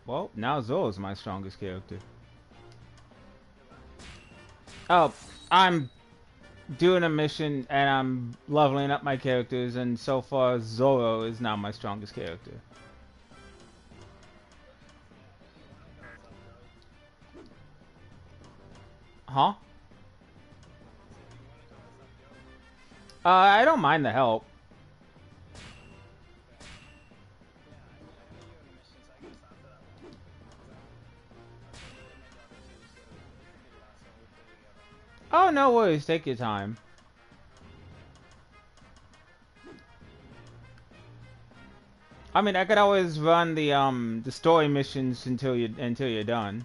Well, now Zoro's my strongest character. Oh, I'm doing a mission and I'm leveling up my characters, and so far Zoro is now my strongest character. Huh? I don't mind the help. Oh, no worries. Take your time. I mean, I could always run the story missions until you're done.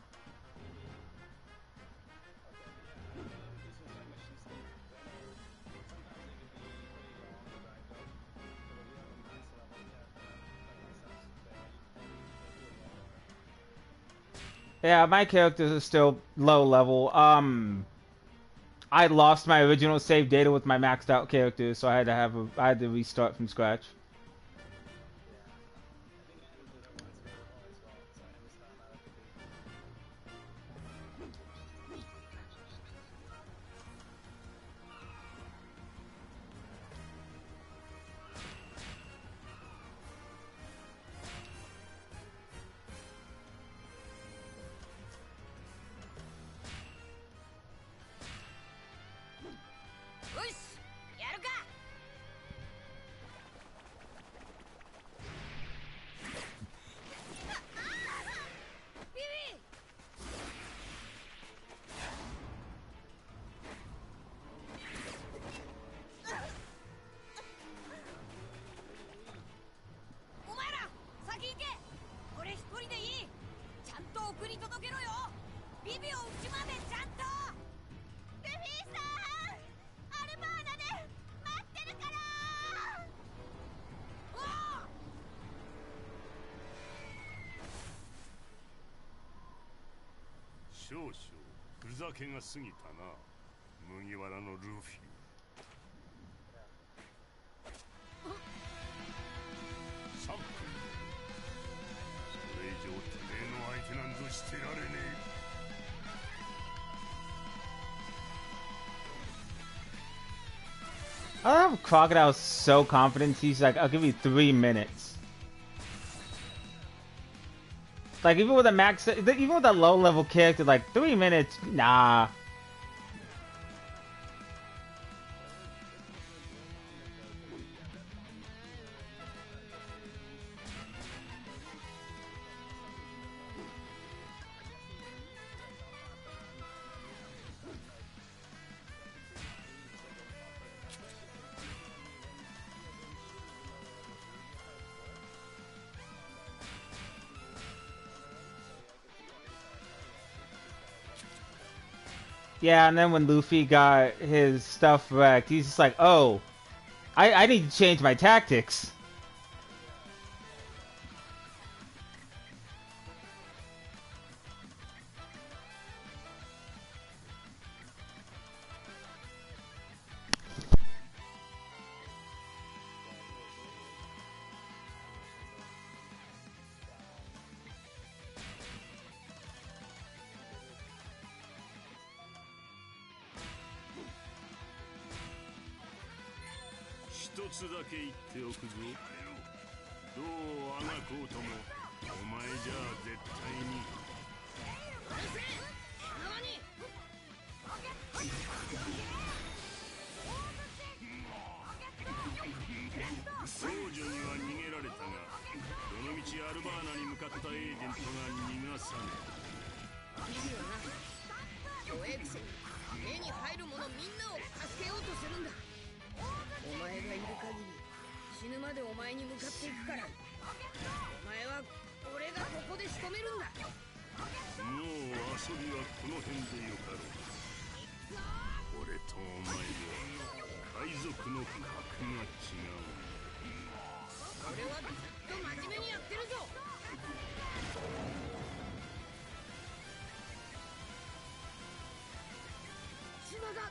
Yeah, my characters are still low level. I lost my original save data with my maxed out characters, so I had to restart from scratch. I love Crocodile's so confident. He's like, I'll give you 3 minutes. Like, even with a low level character, like 3 minutes, nah. Yeah, and then when Luffy got his stuff wrecked, he's just like, oh, I need to change my tactics. つだけ言っておくぞ。どうあがこうともお前じゃあ絶対に。少女には逃げられたが、どのみちアルバーナに向かったエージェントが逃がさねえ。いいよな。弱えくせに目に入る者みんなを助けようとするんだ。お前がいる限り死ぬまでお前に向かっていくから。お前は俺がここで仕留めるんだ。もう遊びはこの辺でよかろう。俺とお前では海賊の格が違う。俺はずっと真面目にやってるぞ。島が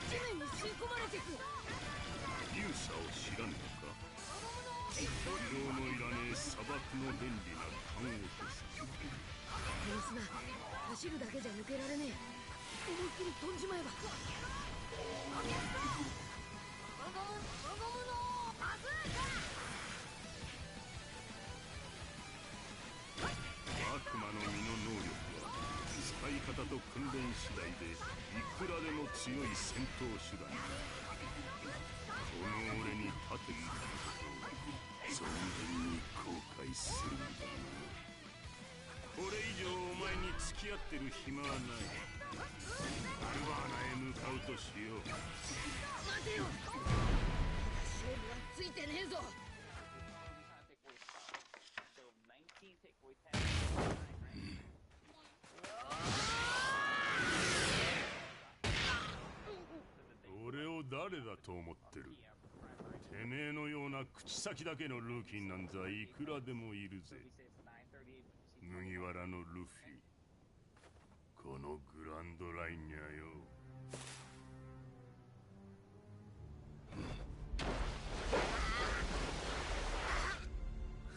地面に吸い込まれてく。勇者を知らぬのか。土俵のいらねえ砂漠の便利な看護師さ。この砂走るだけじゃ抜けられねえ。思いっきり飛んじまえば。悪魔の実の能力は使い方と訓練次第でいくらでも強い戦闘手段。この俺に盾つくことを存分に後悔するんだな。これ以上お前に付き合ってる暇はない。アルバーナへ向かうとしよう。待てよ。勝負はついてねえぞ。俺を誰だと思ってる。てめえのような口先だけのルーキーなんざいくらでもいるぜ。麦わらのルフィ、このグランドラインにゃよ。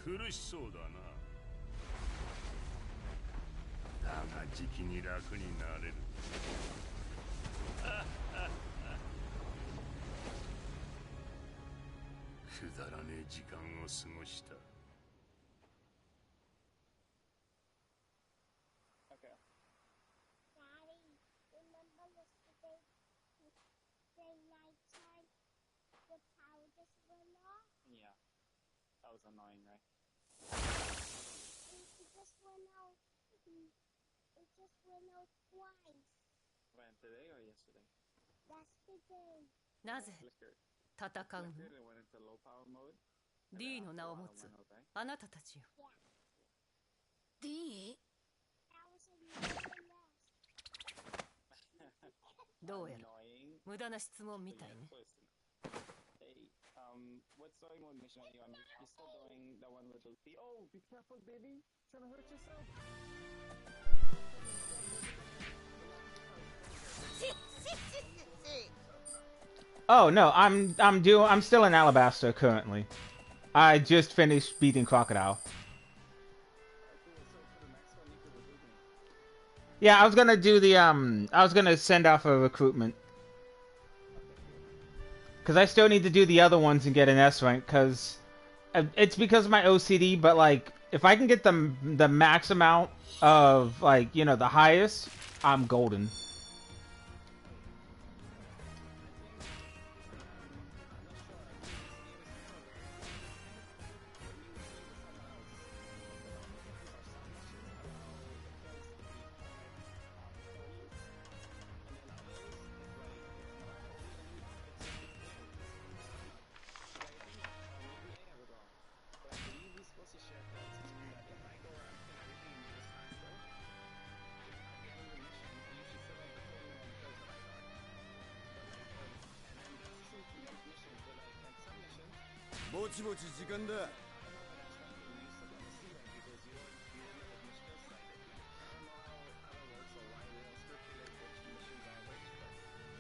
苦しそうだな。だがじきに楽になれる。くだらねえ時間を過ごした。Yeah, that was annoying, right? It just went out. It just went out twice. When today or yesterday? Yesterday. なぜ Flickered. 戦うの Flickered and went into low power mode. And D then の after 名 a を while 持 it つ went away. あなたたちよ Yeah. D? That was another nest. どうやら Annoying. 無駄な質問みたいね Hey, what story mode mission are you on? You're still doing the one with the... Oh, be careful, baby! Trying to hurt yourself! Oh no, I'm still in Alabaster currently. I just finished beating Crocodile. Yeah, I was gonna do the I was gonna send off a recruitment. Cause I still need to do the other ones and get an S rank. Cause it's because of my OCD, but like if I can get the max amount of like the highest, I'm golden.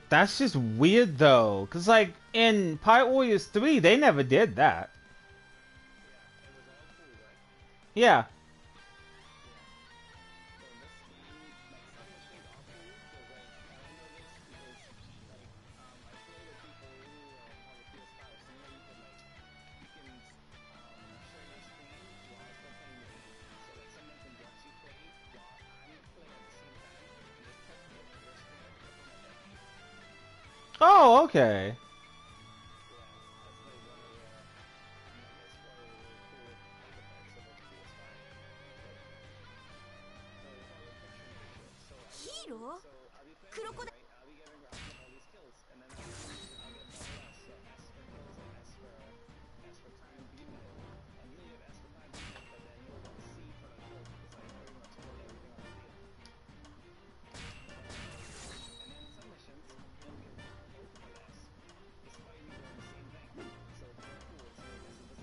That's just weird though, cause like in Pirate Warriors 3, they never did that. Yeah. Oh, okay. Hero? Crocodile? I'll be getting all these kills, and then I'll get double S. So S for kills and S for time beating it. And you'll get S for time beating it, but then you'll get C for the kills because I pretty much killed everything on the field. And then some missions, you'll get multiple S despite me doing the same thing. So it's very cool. So this is cool for every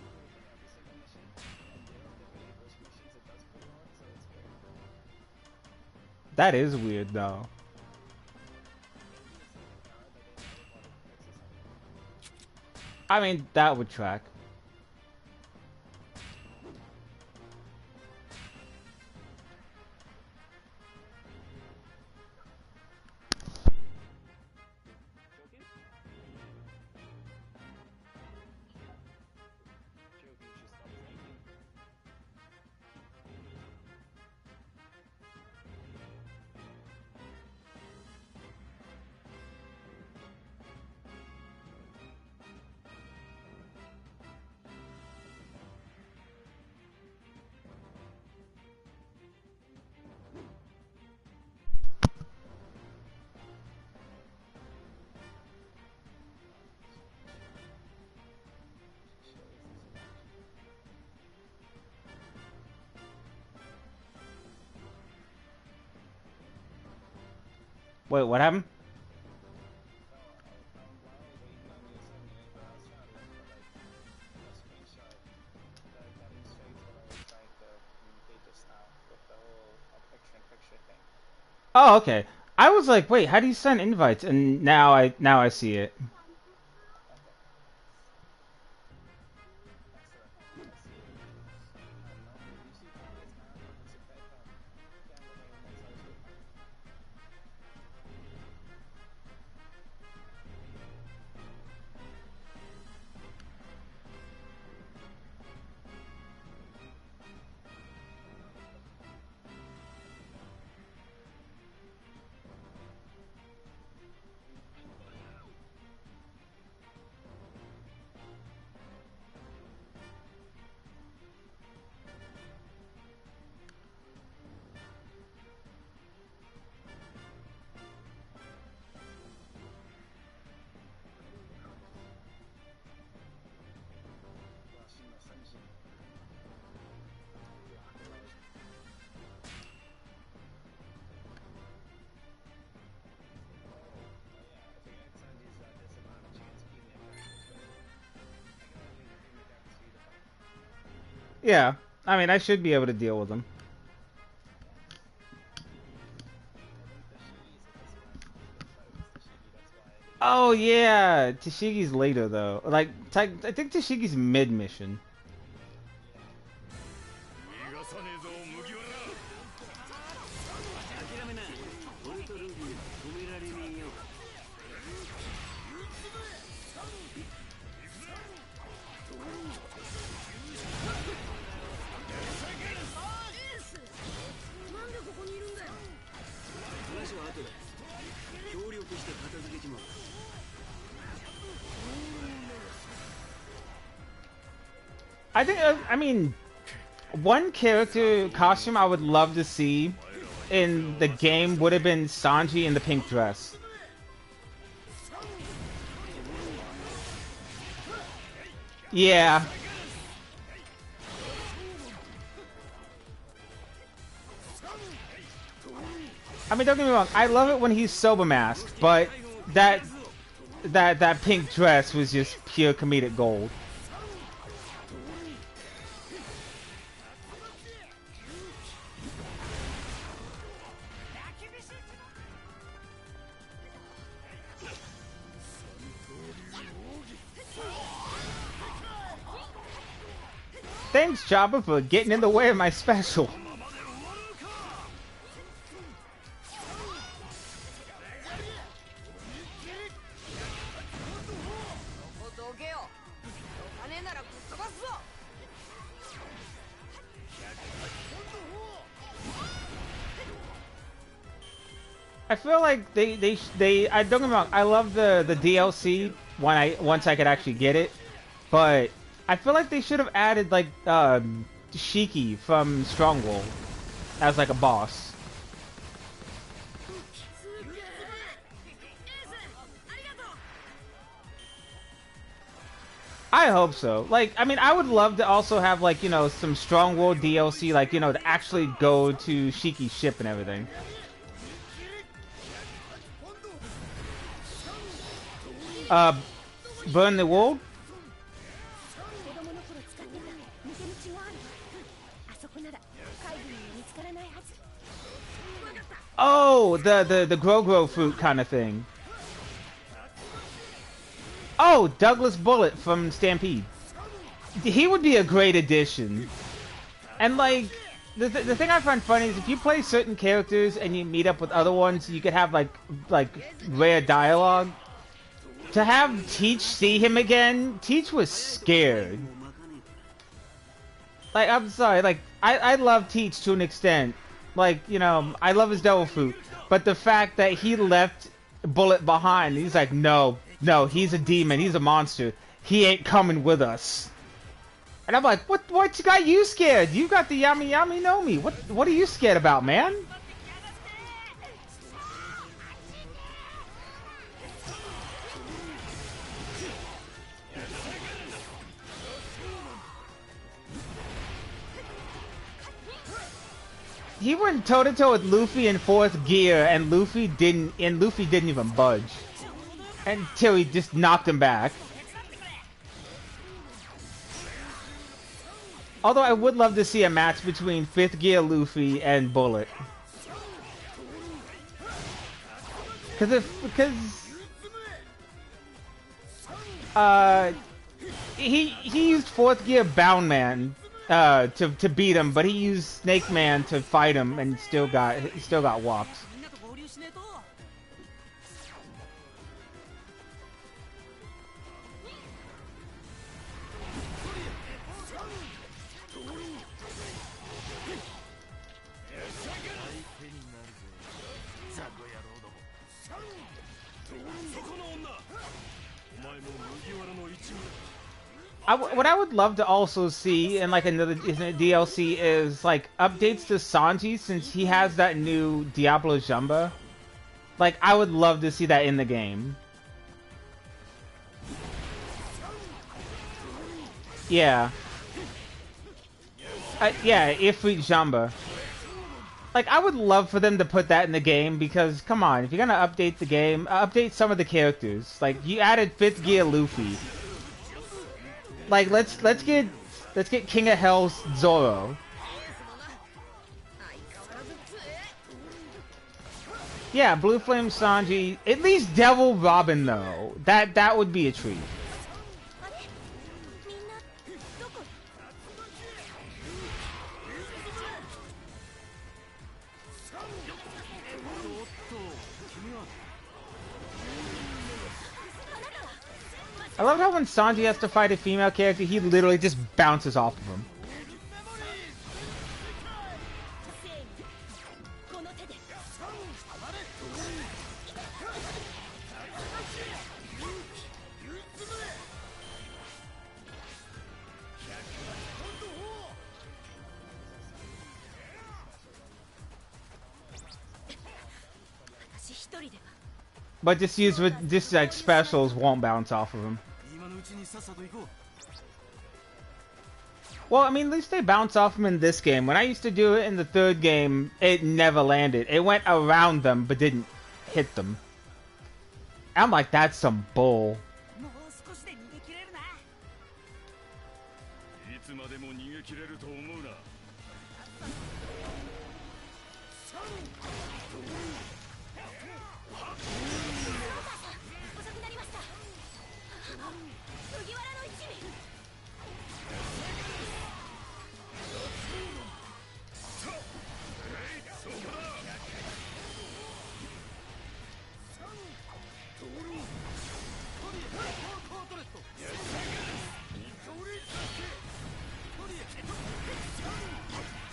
single mission, and they don't debate which missions it does for you on, so it's great. That is weird though. I mean, that would track. Wait, what happened? Oh, okay. I was like, wait, how do you send invites? And now I see it. Yeah, I mean, I should be able to deal with them. Oh yeah, Tashigi's later though. Like, I think Tashigi's mid mission. I think, I mean, one character costume I would love to see in the game would have been Sanji in the pink dress. Yeah. I mean, don't get me wrong, I love it when he's sober masked, but that pink dress was just pure comedic gold. Thanks, Chopper, for getting in the way of my special. I feel like I don't get me wrong, I love the DLC once I could actually get it, but I feel like they should have added like Shiki from Stronghold as like a boss. I hope so. Like, I mean, I would love to also have like, you know, some Stronghold DLC, like, you know, to actually go to Shiki's ship and everything. Burn the world? 子供の頃使ってた抜け道があるわ。あそこなら海軍に見つからないはず。わかった。 Oh, the grow fruit kind of thing. Oh, Douglas Bullet from Stampede. He would be a great addition. And like, the thing I find funny is if you play certain characters and you meet up with other ones, you could have like rare dialogue. To have Teach see him again, Teach was scared. Like, I'm sorry, like, I love Teach to an extent. Like, you know, I love his devil fruit. But the fact that he left Bullet behind, he's like, no, he's a demon, he's a monster. He ain't coming with us. And I'm like, what got you scared? You got the Yami Yami no Mi. What are you scared about, man? He went toe to toe with Luffy in 4th gear, and Luffy didn't even budge until he just knocked him back. Although I would love to see a match between 5th gear Luffy and Bullet, because he used 4th gear Bound Man to beat him, but he used Snake Man to fight him and still got whopped. みんなと合流しねえと。 What I would love to also see in like another DLC is like updates to Sanji, since he has that new Diablo Jumba. Like, I would love to see that in the game. Yeah. Yeah, Ifrit Jumba. Like, I would love for them to put that in the game, because come on, if you're gonna update the game, update some of the characters. Like, you added 5th gear Luffy. Like, let's get King of Hell's Zoro. Yeah, Blue Flame Sanji. At least Devil Robin though. That would be a treat. あれ？みんなどこ？ I love how when Sanji has to fight a female character, he literally just bounces off of him. この手で。 私一人では。 But just like specials won't bounce off of him. 今のうちにさっさと行こう。 Well, I mean, at least they bounce off him in this game. When I used to do it in the 3rd game, it never landed. It went around them, but didn't hit them. I'm like, that's some bull. もう少しで逃げ切れるな。 いつまでも逃げ切れると思うな。 遅くなりました。麦わらの一味。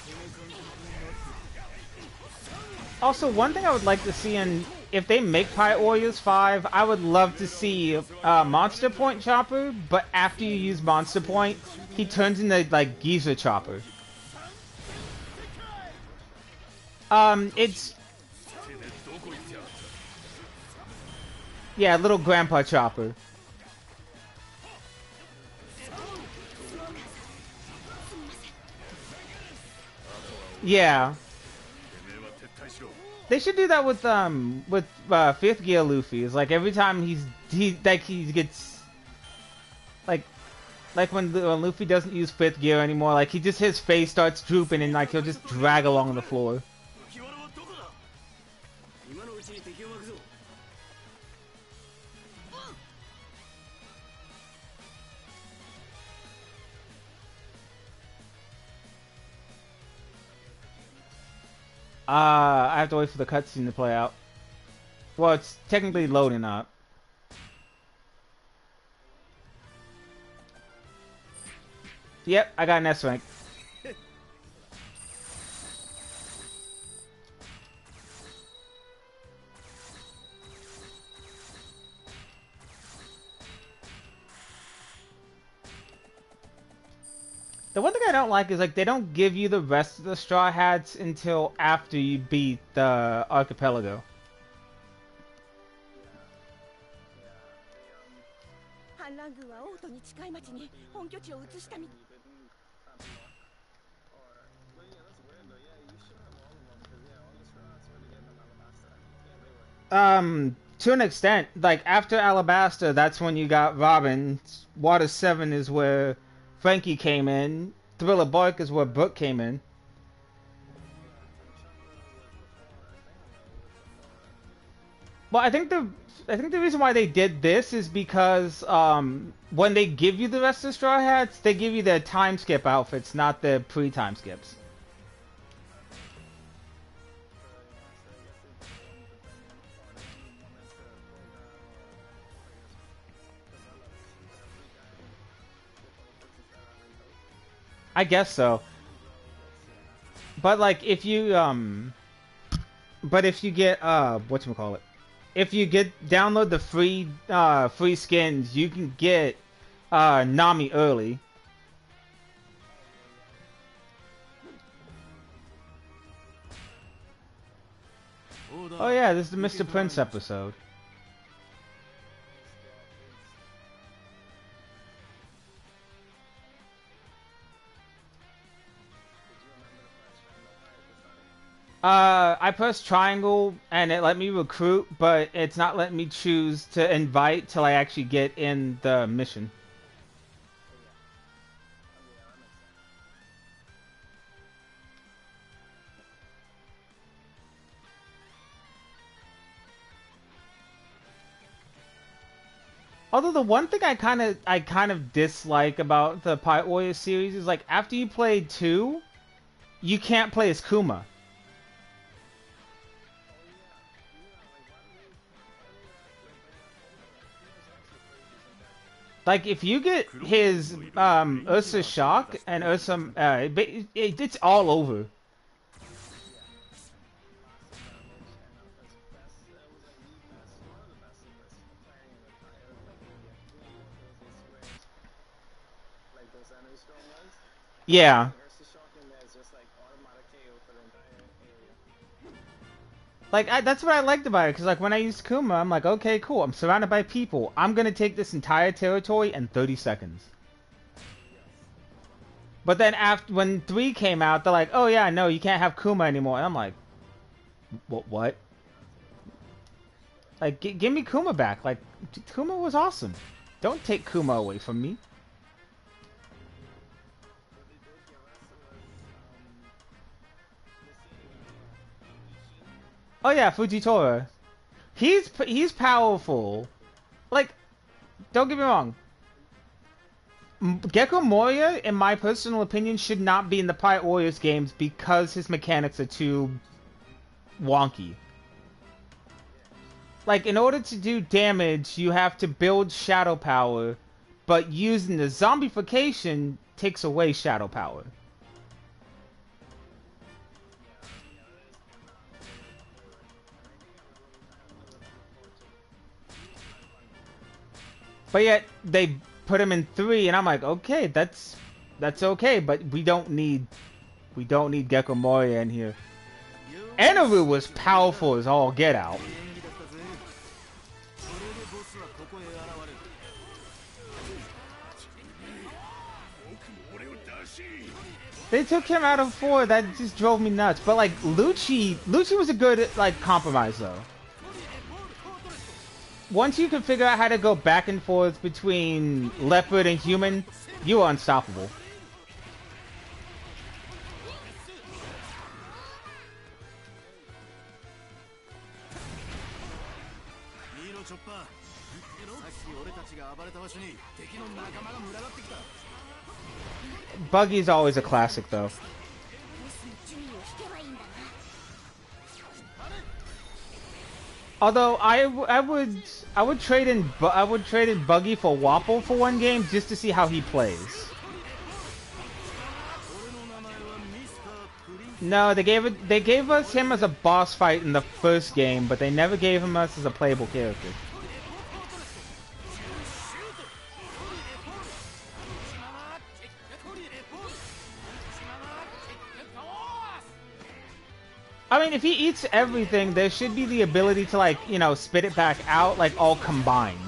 この感じ Also, one thing I would like to see in if they make Pirate Warriors 5, I would love to see Monster Point Chopper, but after you use Monster Point, he turns into like Geezer Chopper. It's yeah, little Grandpa Chopper. Yeah. They should do that with fifth gear Luffy. It's like every time he gets like when Luffy doesn't use fifth gear anymore, like his face starts drooping and like he'll just drag along the floor. I have to wait for the cutscene to play out. Well, it's technically loading up. Yep, I got an S rank. The one thing I don't like is like they don't give you the rest of the Straw Hats until after you beat the archipelago. 反乱軍は王都に近い町に本拠地を移したみ Or, but yeah, that's weird though. Yeah, you should have all of them because yeah, all the strats were to get them Alabasta. Yeah, they were. To an extent, like after Alabasta, that's when you got Robin. Water 7 is where Frankie came in. Thriller Bark is where Brooke came in. Well, I think the reason why they did this is because when they give you the rest of the Straw Hats, they give you their time skip outfits, not the pre-time skips. I guess so. But like if you get whatchamacallit, if you download the free skins, you can get Nami early. Oh yeah, this is the Mr. Prince episode. I pressed triangle and it let me recruit, but it's not letting me choose to invite till I actually get in the mission. Although the one thing I kind of dislike about the Pirate Warriors series is like after you play 2, you can't play as Kuma. Like if you get his Ursa Shock and Ursa, it's all over. Yeah. Like, that's what I liked about it, because, like, when I used Kuma, I'm like, okay, cool, I'm surrounded by people. I'm gonna take this entire territory in 30 seconds. But then when 3 came out, they're like, oh yeah, no, you can't have Kuma anymore. And I'm like, what? Like, give me Kuma back. Like, Kuma was awesome. Don't take Kuma away from me. Oh yeah, Fujitora. He's powerful. Like, don't get me wrong. Gecko Moria, in my personal opinion, should not be in the Pirate Warriors games because his mechanics are too wonky. Like, in order to do damage, you have to build shadow power, but using the zombification takes away shadow power. But yet they put him in 3, and I'm like, okay, that's okay, but we don't need Gecko Moria in here. Enaru was powerful as all get out. They took him out of 4. That just drove me nuts. But like Lucci was a good like compromise though. Once you can figure out how to go back and forth between leopard and human, you are unstoppable. Buggy's always a classic though. Although I would trade in Buggy for Wapple for one game just to see how he plays. No, they gave us him as a boss fight in the first game, but they never gave him us as a playable character. I mean, if he eats everything, there should be the ability to, like, you know, spit it back out, like, all combined.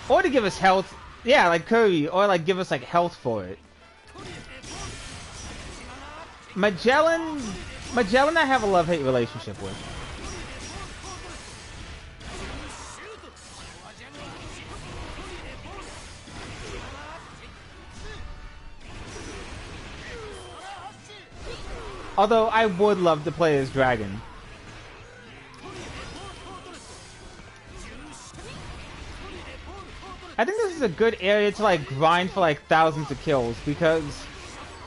Or to give us health. Yeah, like Curry. Or, like, give us, like, health for it. Magellan I have a love-hate relationship with. Although I would love to play as Dragon. I think this is a good area to like grind for like thousands of kills because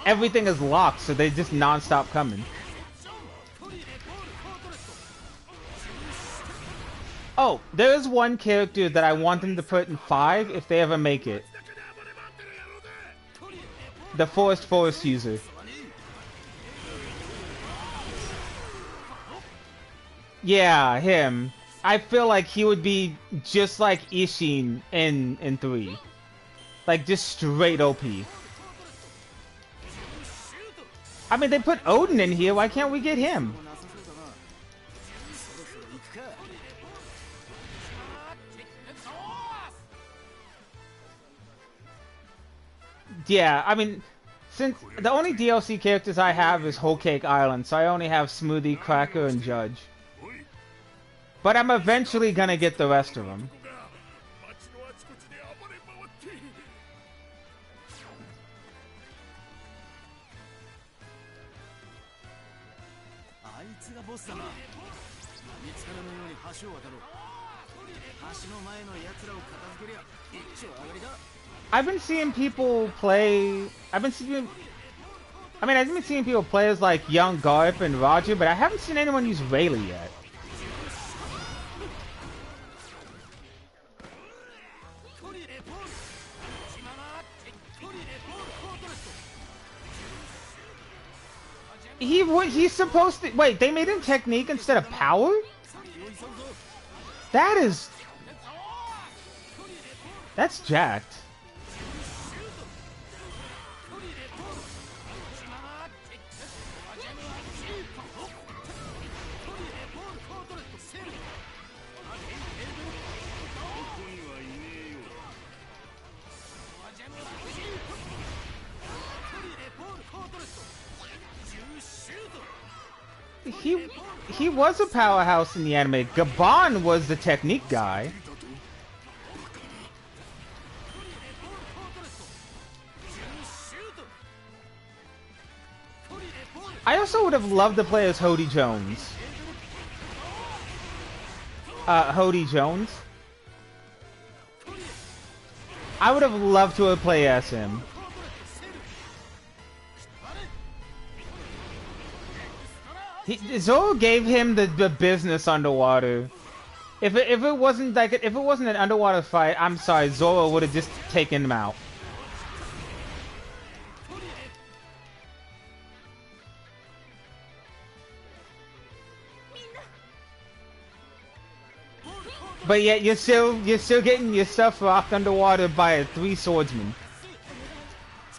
everything is locked, so they just non-stop coming. Oh, there is one character that I want them to put in 5 if they ever make it. The forest user. Yeah, him. I feel like he would be just like Ishin in 3. Like, just straight OP. I mean, they put Odin in here, why can't we get him? Yeah, I mean, since the only DLC characters I have is Whole Cake Island, so I only have Smoothie, Cracker, and Judge. But I'm eventually gonna get the rest of them. I've been seeing people play. I've been seeing people play as like young Garth and Roger, but I haven't seen anyone use Rayleigh yet. He's supposed to wait. They made him technique instead of power. That's jacked. He was a powerhouse in the anime. Gabon was the technique guy. I also would have loved to play as Hody Jones. Hody Jones. I would have loved to have played as him. Zoro gave him the business underwater. If it wasn't an underwater fight, I'm sorry, Zoro would have just taken him out. But yet you're still getting your stuff rocked underwater by a 3 swordsman.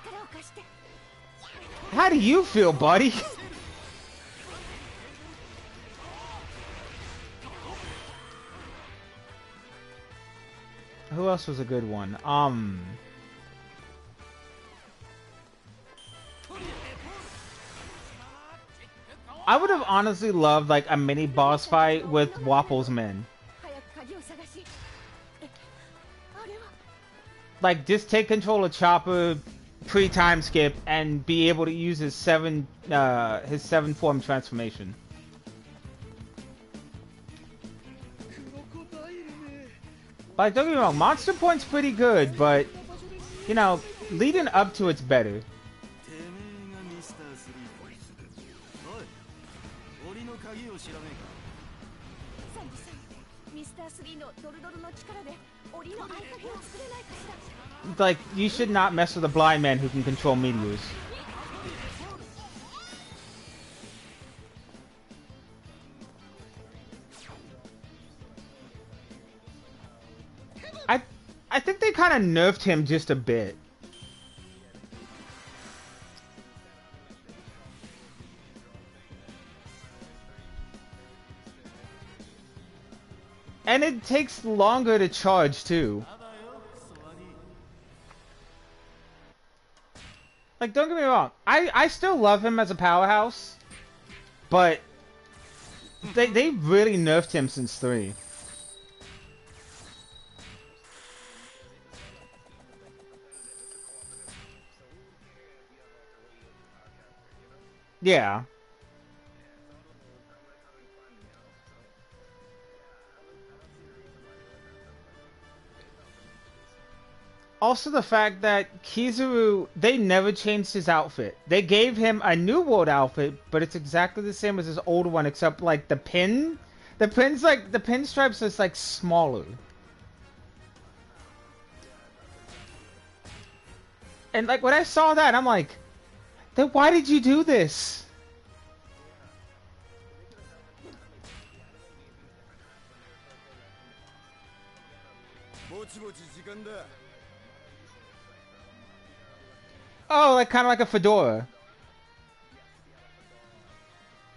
力を貸して。 How do you feel, buddy? Who else was a good one? I would have honestly loved like a mini boss fight with Wapple's men. 早く鍵を探し。あれは。 Like just take control of Chopper pre-time skip and be able to use his 7 form transformation. Like don't get me wrong, Monster Point's pretty good, but you know, leading up to it's better. てめえがミスター3か。おい、檻の鍵を知らねえか。サンジさん、ミスター3のドルドルの力で檻の合鍵を作れないかしら。 Like you should not mess with a blind man who can control meteors. I think they kind of nerfed him just a bit. And it takes longer to charge too. Like, don't get me wrong, I still love him as a powerhouse, but they really nerfed him since 3. Yeah. Also the fact that Kizaru, they never changed his outfit. They gave him a new world outfit, but it's exactly the same as his old one, except like the pinstripes is like smaller. And like when I saw that, I'm like, then why did you do this? Oh, like kind of like a fedora.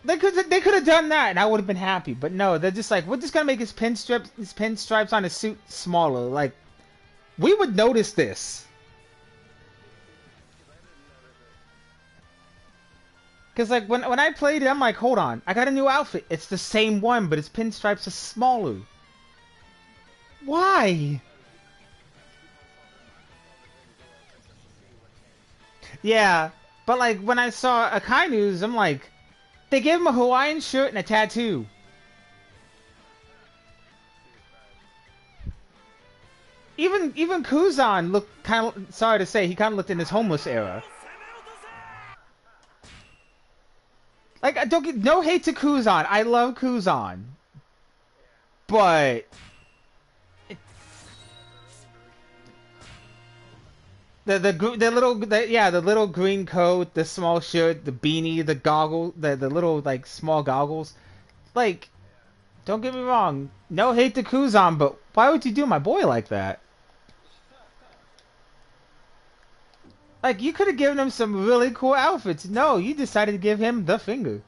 They could have done that, and I would have been happy. But no, they're just like, we're just gonna make his pinstripes on his suit smaller. Like, we would notice this. Cause like when I played it, I'm like, hold on, I got a new outfit. It's the same one, but its pinstripes are smaller. Why? Yeah, but like when I saw Akainu's, I'm like, they gave him a Hawaiian shirt and a tattoo. Even Kuzan looked kind of, sorry to say, he kind of looked in his homeless era. Like, I don't get, no hate to Kuzan. I love Kuzan. But the little green coat, the small shirt, the beanie, the goggle, the little like small goggles. Like, don't get me wrong, no hate to Kuzan, but why would you do my boy like that? Like, you could have given him some really cool outfits. No, you decided to give him the finger.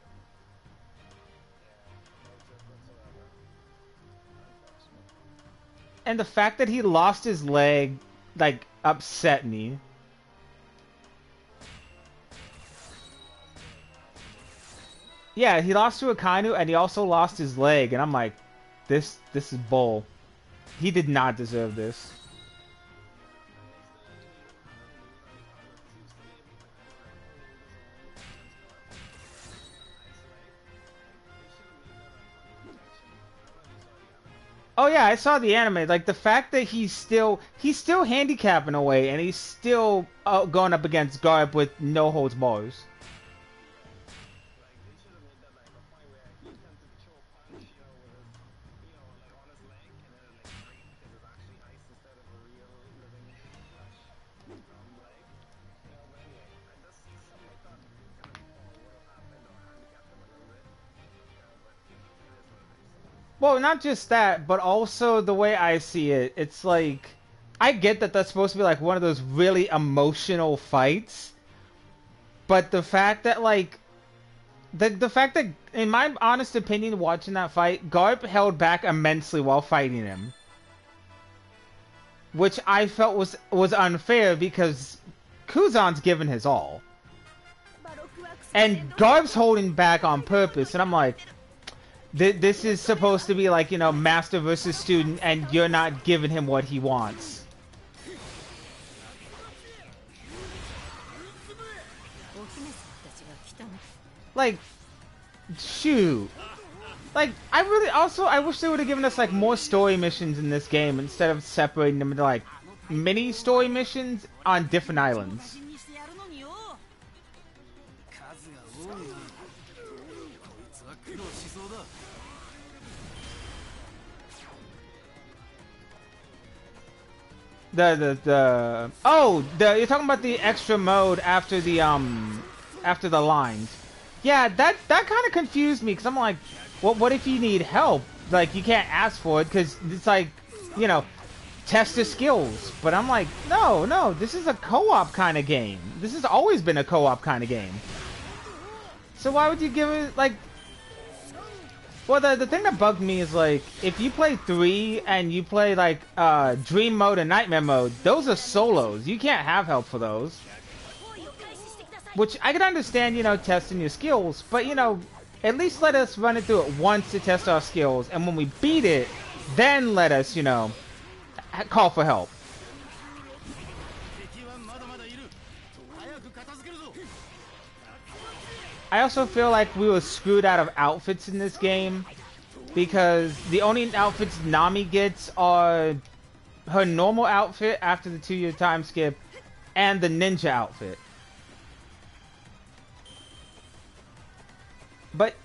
And the fact that he lost his leg, like, upset me. Yeah, he lost to Akainu, and he also lost his leg, and I'm like, this is bull. He did not deserve this. Oh yeah, I saw the anime. Like the fact that he's still handicapped in a way, and he's still going up against Garb with no holds bars. Well, not just that, but also the way I see it, it's like I get that that's supposed to be like one of those really emotional fights, but the fact that like the fact that in my honest opinion watching that fight, Garp held back immensely while fighting him, which I felt was unfair because Kuzan's given his all. And Garp's holding back on purpose, and I'm like, this is supposed to be like, you know, master versus student, and you're not giving him what he wants. Like, shoot. Like, I wish they would have given us, like, more story missions in this game instead of separating them into, like, mini story missions on different islands. 数が多いな。こいつは苦労しそうだ。You're talking about the extra mode after the lines. Yeah, that kind of confused me because I'm like, well, what if you need help? Like, you can't ask for it because it's like, you know, test the skills. But I'm like, no, this is a co-op kind of game. This has always been a co-op kind of game. So why would you give it, like... Well, the thing that bugged me is, like, if you play 3 and you play, like, Dream Mode and Nightmare Mode, those are solos. You can't have help for those. Which, I can understand, you know, testing your skills, but, you know, at least let us run it through it once to test our skills, and when we beat it, then let us, you know, call for help. I also feel like we were screwed out of outfits in this game because the only outfits Nami gets are her normal outfit after the 2-year time skip and the ninja outfit. But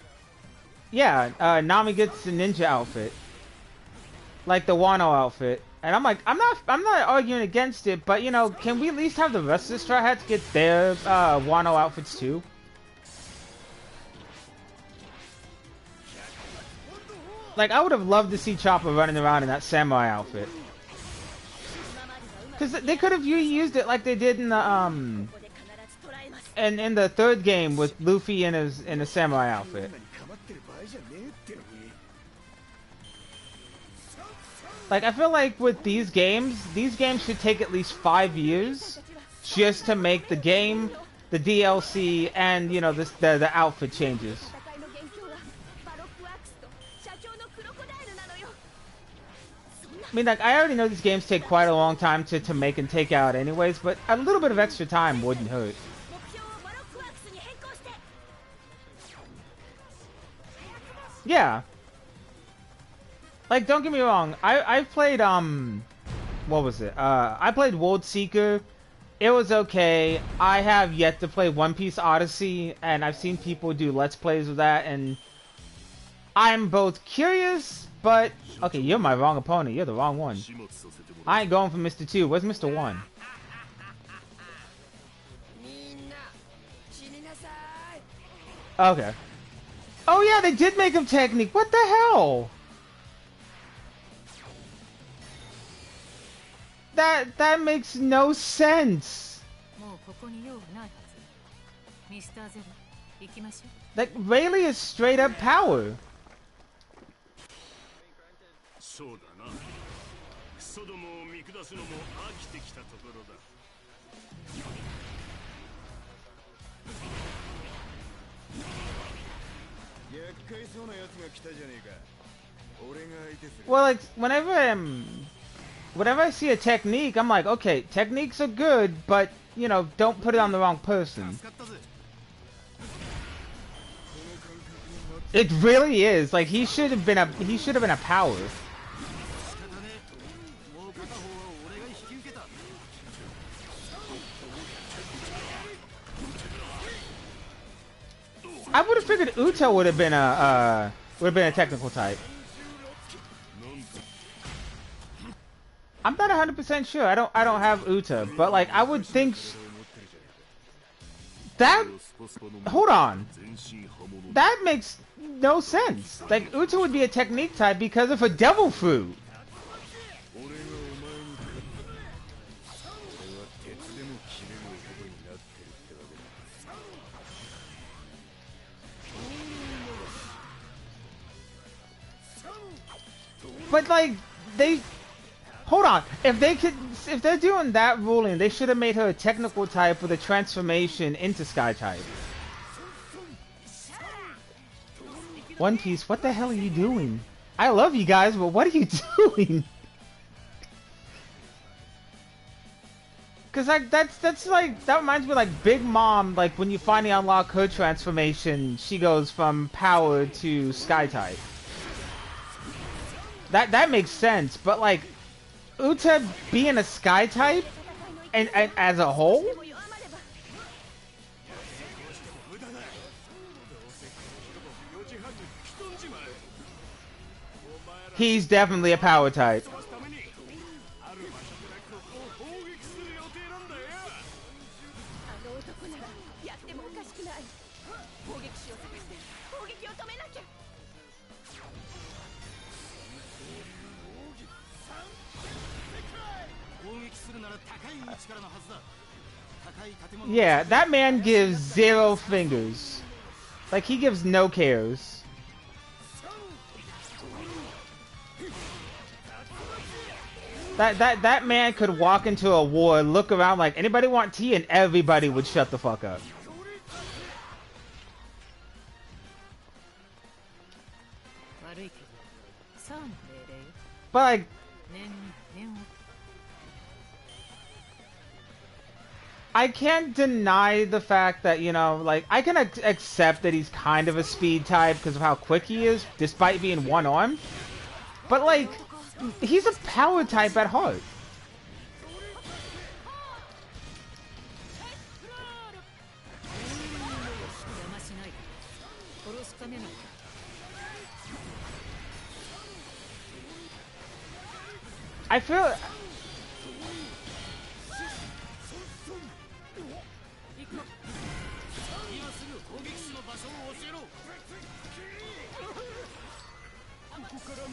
yeah, Nami gets the ninja outfit, like the Wano outfit, and I'm like, I'm not arguing against it, but you know, can we at least have the rest of the Straw Hats get their Wano outfits too? Like, I would have loved to see Chopper running around in that samurai outfit. Because they could have used it like they did in the, in the third game with Luffy in a samurai outfit. Like, I feel like with these games should take at least 5 years just to make the game, the DLC, and, you know, the outfit changes. I mean, like, I already know these games take quite a long time to make and take out anyways, but a little bit of extra time wouldn't hurt. Yeah. Like, don't get me wrong, I've played, what was it? I played World Seeker. It was okay. I have yet to play One Piece Odyssey, and I've seen people do Let's Plays with that, and I'm both curious, but... Okay, you're my wrong opponent. You're the wrong one. I ain't going for Mr. 2. Where's Mr. 1? Okay. Oh yeah, they did make him technique. What the hell? That makes no sense. Like, Rayleigh is straight up power. そうだな。クソどもを見下すのも飽きてきたところだ。厄介そうな奴が来たじゃねえか。俺が相手する。 Well, like, whenever I see a technique, I'm like, okay, techniques are good, but, you know, don't put it on the wrong person. It really is. Like, he should have been a power. I would have figured Uta would have been a technical type. I'm not 100% sure. I don't have Uta, but like I would think that Hold on. That makes no sense. Like, Uta would be a technique type because of her devil fruit. But like, they... Hold on. If they're doing that ruling, they should have made her a technical type with a transformation into Sky type. One Piece, what the hell are you doing? I love you guys, but what are you doing? Cause like that's like, that reminds me of like Big Mom, like when you finally unlock her transformation, she goes from power to Sky type. That makes sense, but like Uta being a Sky type and as a whole, he's definitely a power type. Yeah, that man gives 0 fingers. Like, he gives no cares. That man could walk into a war, look around like, anybody want tea? And everybody would shut the fuck up. But like, I can't deny the fact that, you know, like, I can accept that he's kind of a speed type because of how quick he is, despite being one-armed. But, like, he's a power type at heart. I feel...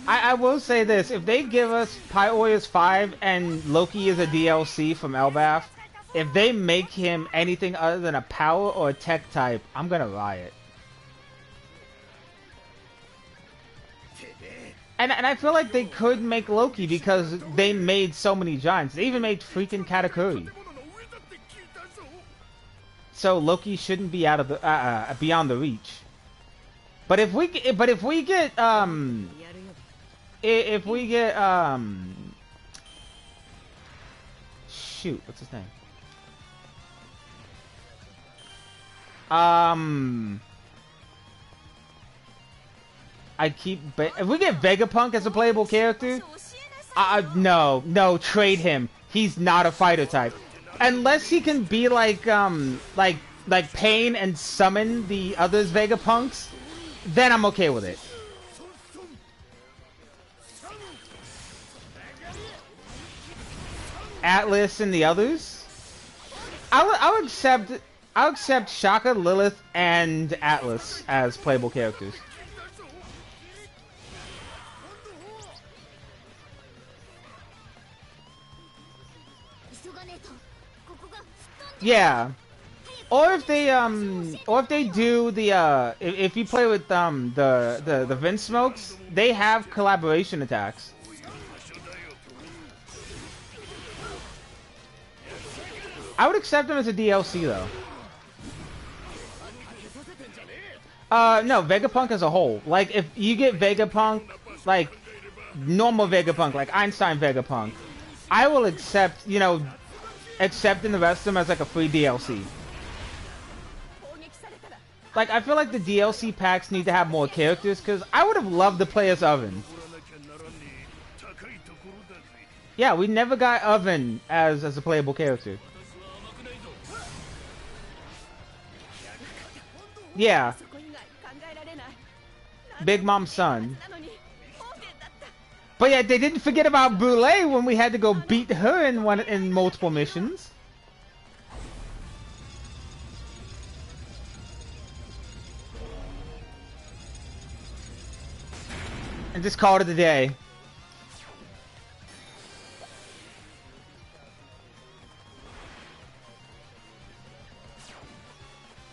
I will say this, if they give us Pi Warriors 5 and Loki is a DLC from Elbaf, if they make him anything other than a power or a tech type, I'm gonna riot. And I feel like they could make Loki because they made so many giants. They even made freaking Katakuri. So Loki shouldn't be out of the beyond the reach. But if we get shoot, what's his name? If we get Vegapunk as a playable character, no, trade him. He's not a fighter type. Unless he can be like Pain and summon the others Vegapunks, then I'm okay with it. Atlas and the others, I'll accept Shaka, Lilith, and Atlas as playable characters. Yeah. Or if they do the if you play with the Vince Smokes, they have collaboration attacks. I would accept them as a DLC though. No, Vegapunk as a whole. Like if you get Vegapunk, like normal Vegapunk, like Einstein Vegapunk, I will accept, you know, accepting the rest of them as like a free DLC. Like, I feel like the DLC packs need to have more characters, because I would have loved to play as Oven. Yeah, we never got Oven as a playable character. Yeah. Big Mom's son. But yeah, they didn't forget about Brûlée when we had to go beat her in multiple missions. And just call it a day.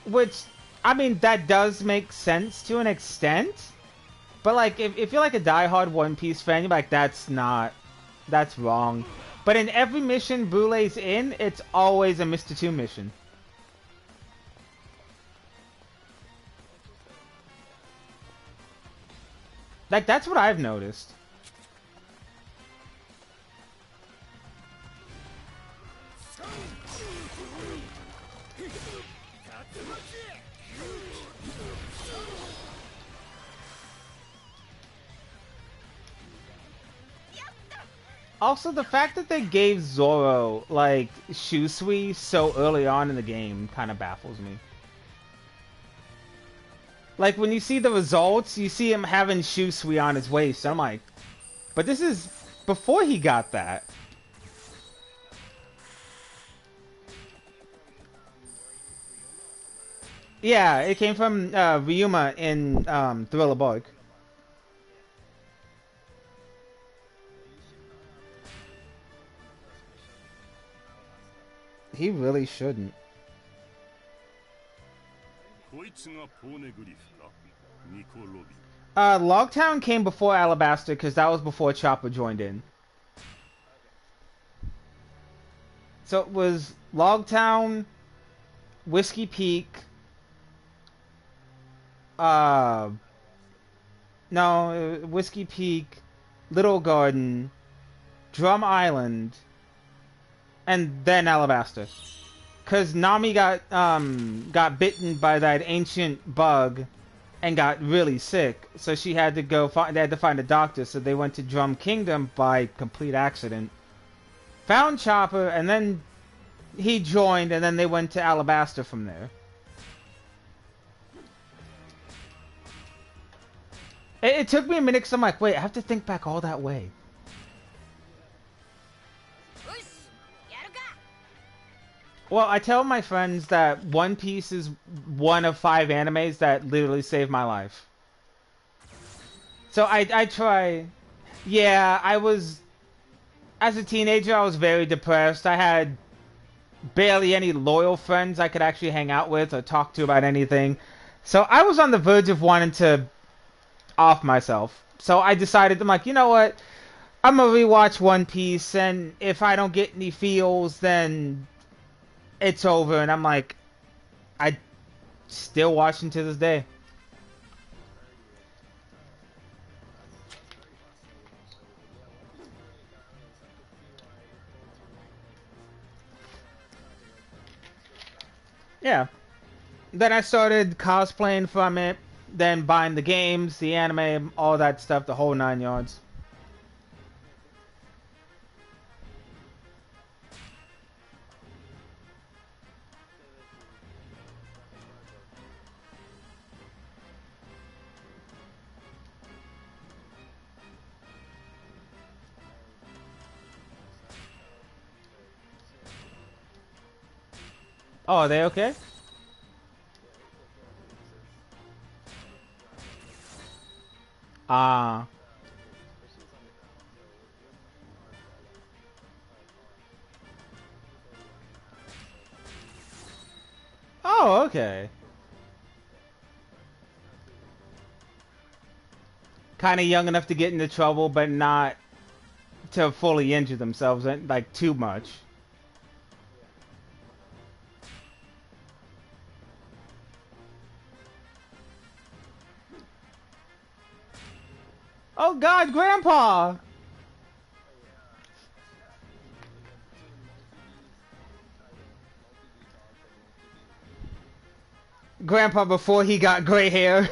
Which, I mean, that does make sense to an extent. But, like, if you're, like, a diehard One Piece fan, you're like, that's wrong. But in every mission Brulee's in, it's always a Mr. 2 mission. Like, that's what I've noticed. Also, the fact that they gave Zoro, like, Shusui so early on in the game kind of baffles me. Like, when you see the results, you see him having Shusui on his waist. I'm like, but this is before he got that. Yeah, it came from Ryuma in Thriller Bark. He really shouldn't. Logtown came before Alabasta because that was before Chopper joined in. So it was Logtown, Whiskey Peak, no, Whiskey Peak, Little Garden, Drum Island, and then Alabasta. Cause Nami got bitten by that ancient bug and got really sick, so she had to go they had to find a doctor, so they went to Drum Kingdom by complete accident. Found Chopper, and then he joined, and then they went to Alabasta from there. It took me a minute, because I'm like, wait, I have to think back all that way. Well, I tell my friends that One Piece is one of 5 animes that literally saved my life. So I try... Yeah, I was... As a teenager, I was very depressed. I had barely any loyal friends I could actually hang out with or talk to about anything. So I was on the verge of wanting to off myself. So I decided, I'm like, you know what? I'm gonna rewatch One Piece, and if I don't get any feels, then it's over. And I'm like, I still watching to this day. Yeah. Then I started cosplaying from it, then buying the games, the anime, all that stuff, the whole 9 yards. Oh, are they okay? Ah. Oh, okay. Kind of young enough to get into trouble, but not to fully injure themselves, like, too much. Oh God, Grandpa! Grandpa before he got gray hair.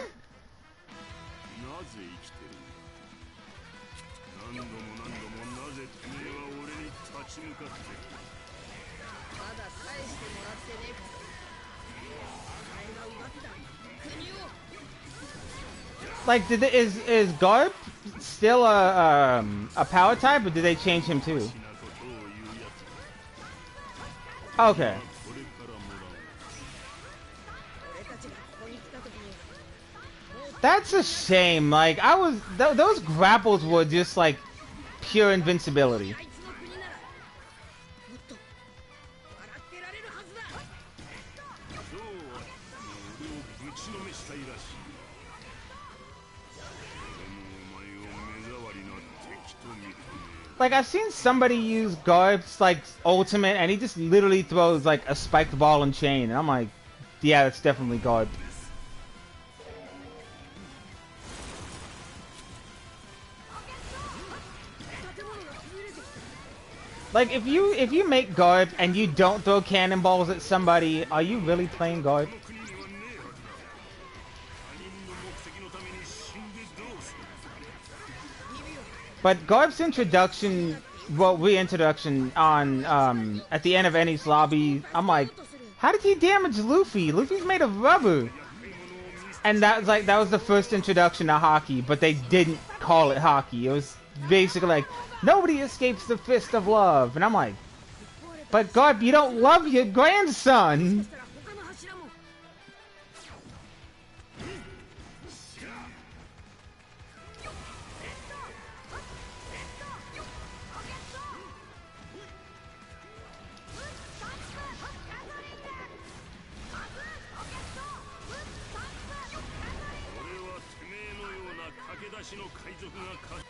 Like, is Garp still a power type, or did they change him too? Okay. That's a shame. Like I was, those grapples were just like pure invincibility. あいつの国ならもっと笑ってられるはずだ。そうは俺をぶちのめしたいらしい。俺もお前を目障りな敵と認める。 Like I've seen somebody use Garp's like ultimate, and he just literally throws like a spiked ball and chain, and I'm like, yeah, that's definitely Garp. Like if you make Garp and you don't throw cannonballs at somebody, are you really playing Garp? この国にはねえはずだ。他人の目的のために死んでどうする。 But Garp's introduction, well, reintroduction on at the end of Ennie's lobby, I'm like, how did he damage Luffy? Luffy's made of rubber. And that was the first introduction to hockey, but they didn't call it hockey. It was basically like nobody escapes the fist of love, and I'm like, but Garp, you don't love your grandson. 他の柱も 俺はてめえのような駆け出しの海賊が勝つ。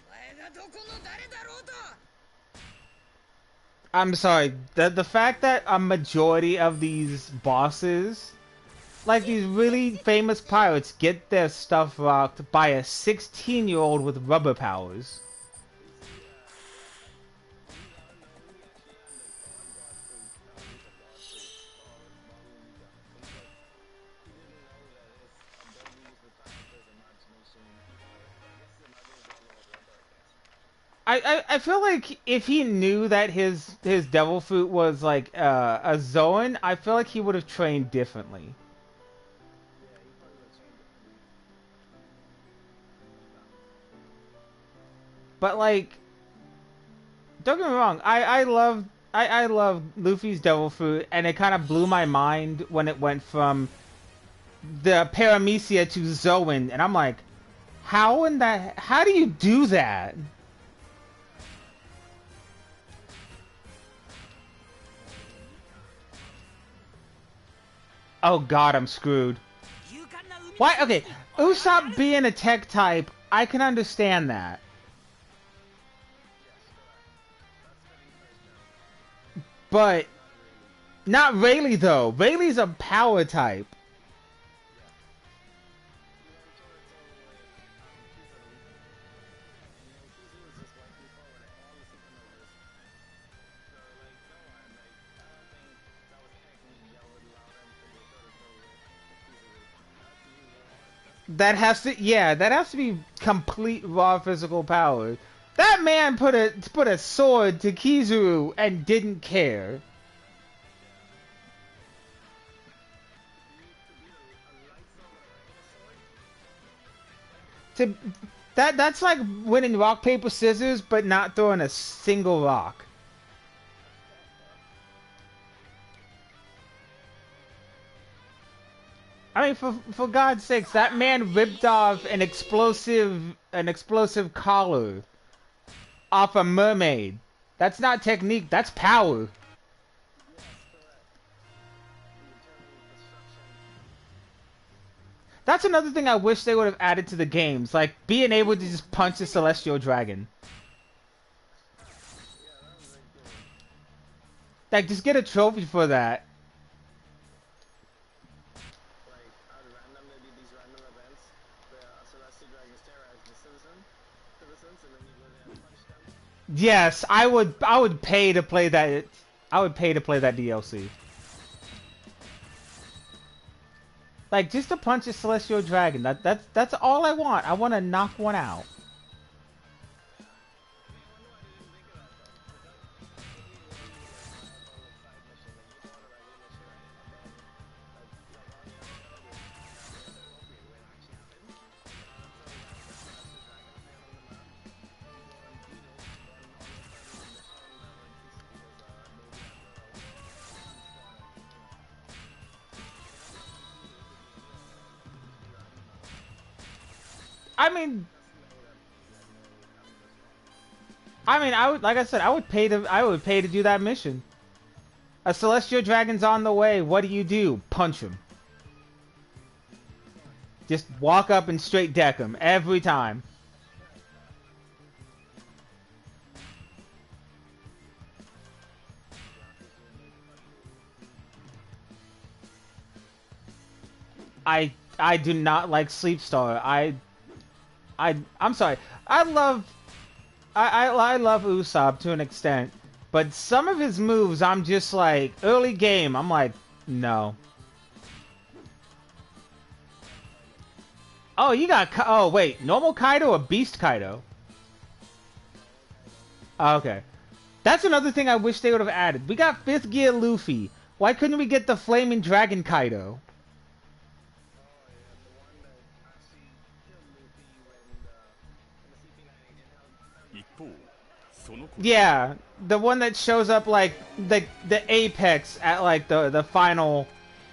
お前がどこの誰だろうと。 I'm sorry, the fact that a majority of these bosses, like these really famous pirates, get their stuff rocked by a 16-year-old with rubber powers. I feel like if he knew that his devil fruit was like a Zoan, I feel like he would have trained differently. But like, don't get me wrong, I love Luffy's devil fruit, and it kind of blew my mind when it went from the Paramecia to Zoan, and I'm like, how do you do that? Oh god, I'm screwed. Why? Okay, Usopp being a tech type, I can understand that. But not Rayleigh though. Rayleigh's a power type. That has to be complete raw physical power. That man put a sword to Kizaru and didn't care. That's like winning rock paper scissors but not throwing a single rock. I mean, for God's sakes, that man ripped off an explosive collar off a mermaid. That's not technique, that's power. That's another thing I wish they would have added to the games, like being able to just punch a celestial dragon. Like, just get a trophy for that. Yes, I would pay to play that. I would pay to play that DLC. Like, just to punch a celestial dragon. That's all I want. I want to knock one out. I mean, I would, like I said, I would pay to do that mission. A celestial dragon's on the way. What do? Punch him. Just walk up and straight deck him every time. I do not like Sleep Star. I'm sorry. I love Usopp to an extent, but some of his moves I'm just like early game. I'm like, no. Oh, you got oh wait, normal Kaido or Beast Kaido? Oh, okay. That's another thing I wish they would have added. We got 5th gear Luffy. Why couldn't we get the Flaming Dragon Kaido? Yeah, the one that shows up like the apex at like the final,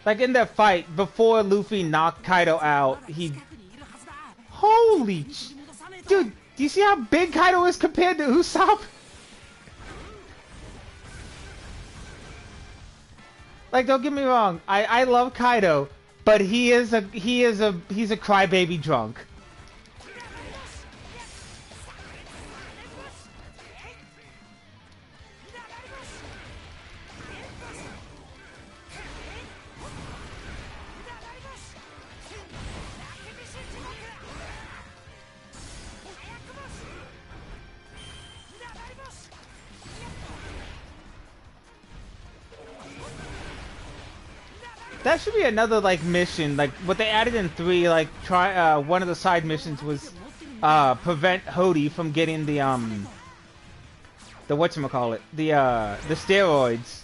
like in the fight before Luffy knocked Kaido out. Holy, dude, do you see how big Kaido is compared to Usopp? Like, don't get me wrong, I love Kaido, but he's a crybaby drunk. That should be another like mission, like what they added in 3. Like one of the side missions was prevent Hody from getting the whatchamacallit, the steroids.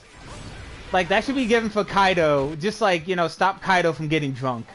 Like that should be given for Kaido, just like, you know, stop Kaido from getting drunk.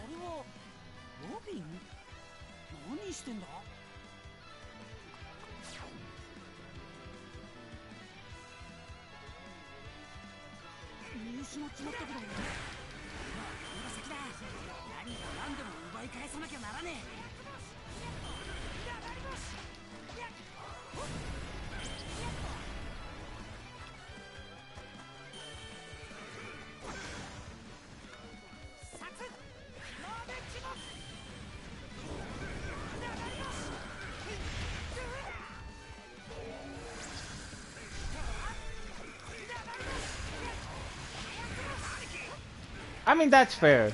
I mean, that's fair.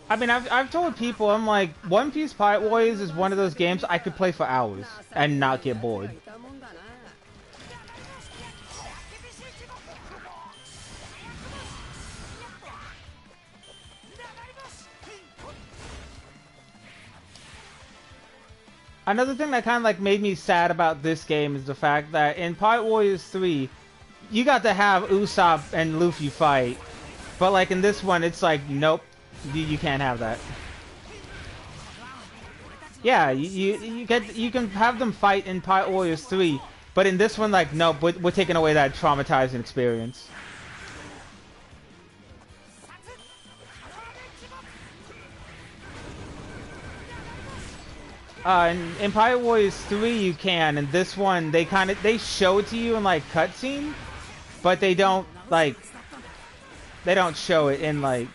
I mean, I've told people, I'm like, One Piece Pirate Warriors is one of those games I could play for hours and not get bored. Another thing that kind of like made me sad about this game is the fact that in Pirate Warriors 3, you got to have Usopp and Luffy fight, but like in this one, it's like, nope, you can't have that. Yeah, you can have them fight in Pirate Warriors 3, but in this one, like, nope, we're taking away that traumatizing experience. In Pirate Warriors 3 you can, and this one they show it to you in like cutscene, but they don't show it in like,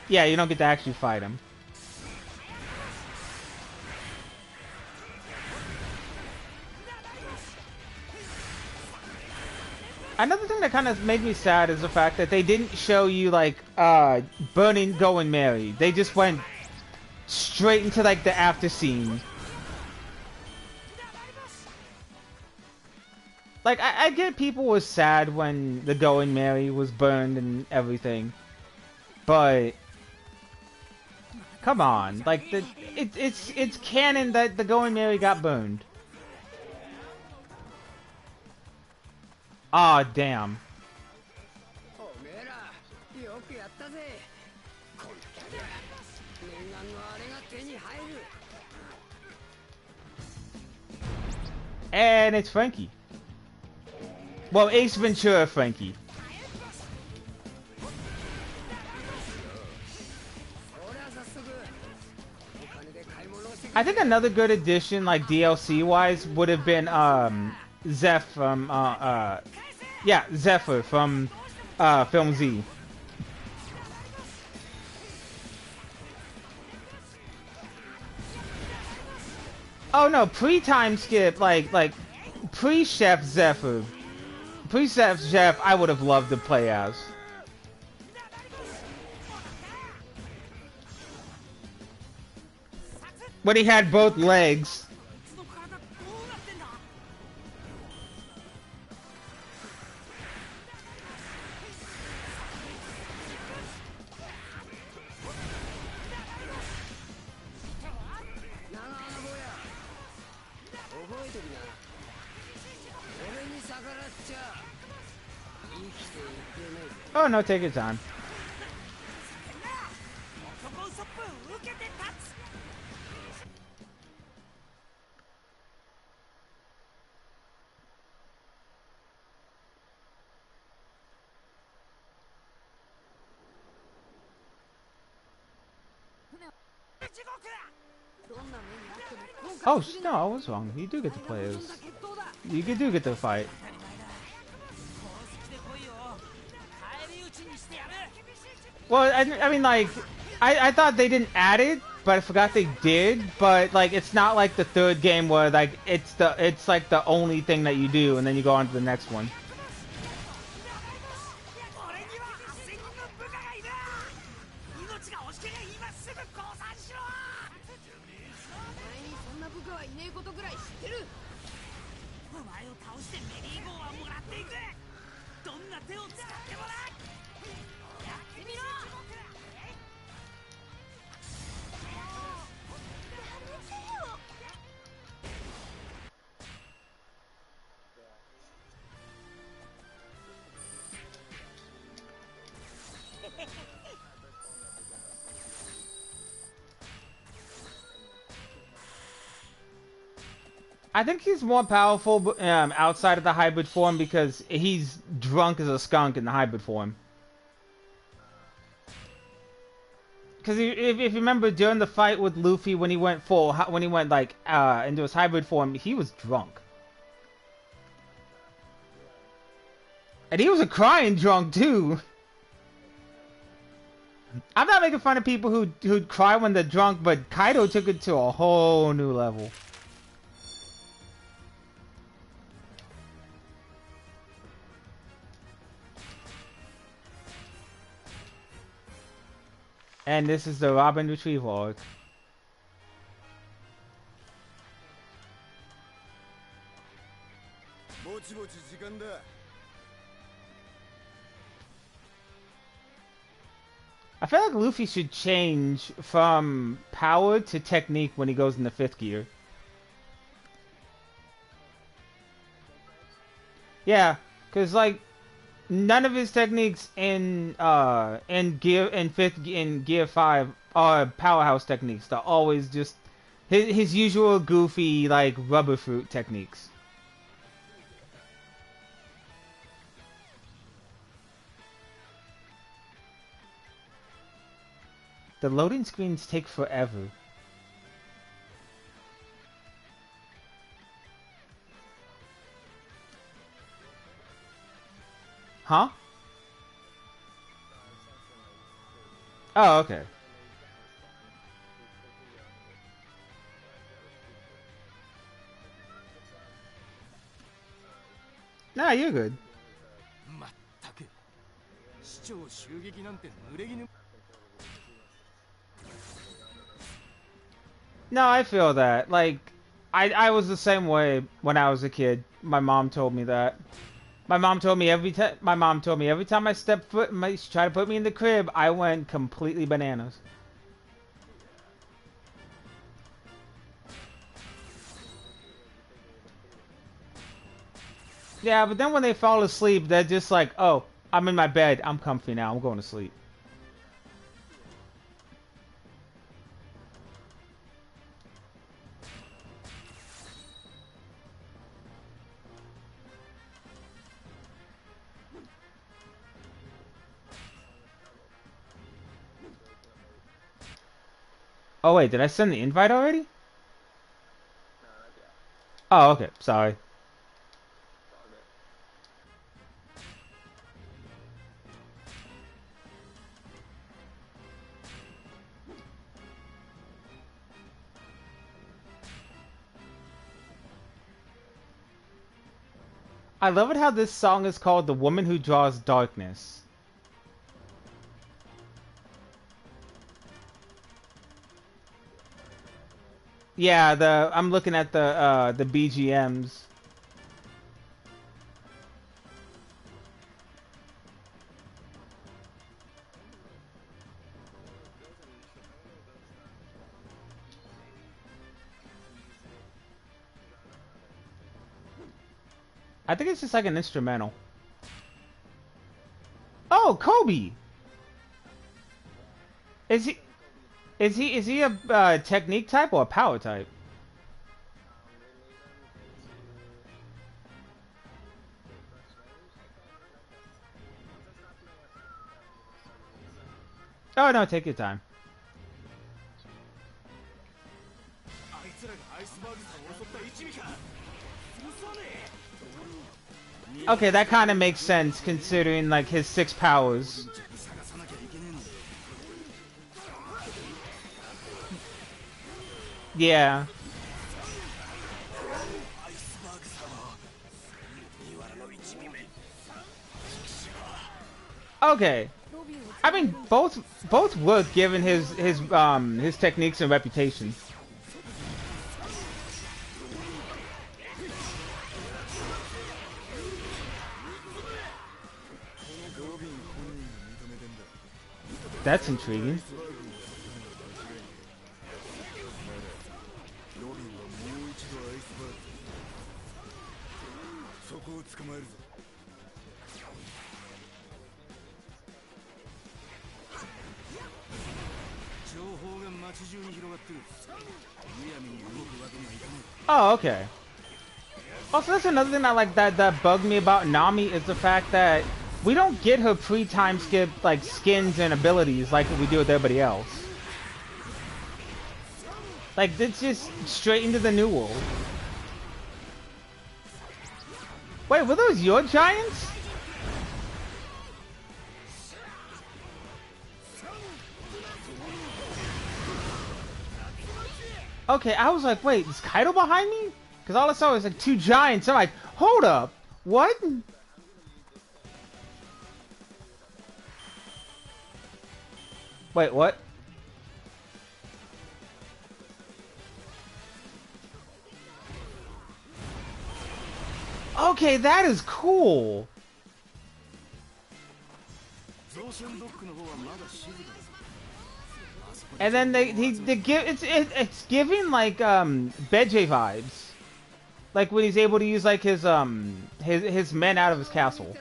yeah, you don't get to actually fight him. Another thing that kind of made me sad is the fact that they didn't show you like burning Going Merry. They just went straight into like the after scene. Like I get people were sad when the Going Merry was burned and everything, but come on, like it's canon that the Going Merry got burned. Ah, damn. And it's Frankie. Well, Ace Ventura Frankie. I think another good addition, like DLC wise, would have been Zeph from yeah, Zephyr from Film Z. Oh no, pre-time skip, like pre-Chef Zephyr. Pre-Chef Chef, I would have loved to play as. When he had both legs. Oh no, take your time. Oh no, I was wrong. You do get to play as. You do get to fight. Well, I mean, like, I thought they didn't add it, but I forgot they did. But like, it's not like the third game where like it's like the only thing that you do, and then you go on to the next one. I think he's more powerful outside of the hybrid form because he's drunk as a skunk in the hybrid form. Because if you remember during the fight with Luffy when he went like into his hybrid form, he was drunk, and he was a crying drunk too. I'm not making fun of people who'd cry when they're drunk, but Kaido took it to a whole new level. And this is the Robin retrieval arc. I feel like Luffy should change from power to technique when he goes into 5th gear. Yeah, because like none of his techniques in gear 5 are powerhouse techniques. They're always just his usual goofy like rubber fruit techniques. The loading screens take forever. Huh? Oh, okay. Nah, you're good. No, I feel that. Like, I was the same way when I was a kid. My mom told me that. My mom told me every time I stepped foot, she tried to put me in the crib, I went completely bananas. Yeah, but then when they fall asleep, they're just like, oh, I'm in my bed, I'm comfy now, I'm going to sleep. Oh wait, did I send the invite already? Oh, okay. Sorry. I love it how this song is called "The Woman Who Draws Darkness." Yeah, I'm looking at the BGMs. I think it's just like an instrumental. Oh, Kobe. Is he is he a technique type or a power type? Oh no, take your time. Okay, that kind of makes sense considering like his 6 powers. Yeah. Okay. I mean, both work given his techniques and reputation. That's intriguing. Oh, okay. Also, that's another thing that bugged me about Nami is the fact that we don't get her pre-time skip like skins and abilities like we do with everybody else. Like it's just straight into the new world. Wait, were those your giants? Okay, I was like, wait, is Kaido behind me? Because all I saw was like 2 giants. I'm like, hold up, what? Wait, what? Okay, that is cool. And then they give it's giving like Beje vibes, like when he's able to use like his men out of his castle.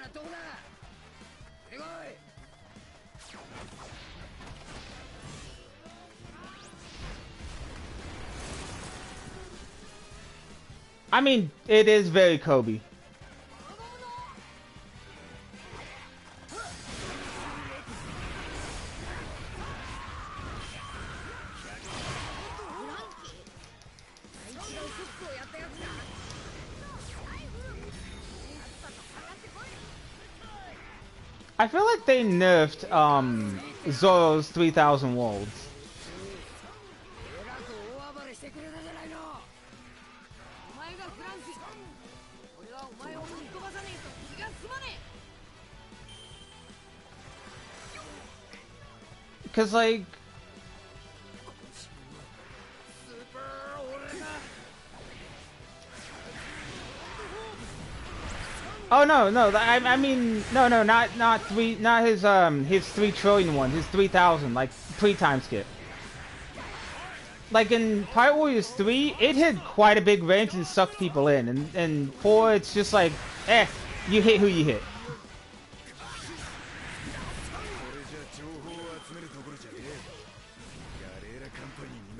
I mean, it is very Kobe. I feel like they nerfed Zoro's 3,000 worlds. Cause like oh no, I mean no, not three, not his 3 trillion one, his 3,000 like pre-time skip. Like in Pirate Warriors 3, it hit quite a big range and sucked people in, and 4 it's just like you hit who you hit.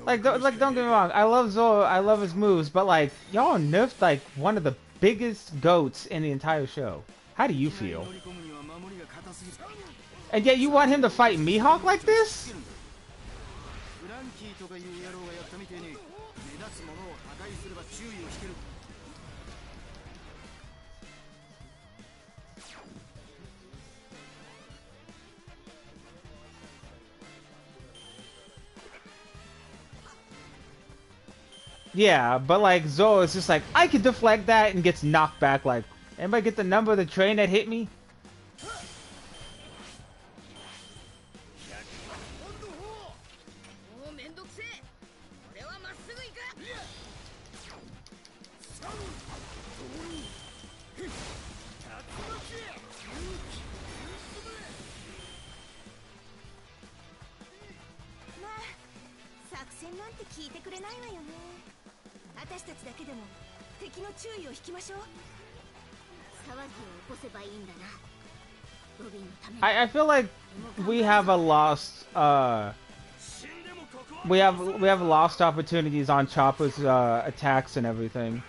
Like don't get me wrong, I love Zoro, I love his moves, but like y'all nerfed like one of the biggest goats in the entire show. How do you feel? And yet you want him to fight Mihawk like this? Yeah, but like Zoro is just like, I can deflect that and gets knocked back. Like, anybody get the number of the train that hit me? もうめんどくせえ。俺はまっすぐ行く。まあ作戦なんて聞いてくれないわよね。私たちだけでも敵の注意を引きましょう。騒ぎを起こせばいいんだな。ロビンのために。I feel like we have a lost we have lost opportunities on Chopper's attacks and everything.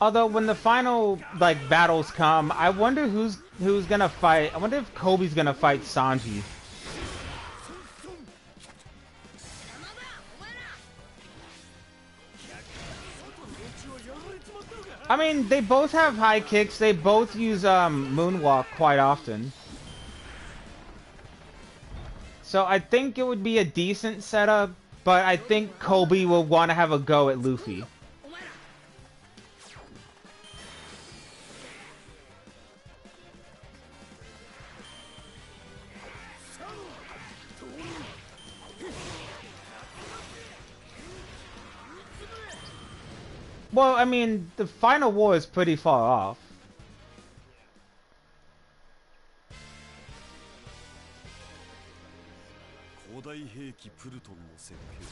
Although when the final like battles come, I wonder who's gonna fight. I wonder if Kobe's gonna fight Sanji. I mean, they both have high kicks. They both use moonwalk quite often. So I think it would be a decent setup, but I think Kobe will want to have a go at Luffy. Well, I mean, the final war is pretty far off.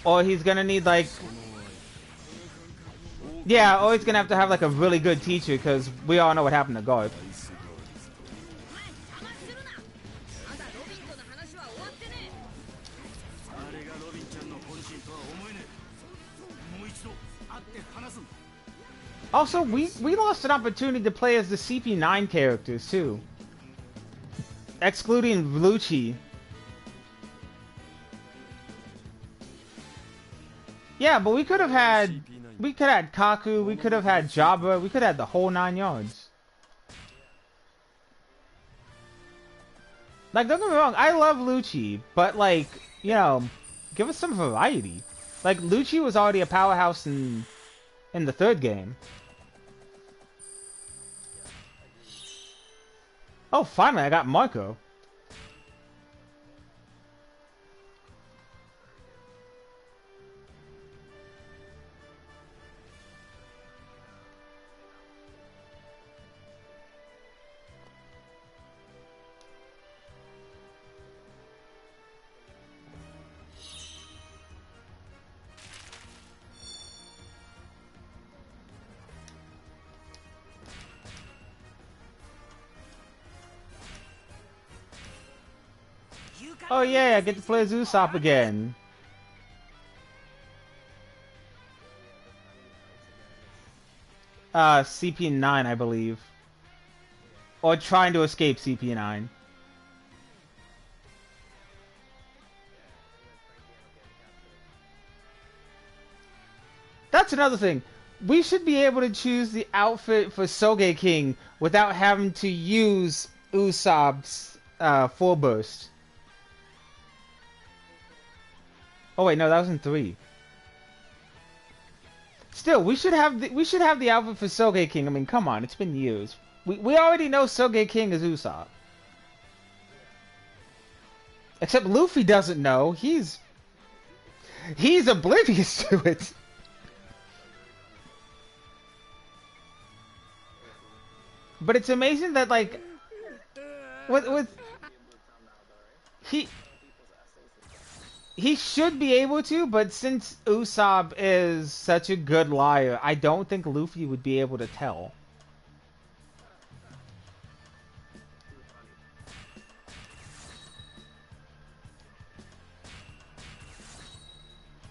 Or he's gonna need like... Yeah, or he's gonna have like a really good teacher, because we all know what happened to Garp. Also, we lost an opportunity to play as the CP9 characters, too. Excluding Lucci. Yeah, but we could have had... We could have had Kaku, we could have had Jabba, we could have had the whole 9 yards. Like, don't get me wrong, I love Lucci, but like, you know, give us some variety. Like, Lucci was already a powerhouse in the third game. Oh, finally, I got Marco. Oh yeah, I get to play as Usopp again. CP9, I believe. Or trying to escape CP9. That's another thing. We should be able to choose the outfit for Soge King without having to use Usopp's full burst. Oh wait, no, that was in 3. Still, we should have the outfit for Soge King. I mean, come on, it's been years. We already know Soge King is Usopp. Except Luffy doesn't know. He's oblivious to it. But it's amazing that like with he should be able to, but since Usopp is such a good liar, I don't think Luffy would be able to tell.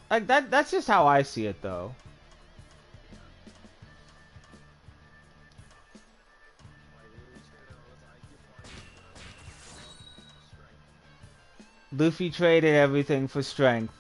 Like that's just how I see it though. Luffy traded everything for strength.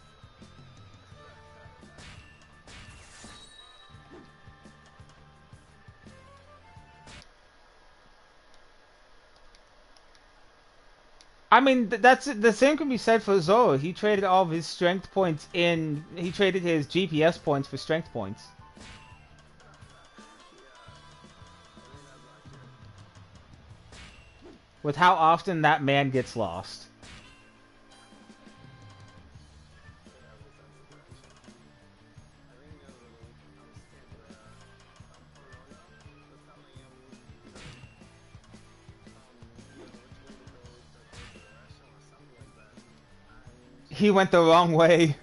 I mean, that's the same can be said for Zoro. He traded all of his strength points in. He traded his GPS points for strength points. With how often that man gets lost. He went the wrong way.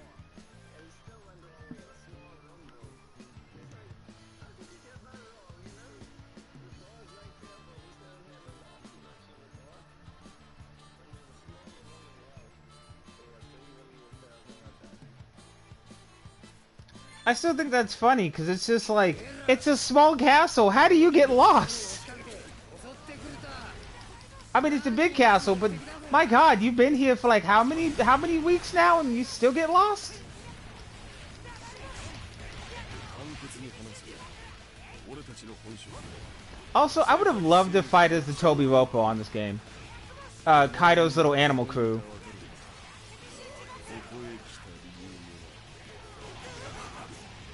I still think that's funny because it's just like, it's a small castle. How do you get lost? I mean, it's a big castle, but my God, you've been here for like how many weeks now, and you still get lost? Also, I would have loved to fight as the Toby Ropo on this game. Kaido's little animal crew.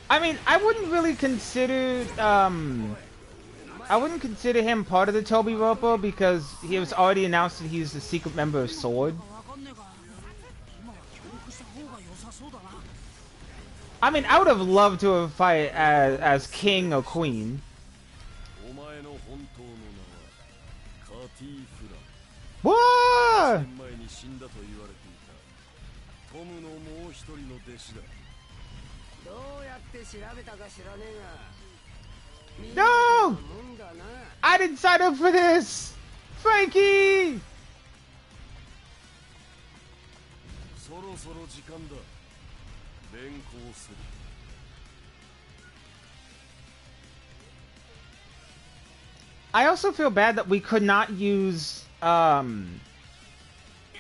I mean, I wouldn't really consider, I wouldn't consider him part of the Toby Ropo because he was already announced that he's a secret member of Sword. I mean, I would have loved to have fight as king or queen. What? No! I didn't sign up for this! Frankie! I also feel bad that we could not use, that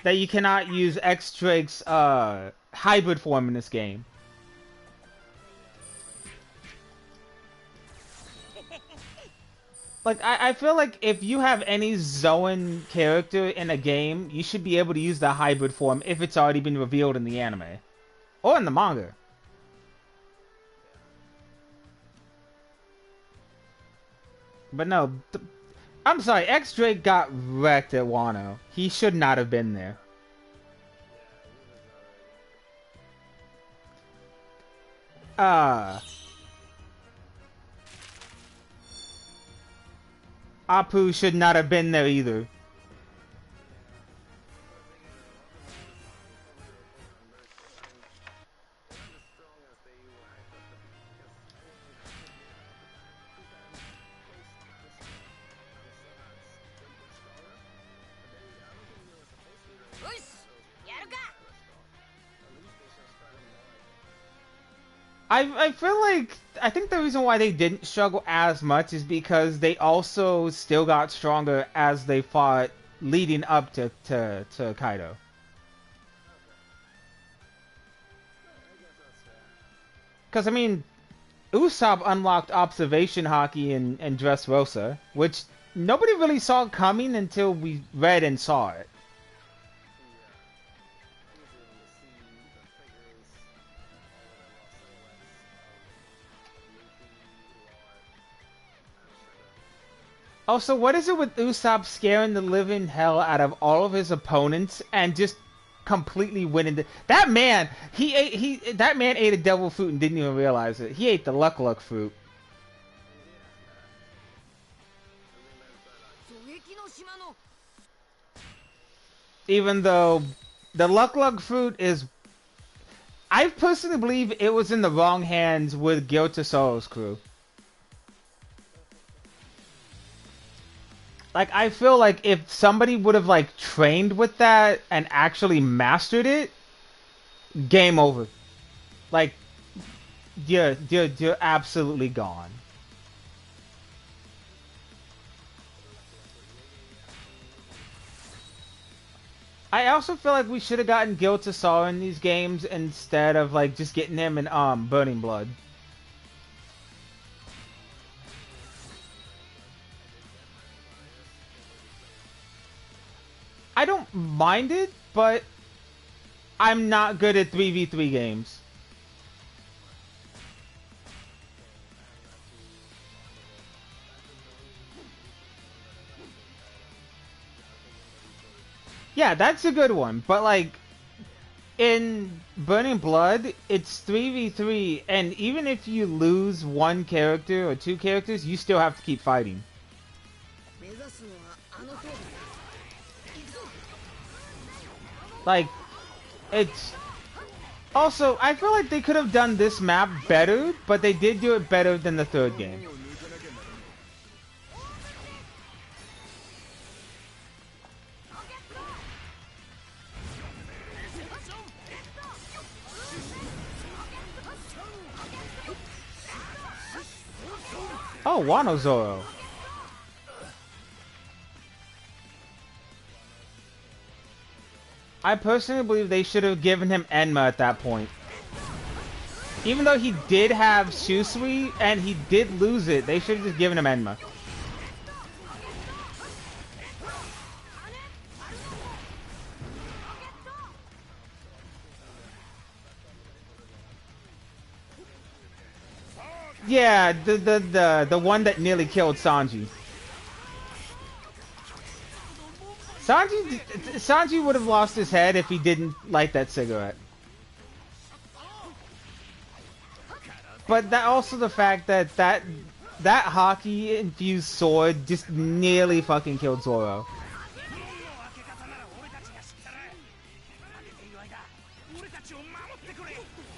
you cannot use X Drake's, hybrid form in this game. Like, I feel like if you have any Zoan character in a game, you should be able to use the hybrid form if it's already been revealed in the anime. Or in the manga. But no, I'm sorry, X Drake got wrecked at Wano. He should not have been there. Apu should not have been there either. I feel like, I think the reason why they didn't struggle as much is because they also still got stronger as they fought leading up to Kaido. Because, I mean, Usopp unlocked Observation Hockey and Dressrosa, which nobody really saw coming until we read and saw it. Also, what is it with Usopp scaring the living hell out of all of his opponents and just completely winning? That man, that man ate a devil fruit and didn't even realize it. He ate the Luck fruit. Even though the Luck fruit is, I personally believe it was in the wrong hands with Gil Tesoro's crew. Like, I feel like if somebody would have, like, trained with that and actually mastered it, game over. Like, you're absolutely gone. I also feel like we should have gotten Gil Tassar in these games instead of like just getting him in Burning Blood. I don't mind it, but I'm not good at 3v3 games. Yeah, that's a good one, but like in Burning Blood, it's 3v3, and even if you lose one character or two characters, you still have to keep fighting. 目指すのはあの通りだ。行くぞ。 Like, it's... Also, I feel like they could have done this map better, but they did do it better than the third game. Oh, Wano Zoro. I personally believe they should have given him Enma at that point. Even though he did have Shusui and he did lose it, they should have just given him Enma. Yeah, the one that nearly killed Sanji. Sanji would have lost his head if he didn't light that cigarette. But that also the fact that that hockey infused sword just nearly fucking killed Zoro.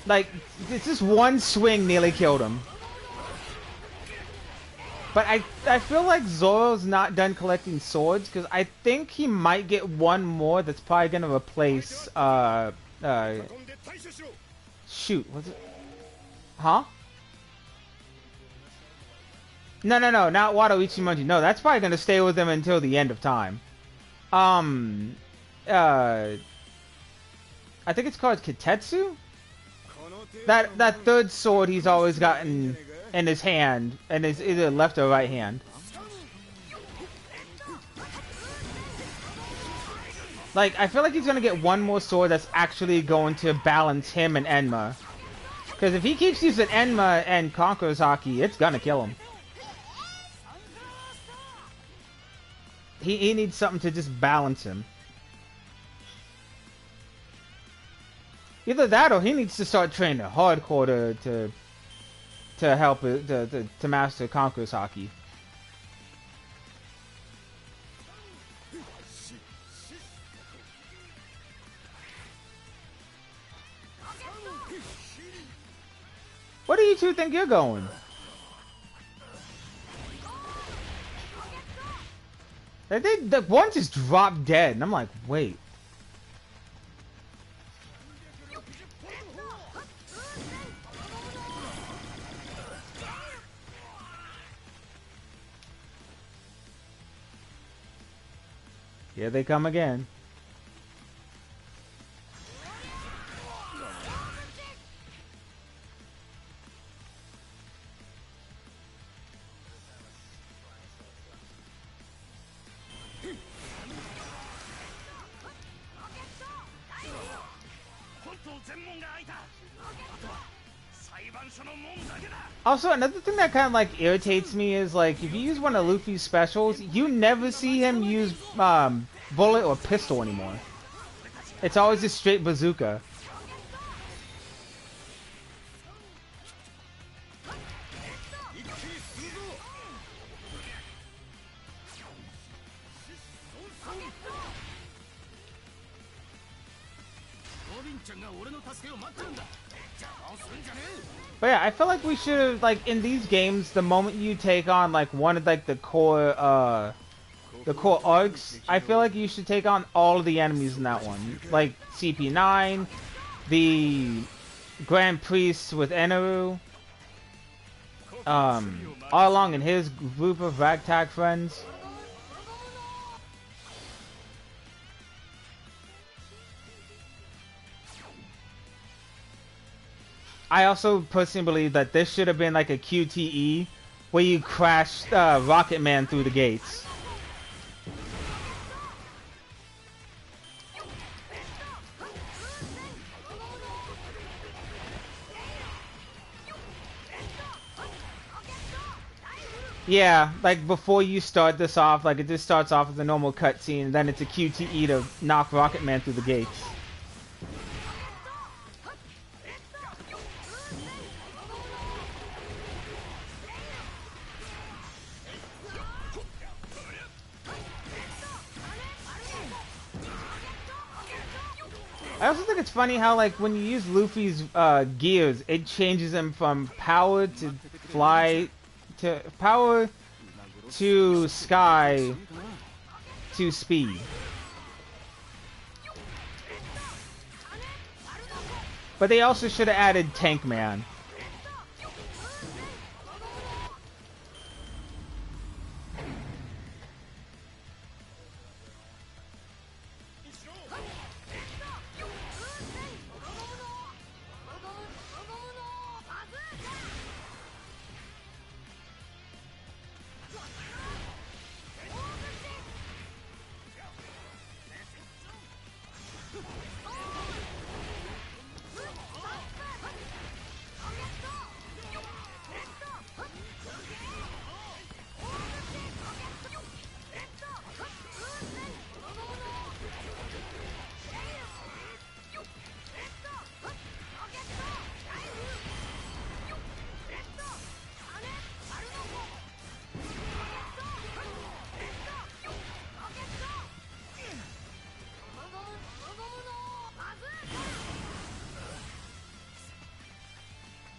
Like, it's just one swing nearly killed him. But I feel like Zoro's not done collecting swords, because I think he might get one more that's probably gonna replace, shoot, what's it? Huh? No, not Wado Ichimonji. No, that's probably gonna stay with him until the end of time. I think it's called Kitetsu? That third sword he's always gotten in his hand, and it's either left or right hand. Like, I feel like he's gonna get one more sword that's actually going to balance him and Enma. Because if he keeps using Enma and Conqueror's Haki, it's gonna kill him. He needs something to just balance him. Either that or he needs to start training hardcore to help it, to master Conqueror's Haki. Where do you two think you're going? The one just dropped dead, and I'm like, wait. Here they come again. Also, another thing that kind of like irritates me is like if you use one of Luffy's specials, you never see him use bullet or pistol anymore. It's always just straight bazooka. But yeah, I feel like we should have, like, in these games, the moment you take on, like, one of, like, the core arcs, I feel like you should take on all of the enemies in that one. Like, CP9, the Grand Priest with Eneru, all along in his group of ragtag friends. I also personally believe that this should have been like a QTE where you crash Rocket Man through the gates. Yeah, like before you start this off, like it just starts off as a normal cutscene, and then it's a QTE to knock Rocket Man through the gates. I also think it's funny how, like, when you use Luffy's gears, it changes him from power to fly to power to sky to speed. But they also should have added Tank Man.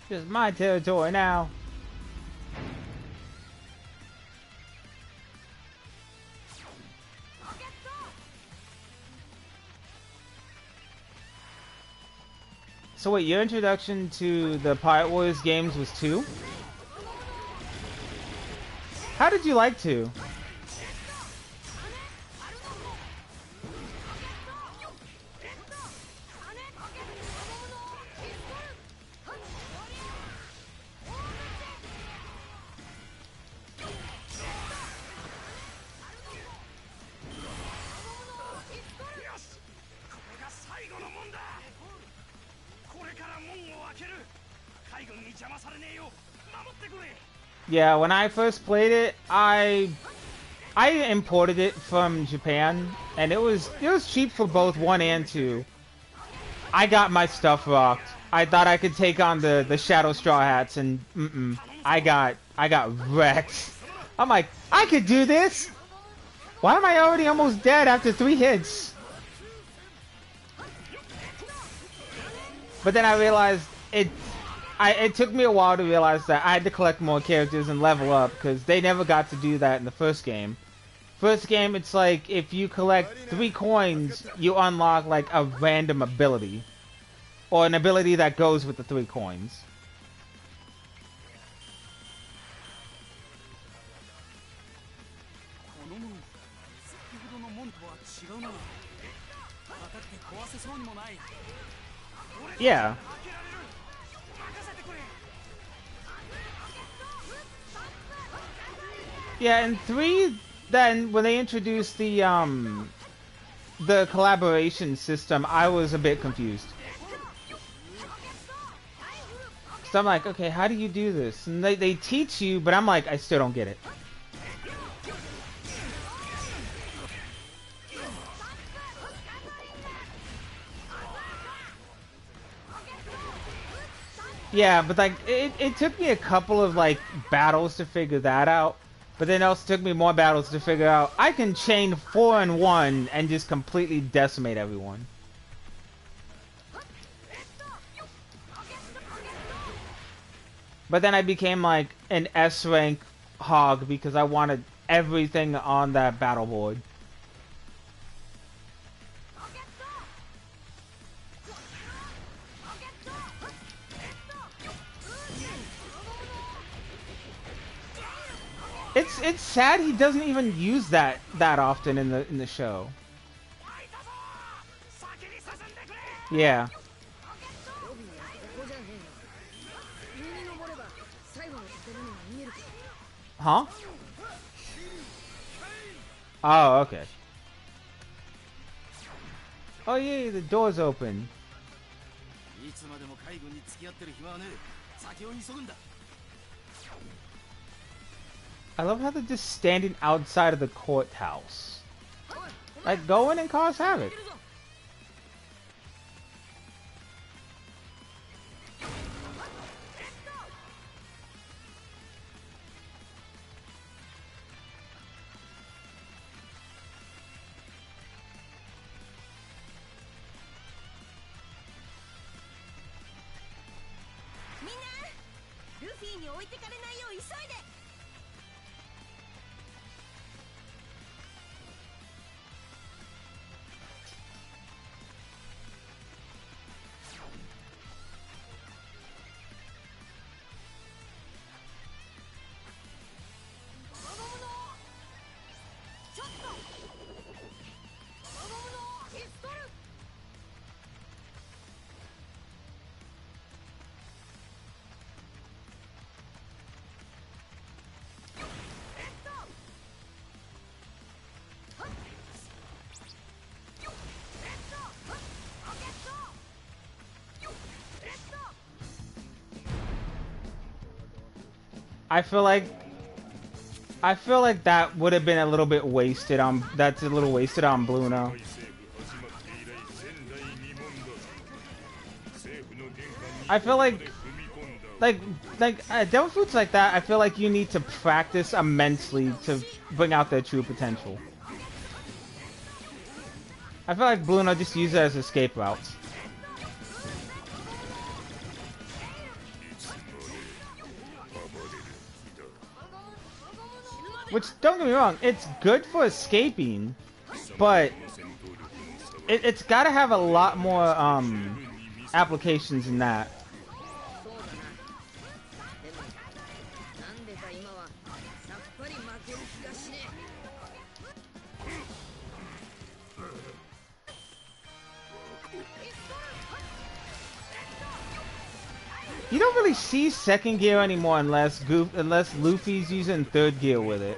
This is my territory now. So wait, your introduction to the Pirate Warriors games was 2? How did you like 2? Yeah, when I first played it, I imported it from Japan, and it was cheap for both 1 and 2. I got my stuff rocked. I thought I could take on the Shadow Straw Hats, and I got wrecked. I'm like, I could do this. Why am I already almost dead after 3 hits? But then I realized it took me a while to realize that I had to collect more characters and level up, because they never got to do that in the first game. First game, it's like, if you collect 3 coins, you unlock, like, a random ability. Or an ability that goes with the 3 coins. Yeah. Yeah, and 3, then when they introduced the collaboration system, I was a bit confused. So I'm like, okay, how do you do this? And they teach you, but I'm like, I still don't get it. Yeah, but like, it took me a couple of like battles to figure that out. But then it also took me more battles to figure out I can chain 4 in 1 and just completely decimate everyone. But then I became like an S rank hog because I wanted everything on that battle board. It's sad he doesn't even use that often in the show. Yeah. Huh? Oh, okay. Oh yeah, the door's open. いつまでも海軍に付き合ってる暇はねえ。先を急ぐんだ。 I love how they're just standing outside of the courthouse. Like, go in and cause havoc. Minna, ルフィに置いてかれないよう急いで。 I feel like that would have been a little bit wasted on. That's a little wasted on Bluno. I feel like devil fruits like that. I feel like you need to practice immensely to bring out their true potential. I feel like Bluno just used it as escape routes. Which, don't get me wrong, it's good for escaping, but it's got to have a lot more applications than that. You don't really see second gear anymore unless Luffy's using third gear with it.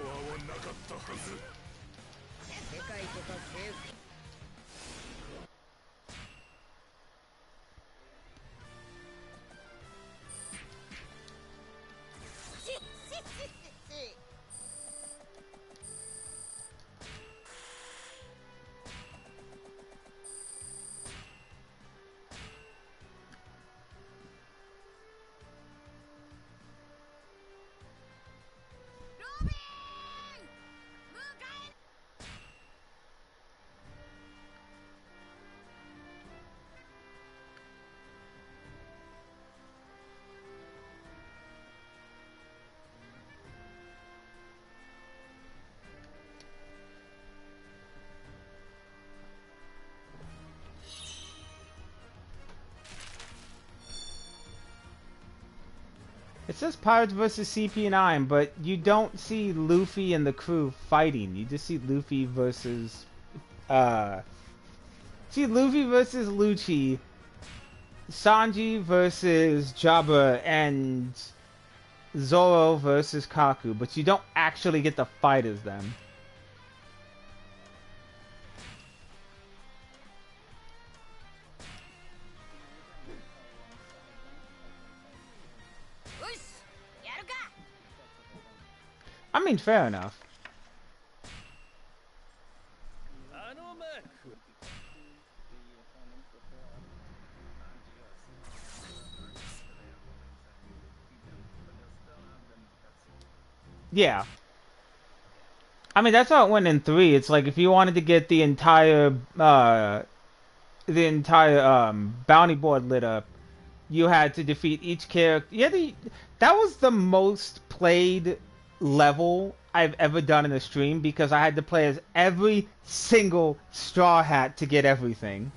It says Pirates versus CP9, but you don't see Luffy and the crew fighting. You just see Luffy versus Lucci, Sanji versus Jabba, and Zoro versus Kaku, but you don't actually get to fight as them. I mean, fair enough. Yeah. I mean, that's how it went in 3. It's like if you wanted to get the entire bounty board lit up, you had to defeat each character. Yeah, that was the most played level I've ever done in a stream because I had to play as every single Straw Hat to get everything.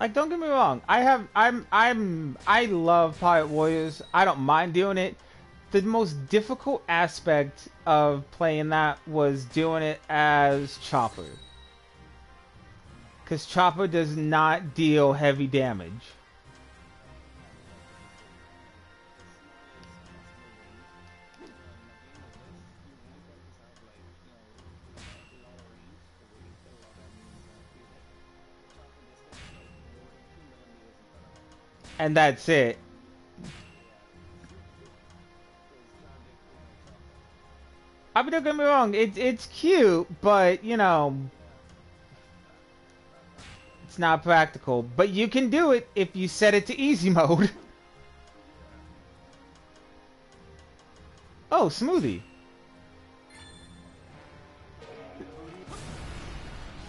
Like, don't get me wrong, I love Pirate Warriors. I don't mind doing it. The most difficult aspect of playing that was doing it as Chopper. Because Chopper does not deal heavy damage. And that's it. I mean, don't get me wrong, it's cute, but you know, it's not practical. But you can do it if you set it to easy mode. Oh, smoothie.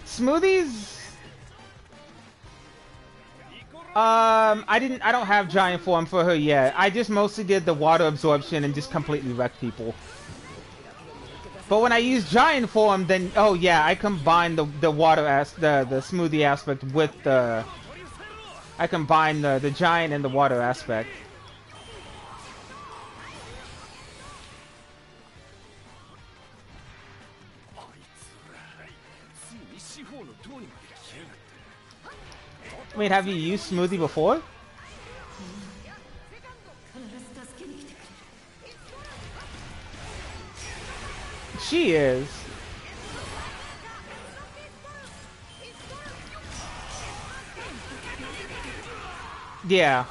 Smoothies. I don't have giant form for her yet. I just mostly did the water absorption and just completely wrecked people. But when I use giant form, then oh yeah, I combine the smoothie aspect with the I combine the giant and the water aspect. I mean, have you used smoothie before? She is. Yeah.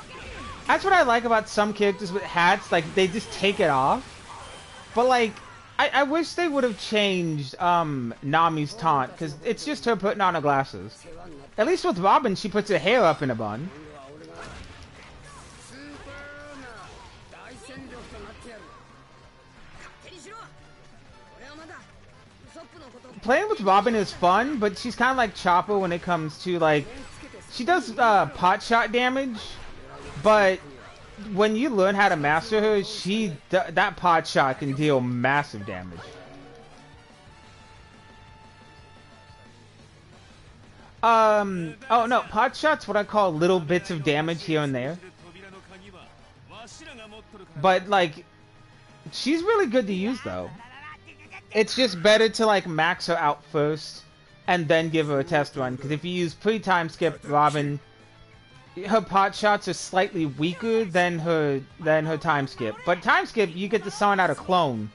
That's what I like about some characters with hats, like, they just take it off. But, like, I wish they would have changed, Nami's taunt, because it's just her putting on her glasses. At least with Robin, she puts her hair up in a bun. Playing with Robin is fun, but she's kind of like Chopper when it comes to, like, she does pot shot damage, but when you learn how to master her, that pot shot can deal massive damage. Oh no, pot shot's what I call little bits of damage here and there. But, like, she's really good to use, though. It's just better to, like, max her out first and then give her a test run, because if you use pre-time skip Robin, her pot shots are slightly weaker than her time skip. But time skip, you get to summon out a clone.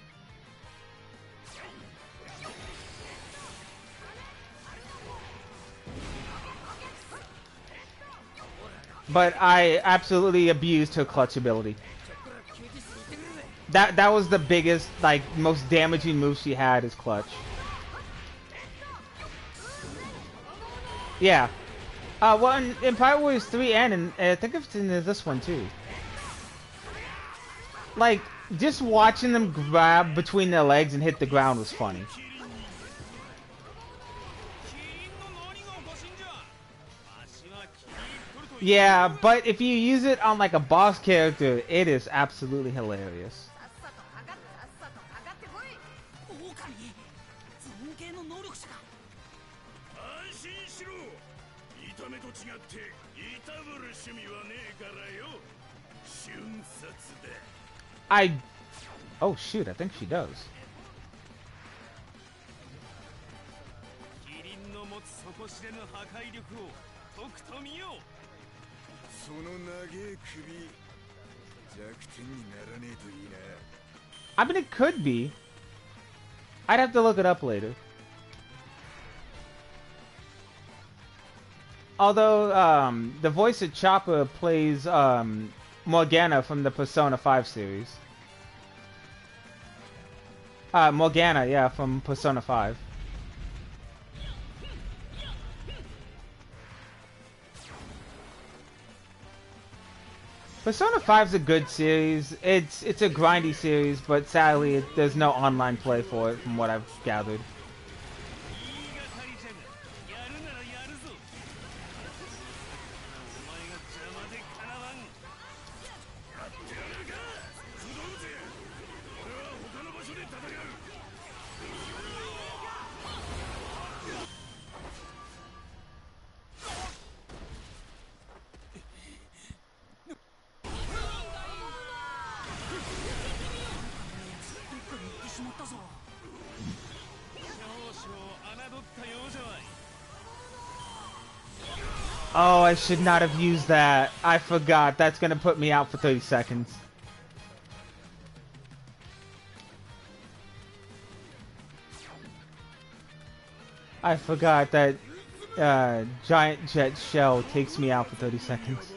But I absolutely abused her clutch ability. That was the biggest, like, most damaging move she had is clutch. Yeah. Well, in Pirate Warriors 3 and I think it's in this one too. Like, just watching them grab between their legs and hit the ground was funny. Yeah, but if you use it on, like, a boss character, it is absolutely hilarious. Oh shoot, I think she does. I mean, it could be. I'd have to look it up later. Although, the voice of Chopper plays, Morgana from the Persona 5 series. Morgana, yeah, from Persona 5. Persona 5's a good series. It's a grindy series, but sadly, there's no online play for it, from what I've gathered. Oh, I should not have used that. I forgot. That's gonna put me out for 30 seconds. I forgot that giant jet shell takes me out for 30 seconds.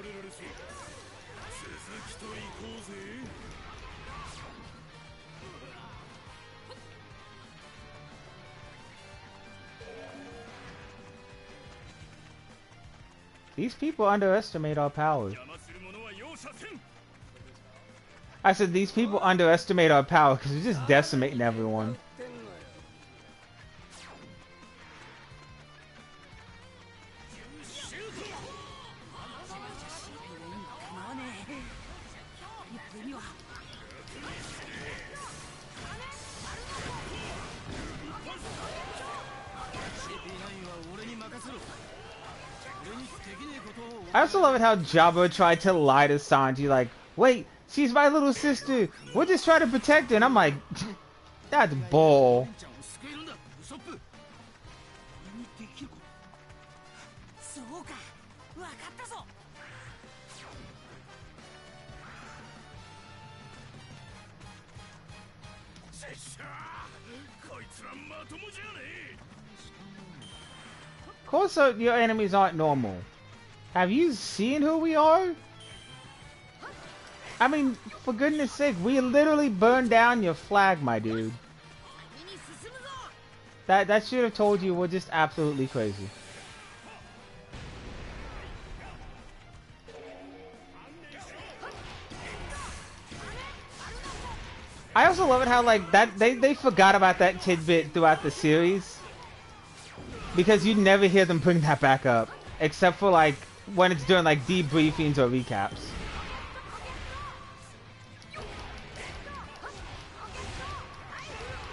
These people underestimate our powers. I said these people underestimate our power because we're just decimating everyone. I also love it how Jabba tried to lie to Sanji, like, wait, she's my little sister. We'll just try to protect her. And I'm like, that's bull. Of course your enemies aren't normal. Have you seen who we are? I mean, for goodness sake, we literally burned down your flag, my dude. That should have told you we're just absolutely crazy. I also love it how like that they forgot about that tidbit throughout the series. Because you never hear them bring that back up. Except for like when it's doing like debriefings or recaps.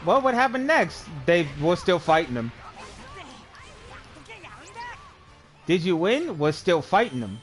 Well, what happened next? They were still fighting them. Did you win? We're still fighting them.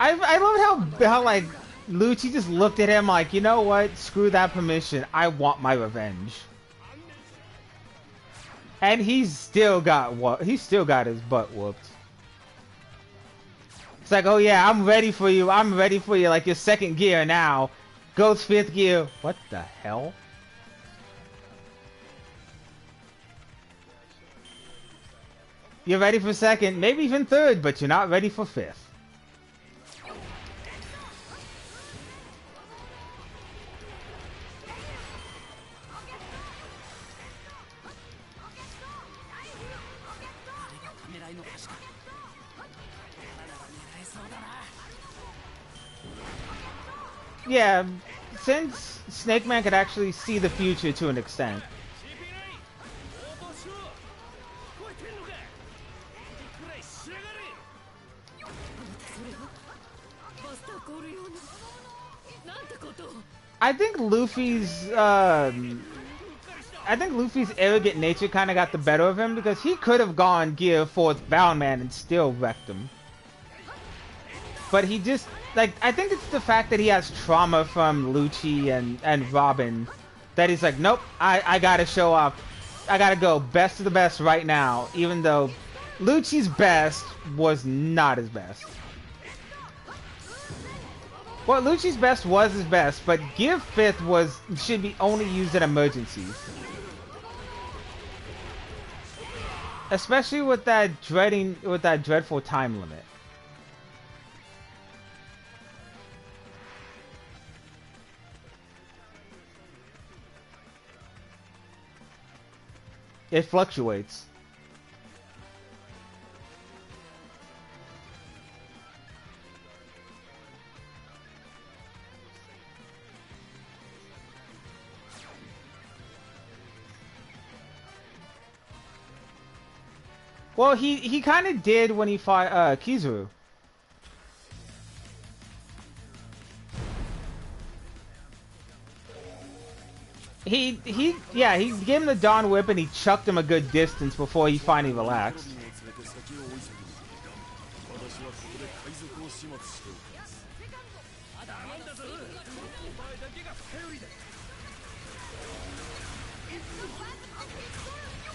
I love how like Lucci just looked at him like, you know what? Screw that permission. I want my revenge. And he's still got his butt whooped. It's like, oh yeah, I'm ready for you. I'm ready for you. Like your second gear now. Goes fifth gear. What the hell? You're ready for second, maybe even third, but you're not ready for fifth. Yeah, since Snake Man could actually see the future to an extent. I think Luffy's arrogant nature kind of got the better of him because he could have gone Gear 4th Bound Man and still wrecked him. But he just, like, I think it's the fact that he has trauma from Lucci and Robin that he's like, nope, I gotta show off. I gotta go best of the best right now, even though Lucci's best was not his best. Well, Lucci's best was his best, but Gear 5th should be only used in emergencies. Especially with that dreadful time limit. It fluctuates. Well, he kind of did when he fought Kizaru. Yeah, he gave him the Dawn Whip and he chucked him a good distance before he finally relaxed.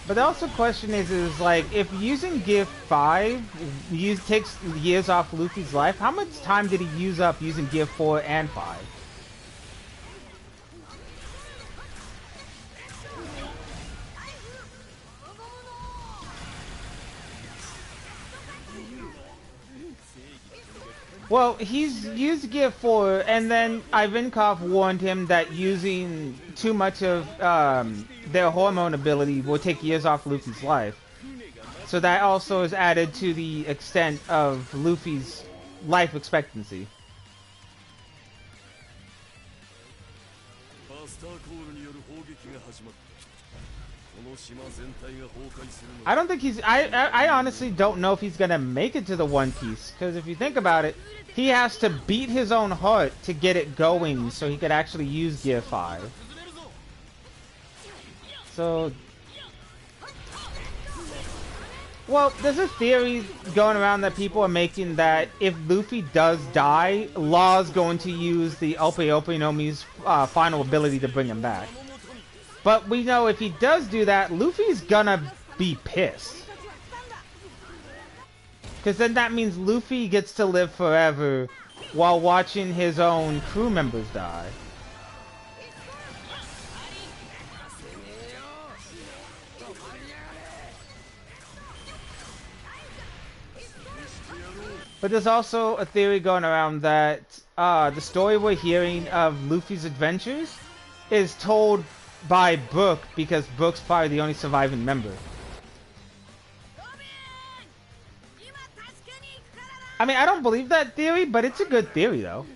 But the also question is like, if using Gift 5 takes years off Luffy's life, how much time did he use up using Gift 4 and 5? Well, he's used Gift 4, and then Ivankov warned him that using too much of their hormone ability will take years off Luffy's life. So that also is added to the extent of Luffy's life expectancy. I don't think he's... I honestly don't know if he's gonna make it to the One Piece. Because if you think about it, he has to beat his own heart to get it going so he could actually use Gear 5. So... Well, there's a theory going around that people are making that if Luffy does die, Law's going to use the Ope Ope no Mi's final ability to bring him back. But we know if he does do that, Luffy's gonna be pissed. Because then that means Luffy gets to live forever while watching his own crew members die. But there's also a theory going around that the story we're hearing of Luffy's adventures is told by Brook because Brook's probably the only surviving member. I mean, I don't believe that theory, but it's a good theory though.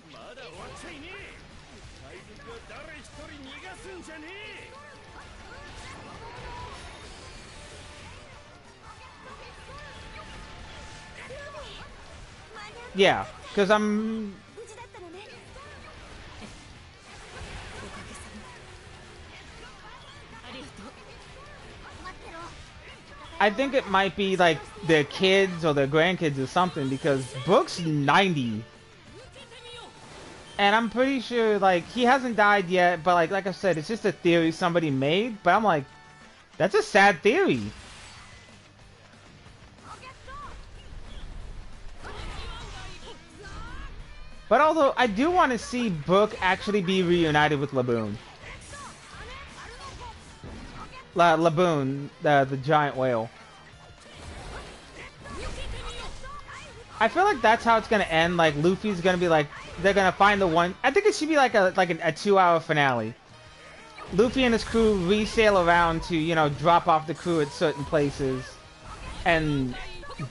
Yeah, because I think it might be like their kids or their grandkids or something because Brook's 90. And I'm pretty sure like he hasn't died yet, but like I said, it's just a theory somebody made, but I'm like, that's a sad theory. But although I do want to see Brook actually be reunited with Laboon. Laboon, the giant whale. I feel like that's how it's gonna end. Like Luffy's gonna be like, they're gonna find the one. I think it should be like a 2-hour finale. Luffy and his crew resail around to, you know, drop off the crew at certain places, and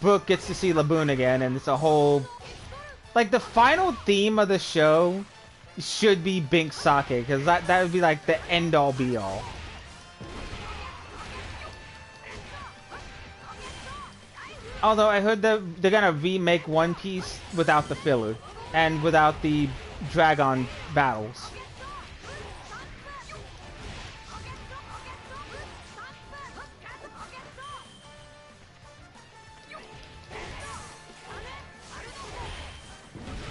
Brook gets to see Laboon again, and it's a whole. Like the final theme of the show should be Bink Sake, because that would be like the end all be all. Although I heard that they're gonna remake One Piece without the filler and without the Dragon battles.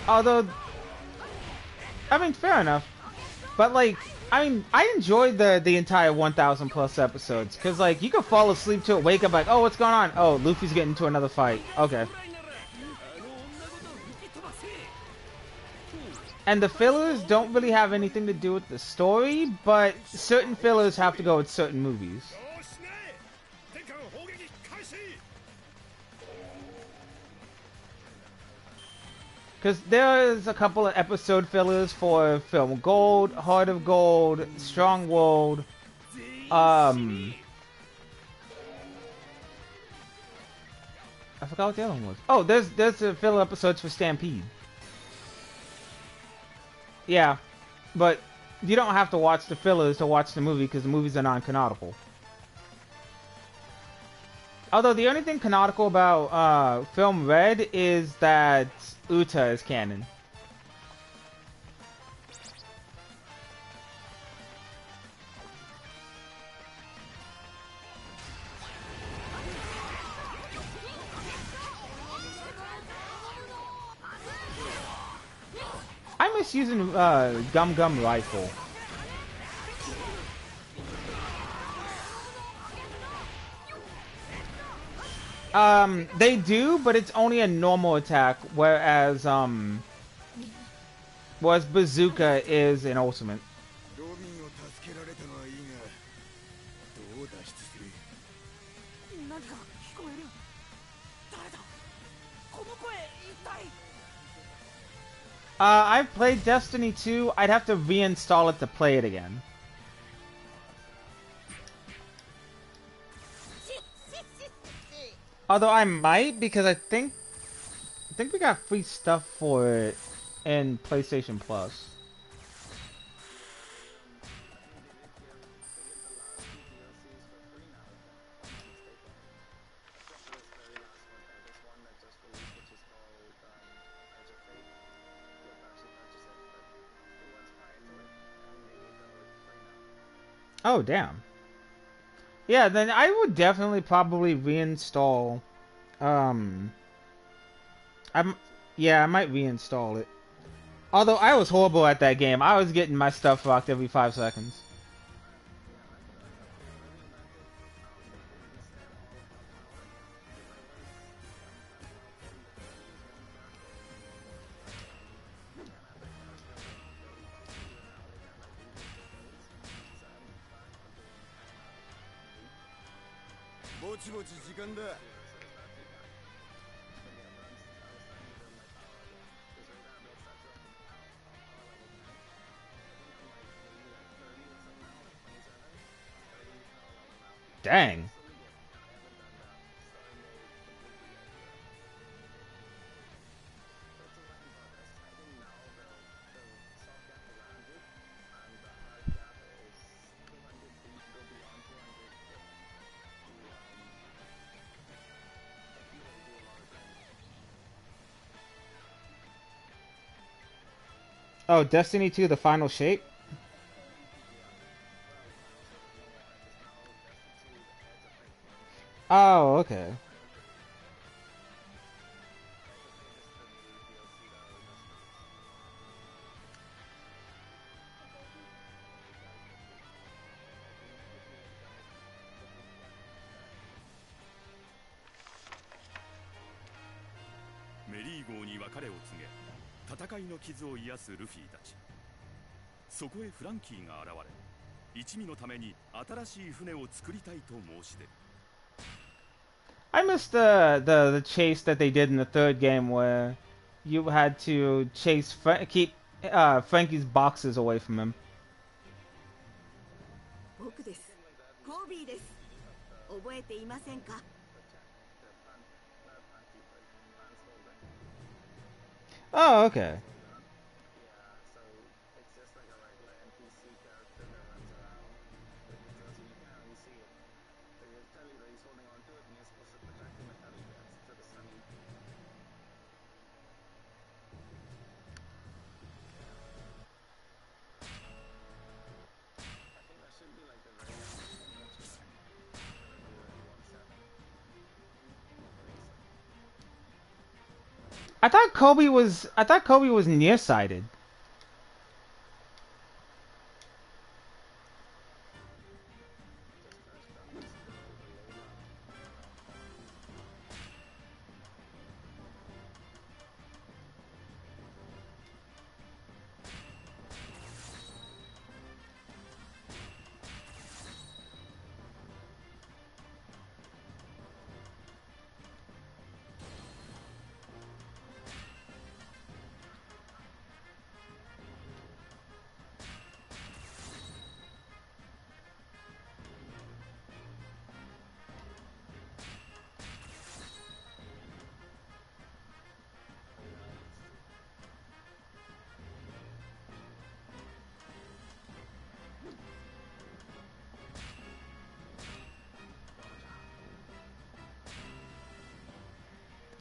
Although, I mean, fair enough. But like, I mean, I enjoyed the entire 1,000 plus episodes because like you could fall asleep to it, wake up like, oh, what's going on? Oh, Luffy's getting into another fight. Okay. And the fillers don't really have anything to do with the story, but certain fillers have to go with certain movies. Because there's a couple of episode fillers for Film Gold, Heart of Gold, Strong World, I forgot what the other one was. Oh, there's the filler episodes for Stampede. Yeah, but you don't have to watch the fillers to watch the movie because the movies are non-canonical. Although the only thing canonical about Film Red is that Uta is canon. I miss using Gum Gum Rifle. They do, but it's only a normal attack, whereas Bazooka is an ultimate. ロビンを助けられたのはいいがどう脱出する何か聞こえる。誰だ。この声一体。I've played Destiny 2. I'd have to reinstall it to play it again. Although I might, because I think we got free stuff for it in PlayStation Plus. Oh, damn. Yeah, then I would definitely probably reinstall. Yeah, I might reinstall it. Although I was horrible at that game. I was getting my stuff rocked every 5 seconds. Dang. Oh, Destiny 2, the final shape? Oh, okay. Merry 号に別れを告げ戦いの傷を癒すルフィたち。そこへフランキーが現れ一味のために新しい船を作りたいと申し出る。I missed the chase that they did in the third game where you had to keep Frankie's boxes away from him. 僕です。コービーです。覚えていませんか。Oh, okay. I thought Kobe was nearsighted.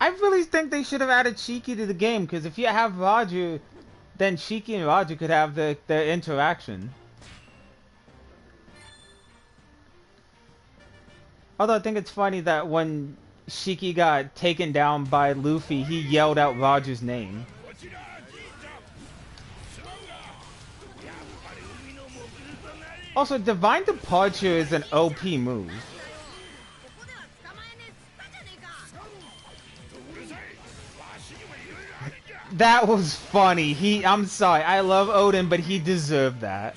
I really think they should have added Shiki to the game, because if you have Roger, then Shiki and Roger could have the interaction. Although I think it's funny that when Shiki got taken down by Luffy, he yelled out Roger's name. Also, Divine Departure is an OP move. That was funny. I'm sorry, I love Odin, but he deserved that.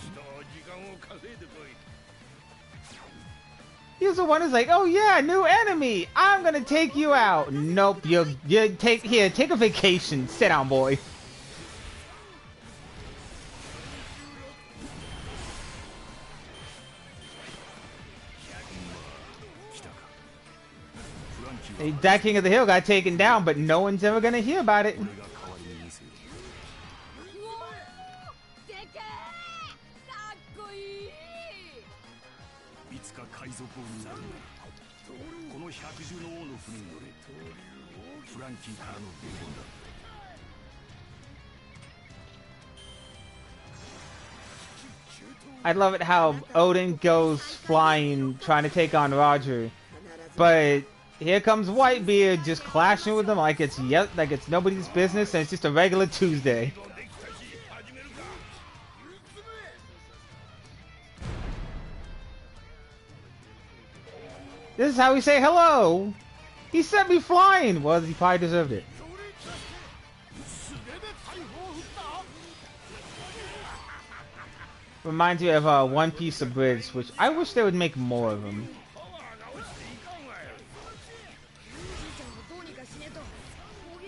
He was the one who's like, "Oh yeah, new enemy. I'm gonna take you out." Nope, you take a vacation. Sit down, boy. That King of the Hill got taken down, but no one's ever gonna hear about it. I love it how Odin goes flying trying to take on Roger, but here comes Whitebeard just clashing with him like it's nobody's business and it's just a regular Tuesday. This is how we say hello. He sent me flying. Well, he probably deserved it. Reminds me of One Piece of Bridge, which I wish they would make more of them.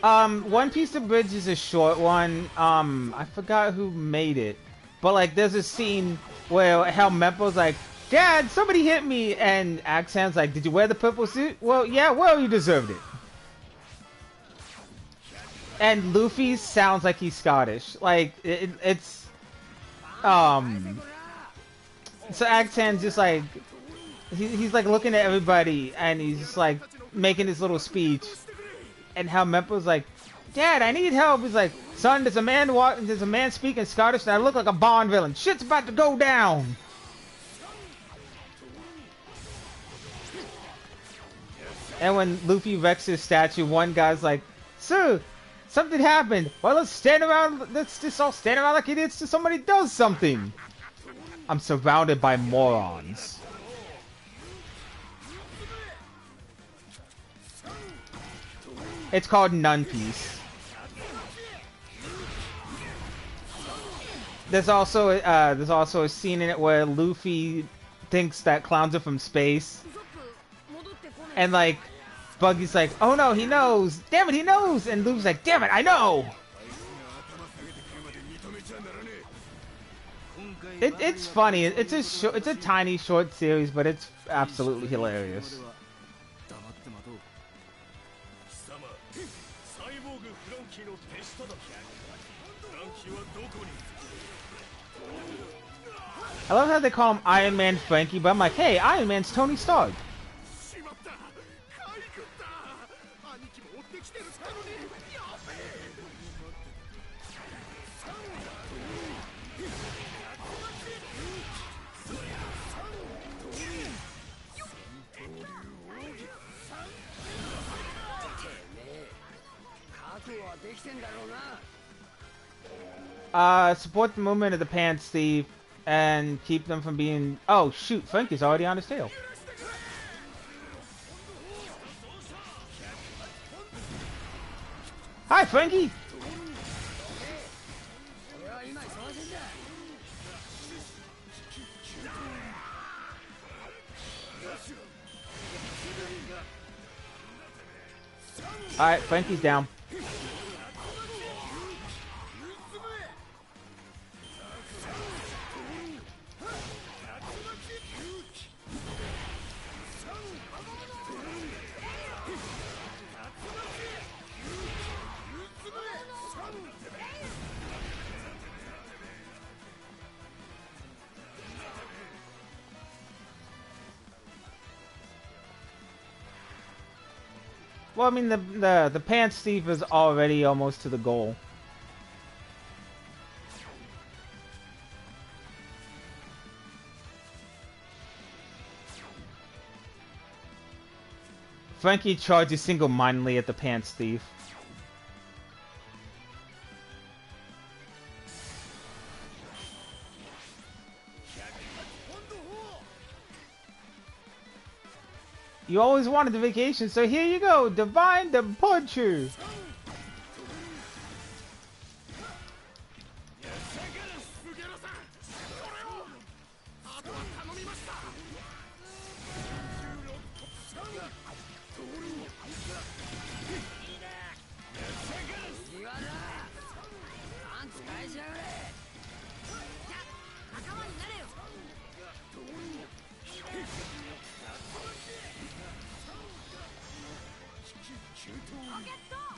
One Piece of Bridge is a short one. I forgot who made it, but like, there's a scene where Helmeppo's like, "Dad, somebody hit me," and Axan's like, "Did you wear the purple suit?" "Well, yeah. Well, you deserved it." And Luffy sounds like he's Scottish. Like it's so Axan's just like he's like looking at everybody and he's just like making his little speech. And Helmeppo's like, "Dad, I need help." He's like, "Son, there's a man speaking Scottish and I look like a Bond villain. Shit's about to go down." And when Luffy wrecks his statue, one guy's like, "Sir, something happened. Well, let's just all stand around like idiots till somebody does something." I'm surrounded by morons. It's called Nun Piece. There's also a scene in it where Luffy thinks that clowns are from space, and like Buggy's like, "Oh no, he knows! Damn it, he knows!" And Luffy's like, "Damn it, I know!" It's funny. It's a tiny short series, but it's absolutely hilarious. I love how they call him Iron Man Frankie, but I'm like, hey, Iron Man's Tony Stark. Support the movement of the Pants Thief and keep them from being... Oh, shoot, Frankie's already on his tail. Hi, Frankie! Alright, Frankie's down. Well, I mean, the Pants Thief is already almost to the goal. Frankie charges single-mindedly at the Pants Thief. You always wanted the vacation, so here you go, Divine Departure!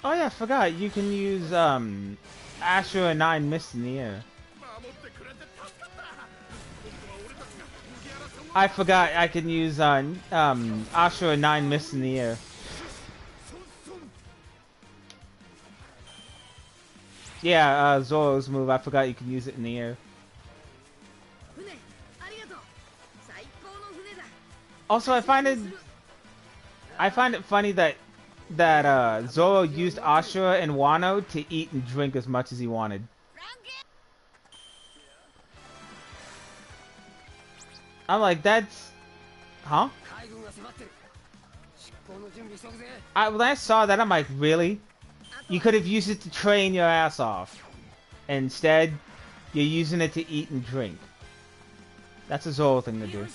Oh yeah, I forgot, you can use, Ashura 9 Mist in the air. I forgot I can use, Ashura 9 Mist in the air. Yeah, Zoro's move, I forgot you can use it in the air. Also, I find it funny that Zoro used Ashura and Wano to eat and drink as much as he wanted. I'm like, that's... Huh? When I saw that, I'm like, really? You could have used it to train your ass off. Instead, you're using it to eat and drink. That's a Zoro thing to do.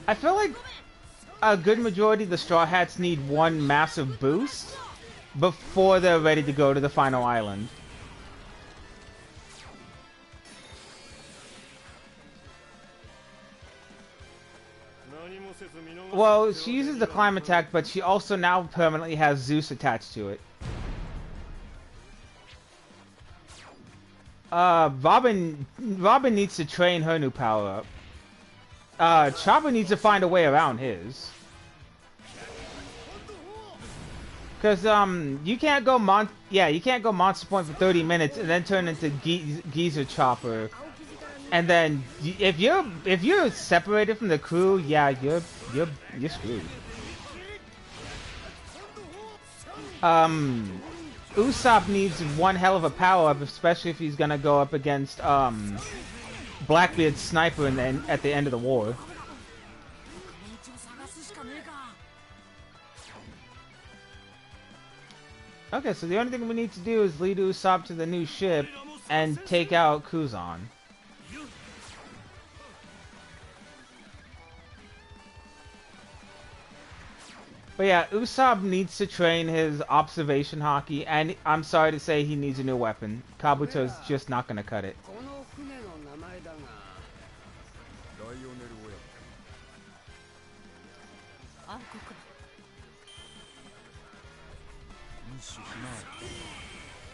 I feel like a good majority of the Straw Hats need one massive boost before they're ready to go to the final island. Well, she uses the climb attack, but she also now permanently has Zeus attached to it. Robin needs to train her new power-up. Chopper needs to find a way around his. Cause you can't go Monster Point for 30 minutes and then turn into Geezer Chopper. And then if you're separated from the crew, yeah, you're screwed. Usopp needs one hell of a power-up, especially if he's gonna go up against Blackbeard's sniper at the end of the war. Okay, so the only thing we need to do is lead Usopp to the new ship and take out Kuzan. But yeah, Usopp needs to train his observation hockey, and I'm sorry to say he needs a new weapon. Kabuto's just not gonna cut it.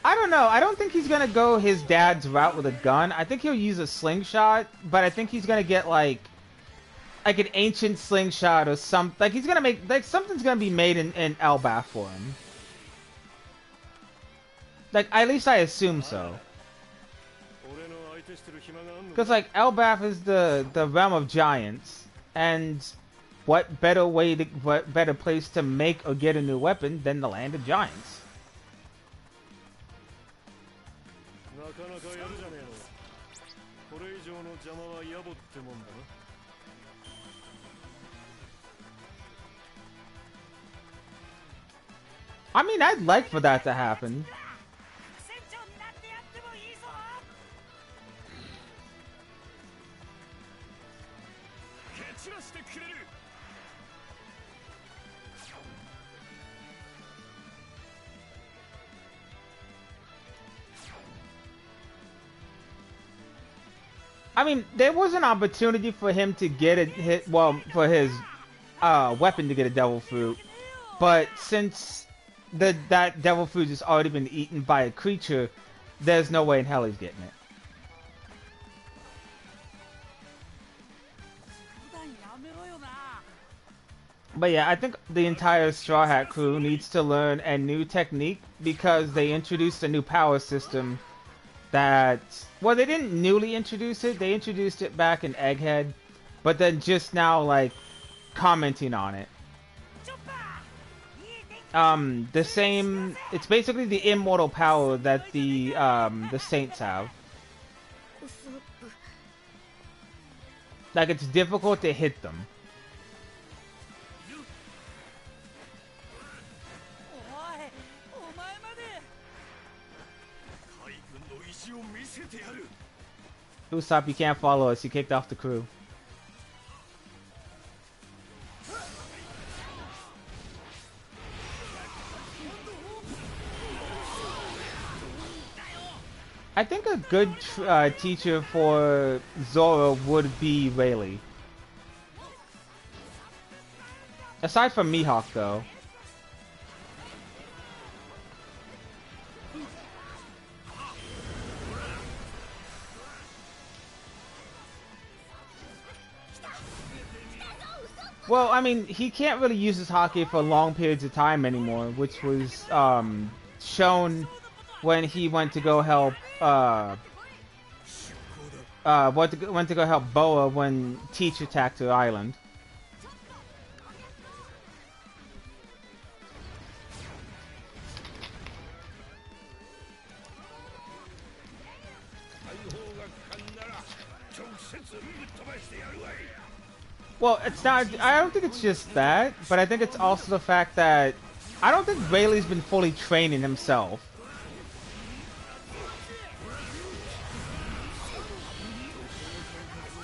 I don't know. I don't think he's gonna go his dad's route with a gun. I think he'll use a slingshot, but I think he's gonna get like an ancient slingshot or some. Like he's gonna make something's gonna be made in Elbaf for him. Like at least I assume so. Because like Elbaf is the realm of giants, and what better place to make or get a new weapon than the land of giants? I mean, I'd like for that to happen. I mean, there was an opportunity for him to get for his weapon to get a devil fruit, but since that devil fruit has already been eaten by a creature, there's no way in hell he's getting it. But yeah, I think the entire Straw Hat crew needs to learn a new technique because they introduced a new power system that, well, they didn't newly introduce it. They introduced it back in Egghead, but then just now, like, commenting on it. The same. It's basically the immortal power that the Saints have. ウソップ Like, it's difficult to hit them. おいお前まで 海軍の意地を見せてやる。 Usopp, you can't follow us. You kicked off the crew. I think a good teacher for Zoro would be Rayleigh. Aside from Mihawk, though. Well, I mean, he can't really use his hockey for long periods of time anymore, which was shown when he went to go help went to go help Boa when Teach attacked the island. Well, it's not. I don't think it's just that, but I think it's also the fact that I don't think Rayleigh's been fully training himself.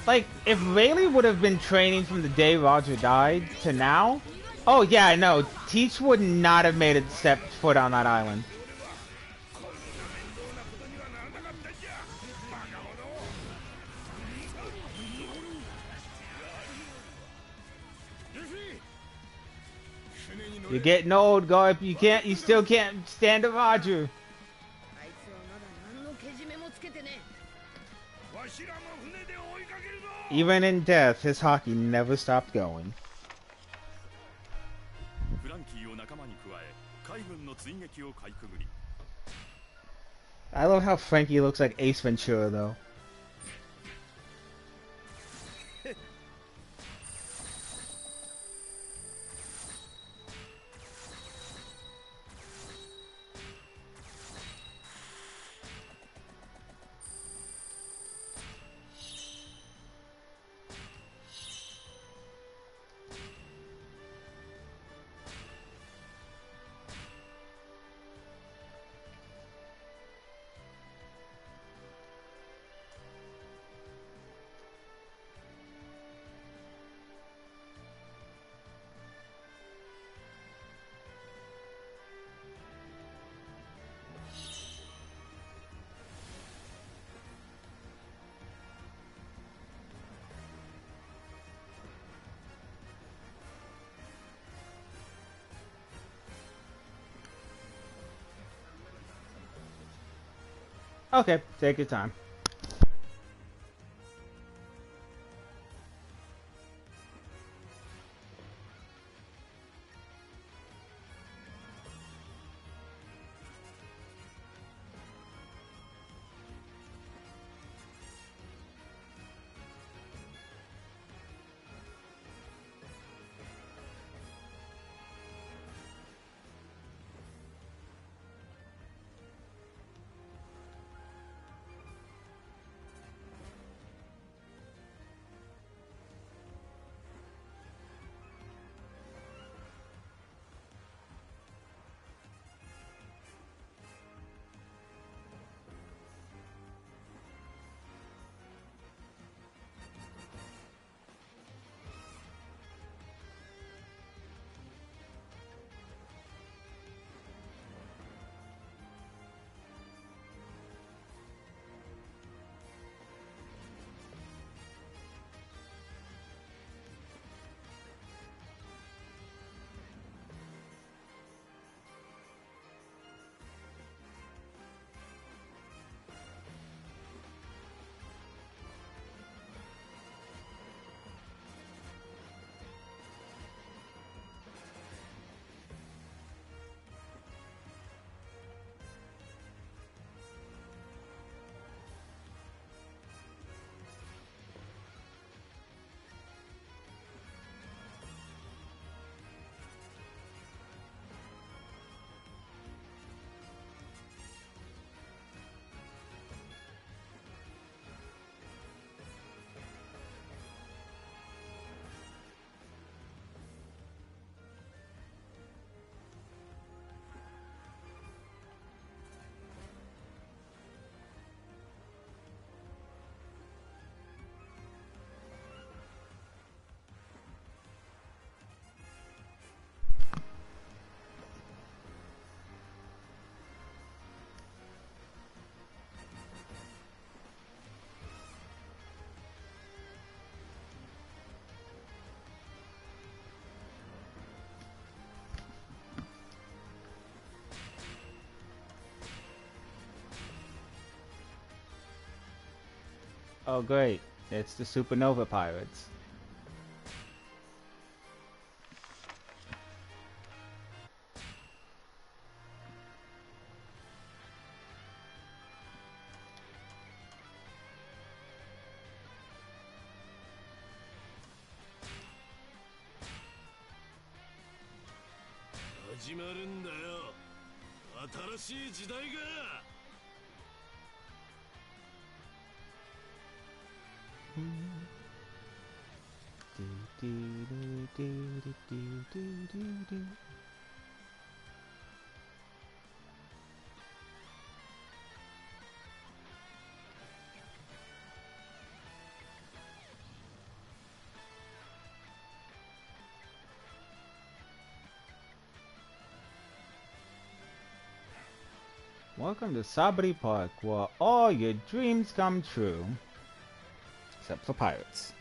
Like, if Rayleigh would have been training from the day Roger died to now, oh yeah, no, Teach would not have made it step foot on that island. You're getting old, Garp. You still can't stand to Roger. あいつはまだ何のけじめもつけてね わしらも船で追いかけるぞ。 Even in death, his hockey never stopped going. フランキーを仲間に加え、海軍の追撃をかいくぐり、 I love how Frankie looks like Ace Ventura, though. Okay, take your time. Oh great, it's the Supernova Pirates. Welcome to Sabri Park, where all your dreams come true. Except for pirates.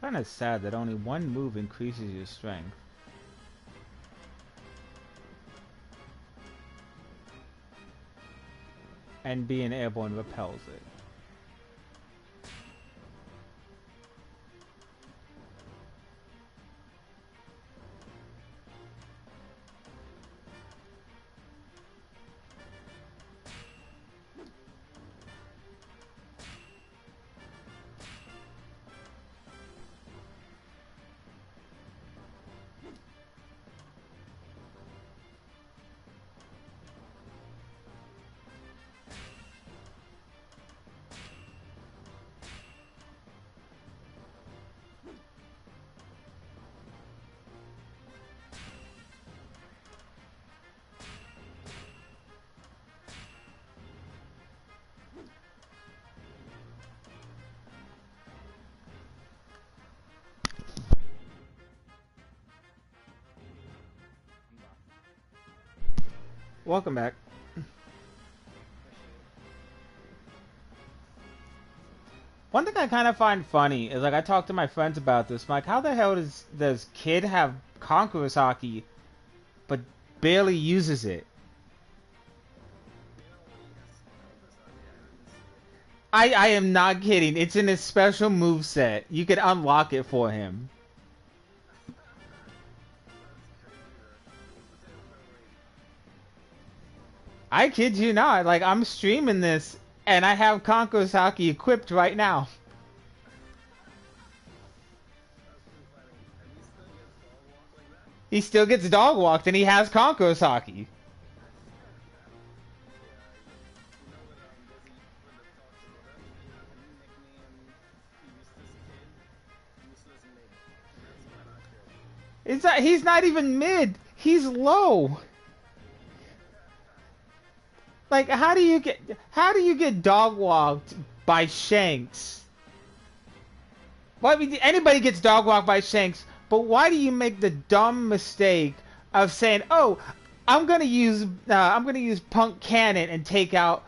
Kind of sad that only one move increases your strength. And being airborne repels it. Welcome back. One thing I kind of find funny is like I talk to my friends about this. I'm like, how the hell does Kid have Conqueror's Hockey, but barely uses it? I am not kidding. It's in his special move set. You can unlock it for him. I kid you not. Like I'm streaming this and I have Conqueror's Hockey equipped right now. He still gets dog walked and he has Conqueror's Hockey. He's not even mid. He's low. Like how do you get dog walked by Shanks? Well, I mean, anybody gets dog walked by Shanks, but why do you make the dumb mistake of saying, "Oh, I'm gonna use Punk Cannon and take out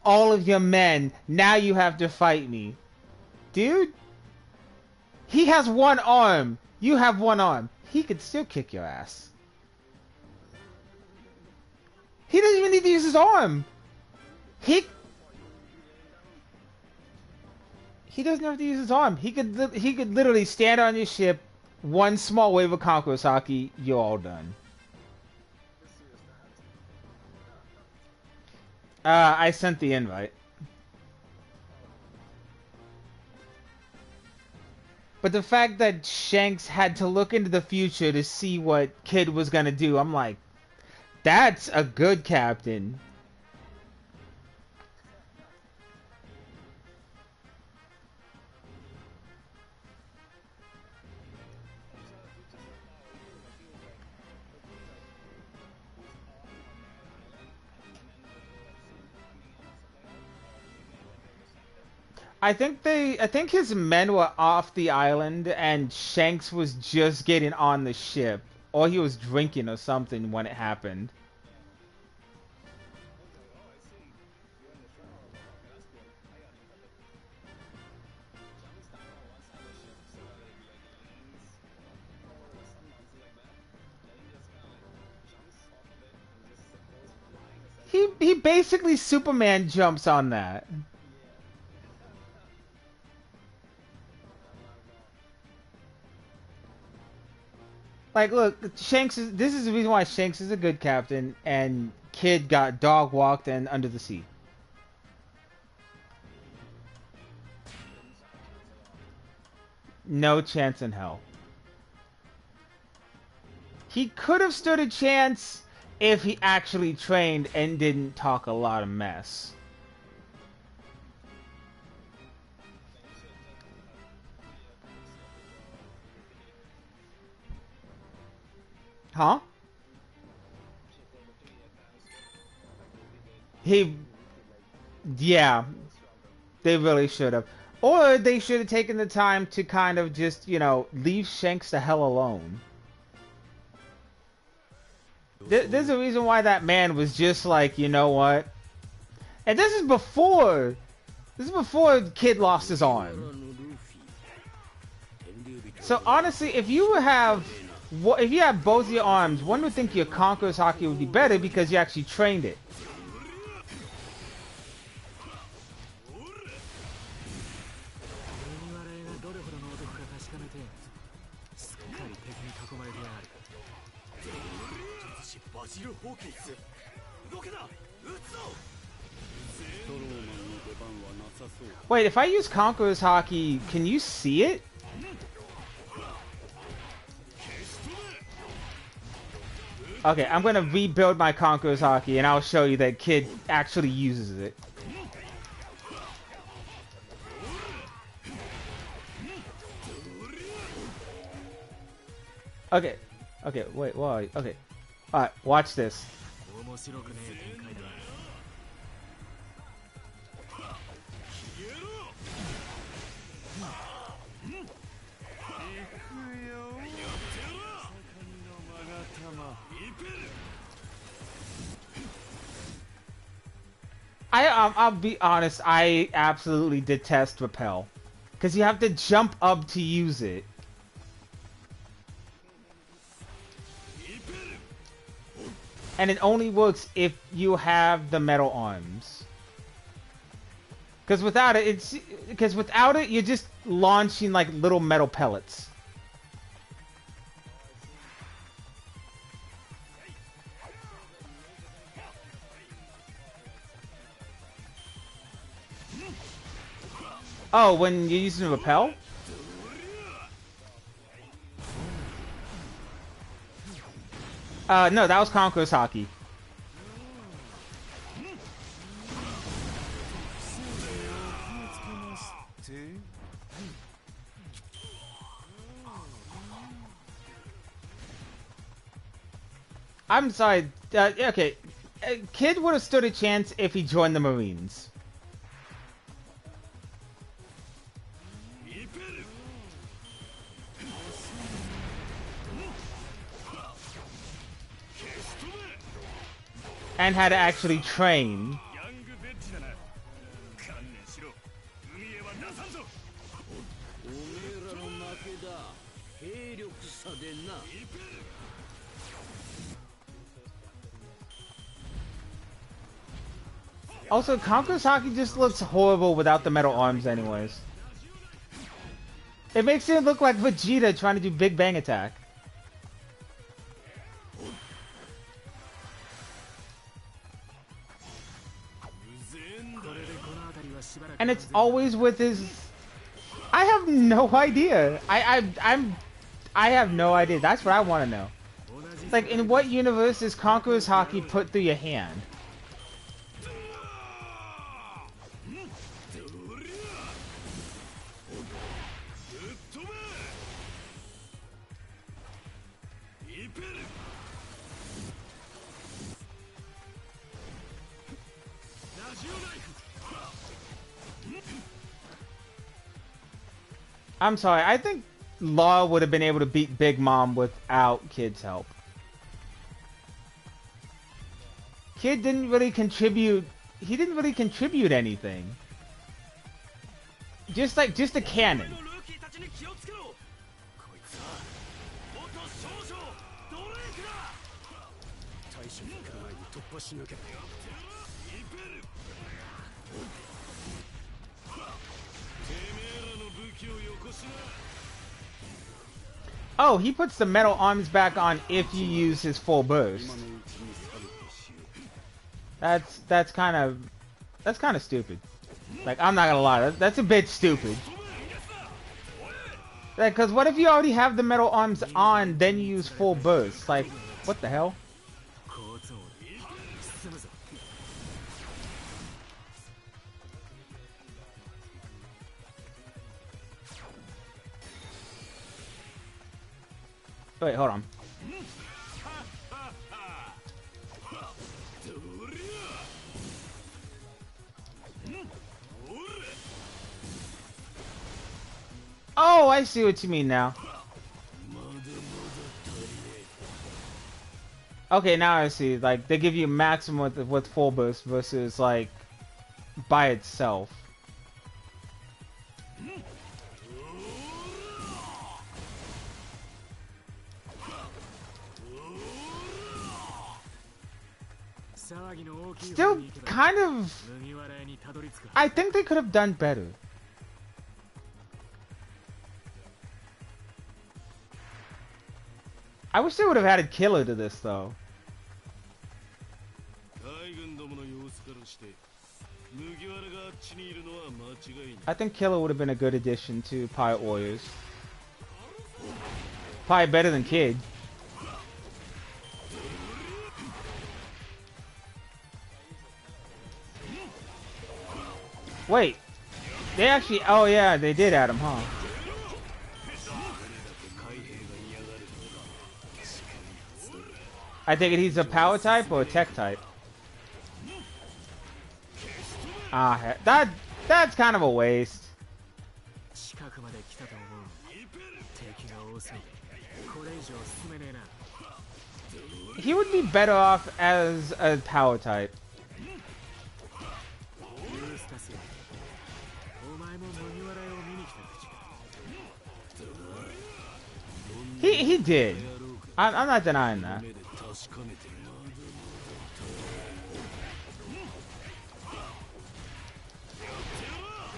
all of your men. Now you have to fight me," dude. He has one arm. You have one arm. He could still kick your ass. He doesn't even need to use his arm. He doesn't have to use his arm. He could literally stand on your ship, one small wave of Conqueror's Hockey, you're all done. I sent the invite. But the fact that Shanks had to look into the future to see what Kid was gonna do, I'm like, that's a good captain. I think his men were off the island and Shanks was just getting on the ship. Or he was drinking or something when it happened. He basically Superman jumps on that. Like, look, this is the reason why Shanks is a good captain, and Kid got dog walked and under the sea. No chance in hell. He could have stood a chance if he actually trained and didn't talk a lot of mess. Huh? Yeah, they really should have. Or they should have taken the time to kind of just, leave Shanks the hell alone. There's a reason why that man was just like, you know what? And this is before Kid lost his arm. So honestly, if you have both your arms, one would think your Conqueror's Hockey would be better because you actually trained it. Wait, if I use Conqueror's Hockey, can you see it? Okay, I'm gonna rebuild my Conqueror's Hockey and I'll show you that Kid actually uses it. Okay, wait, why? Okay. Alright, watch this. I'll be honest. I absolutely detest repel, because you have to jump up to use it. And it only works if you have the metal arms. Because without it, you're just launching like little metal pellets. Oh, when you're using repel? No, that was Conqueror's Hockey. I'm sorry. Okay, Kid would have stood a chance if he joined the Marines. And had to actually train. Also, Conqueror's Hockey just looks horrible without the metal arms anyways. It makes it look like Vegeta trying to do Big Bang Attack. And it's always with his... I have no idea. I have no idea. That's what I want to know. Like, in what universe is Conqueror's Hockey put through your hand? I'm sorry, I think Law would have been able to beat Big Mom without Kid's help. Kid didn't really contribute. He didn't really contribute anything. Just a cannon. Oh, he puts the metal arms back on if you use his full burst. That's kind of stupid. Like, I'm not gonna lie, that's a bit stupid. Like, cause what if you already have the metal arms on, then you use full burst? Like, what the hell? Wait, hold on. Oh, I see what you mean now. Okay, now I see. Like, they give you maximum with full burst versus, like, by itself. Still kind of... I think they could have done better. I wish they would have added Killer to this, though. I think Killer would have been a good addition to Pirate Warriors. Probably better than Kid. Wait, they actually... Oh yeah, they did add him, huh? I think he's a power type or a tech type. Ah, that's kind of a waste. He would be better off as a power type. He did. I'm not denying that. 目で確かめてみろ。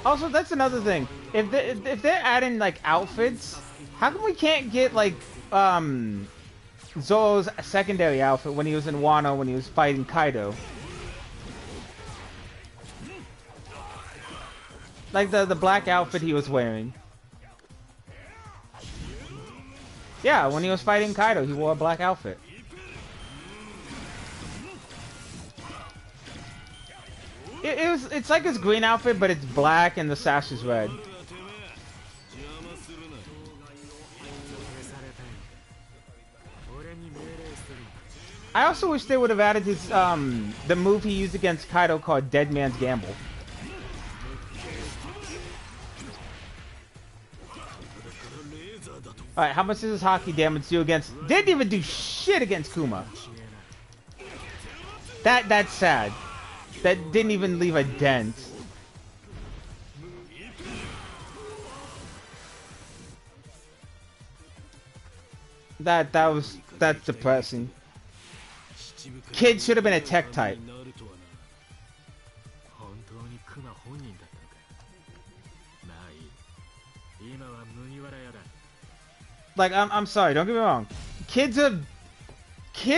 Also, that's another thing. If they're adding like outfits, how come we can't get like Zoro's secondary outfit when he was in Wano when he was fighting Kaido? Like the black outfit he was wearing. Yeah, when he was fighting Kaido, he wore a black outfit. It's like his green outfit, but it's black and the sash is red. I also wish they would have added his the move he used against Kaido called Dead Man's Gamble. Alright, how much does his hockey damage do against... Didn't even do shit against Kuma. That's sad. That didn't even leave a dent. That's depressing. Kid should have been a tech type. Like, I'm sorry, don't get me wrong. Kid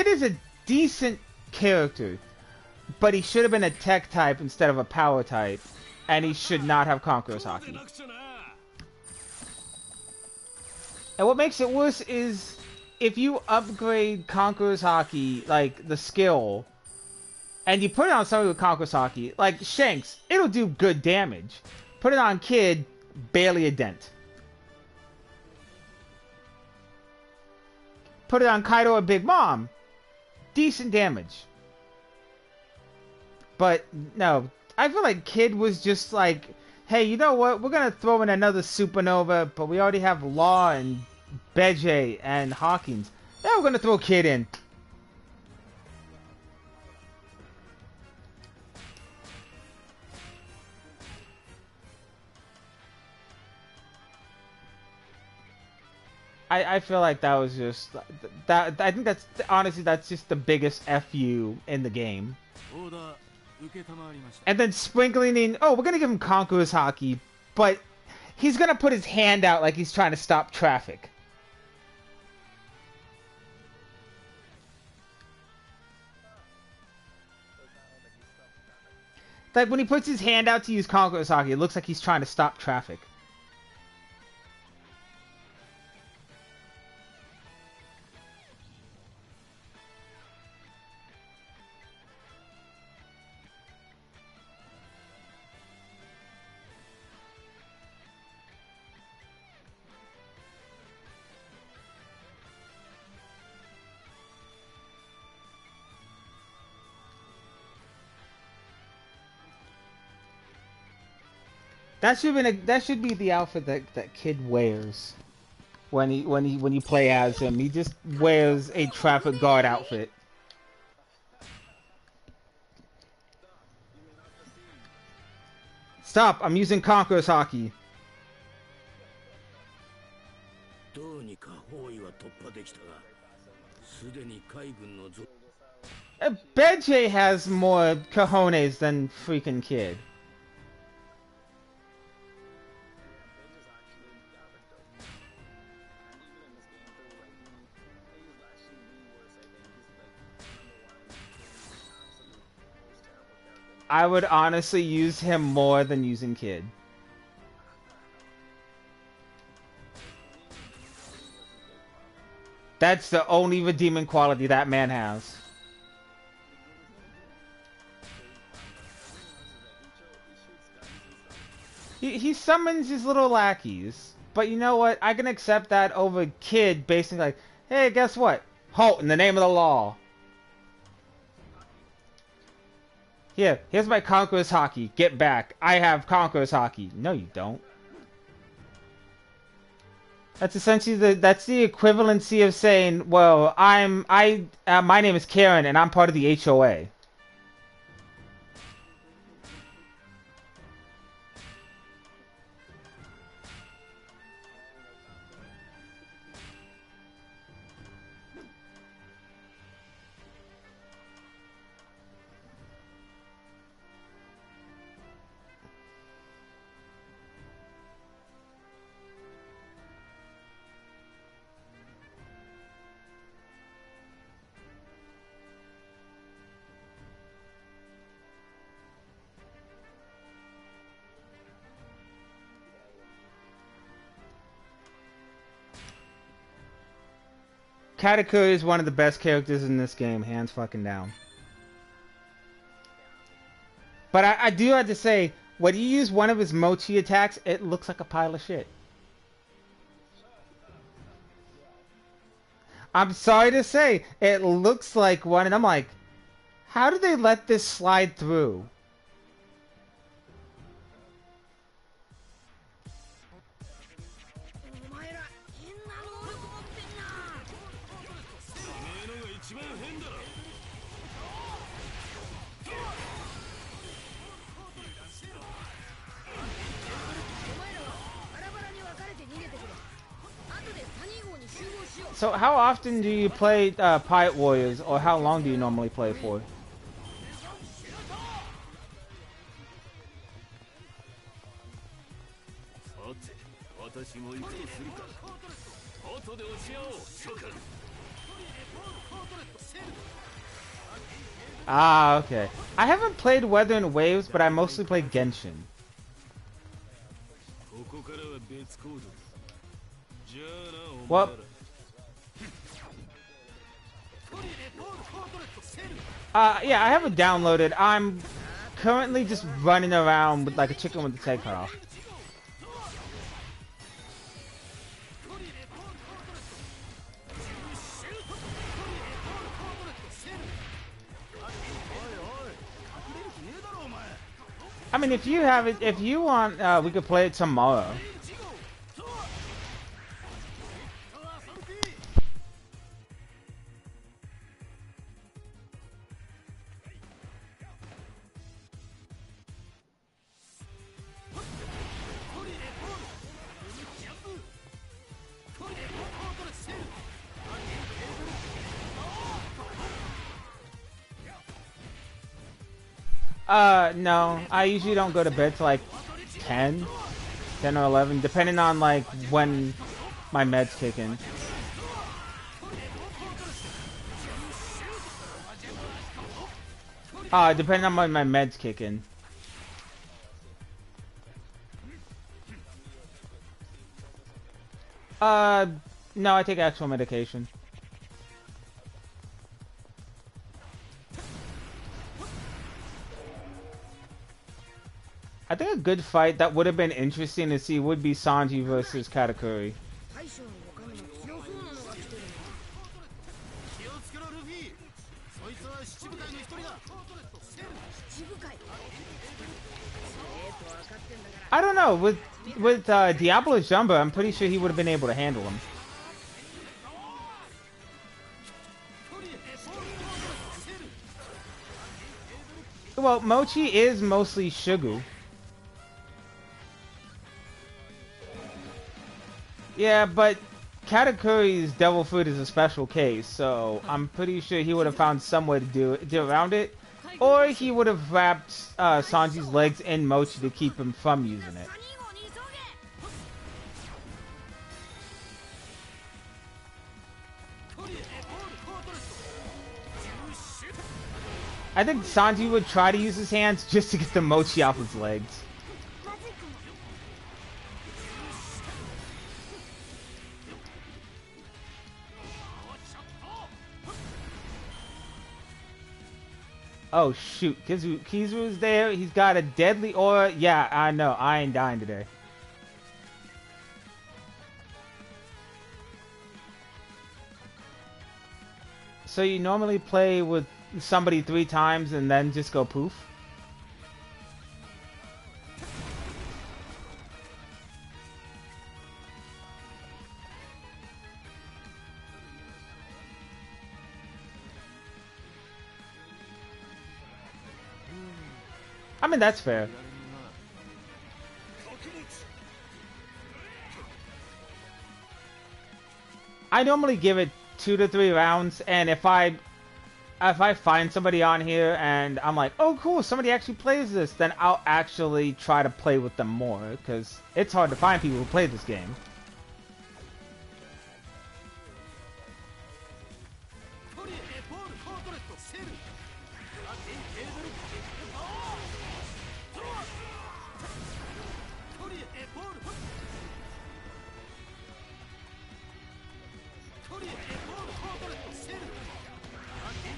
is a decent character, but he should have been a tech type instead of a power type, and he should not have Conqueror's Haki. And what makes it worse is if you upgrade Conqueror's Haki, like the skill, and you put it on somebody with Conqueror's Haki, like Shanks, it'll do good damage. Put it on Kid, barely a dent. Put it on Kaido or Big Mom, decent damage. But no, I feel like Kid was just like, hey, you know what? We're gonna throw in another supernova, but we already have Law and Beje and Hawkins. Yeah, we're gonna throw Kid in. I feel like that was just that. I think that's honestly that's just the biggest FU in the game. And then sprinkling in, oh, we're gonna give him Conqueror's Haki, but he's gonna put his hand out like he's trying to stop traffic. Like when he puts his hand out to use Conqueror's Haki, it looks like he's trying to stop traffic. That should be the outfit that Kid wears when you play as him. He just wears a traffic guard outfit. Stop! I'm using Conqueror's Haki. Beje has more cojones than freaking Kid. I would honestly use him more than using Kid. That's the only redeeming quality that man has. He summons his little lackeys. But you know what? I can accept that over Kid basically like, hey, guess what? Halt in the name of the law. Here's my Conqueror's Haki. Get back. I have Conqueror's Haki. No, you don't. That's essentially that's the equivalency of saying, well, my name is Karen and I'm part of the HOA. Katakuri is one of the best characters in this game, hands fucking down. But I do have to say, when you use one of his mochi attacks, it looks like a pile of shit. I'm sorry to say, it looks like one, and I'm like, how did they let this slide through? So how often do you play Pirate Warriors, or how long do you normally play for? Ah, okay. I haven't played Weather and Waves, but I mostly play Genshin. Well, yeah, I have it downloaded. I'm currently just running around with like a chicken with its head cut off. I mean, if you have it, if you want, we could play it tomorrow. No, I usually don't go to bed till like 10 or 11, depending on like when my meds kick in. Depending on when my meds kick in. No, I take actual medication. I think a good fight that would have been interesting to see would be Sanji versus Katakuri. I don't know, with Diablo Jumbo, I'm pretty sure he would have been able to handle him. Well, Mochi is mostly Shugu. Yeah, but Katakuri's Devil Fruit is a special case, so I'm pretty sure he would have found some way to do around it. Or he would have wrapped Sanji's legs in Mochi to keep him from using it. I think Sanji would try to use his hands just to get the Mochi off his legs. Oh shoot, Kizu's there, he's got a deadly aura. Yeah, I know, I ain't dying today. So you normally play with somebody 3 times and then just go poof? I mean, that's fair. I normally give it 2 to 3 rounds, and if I find somebody on here and I'm like, oh cool, somebody actually plays this, then I'll actually try to play with them more, because it's hard to find people who play this game.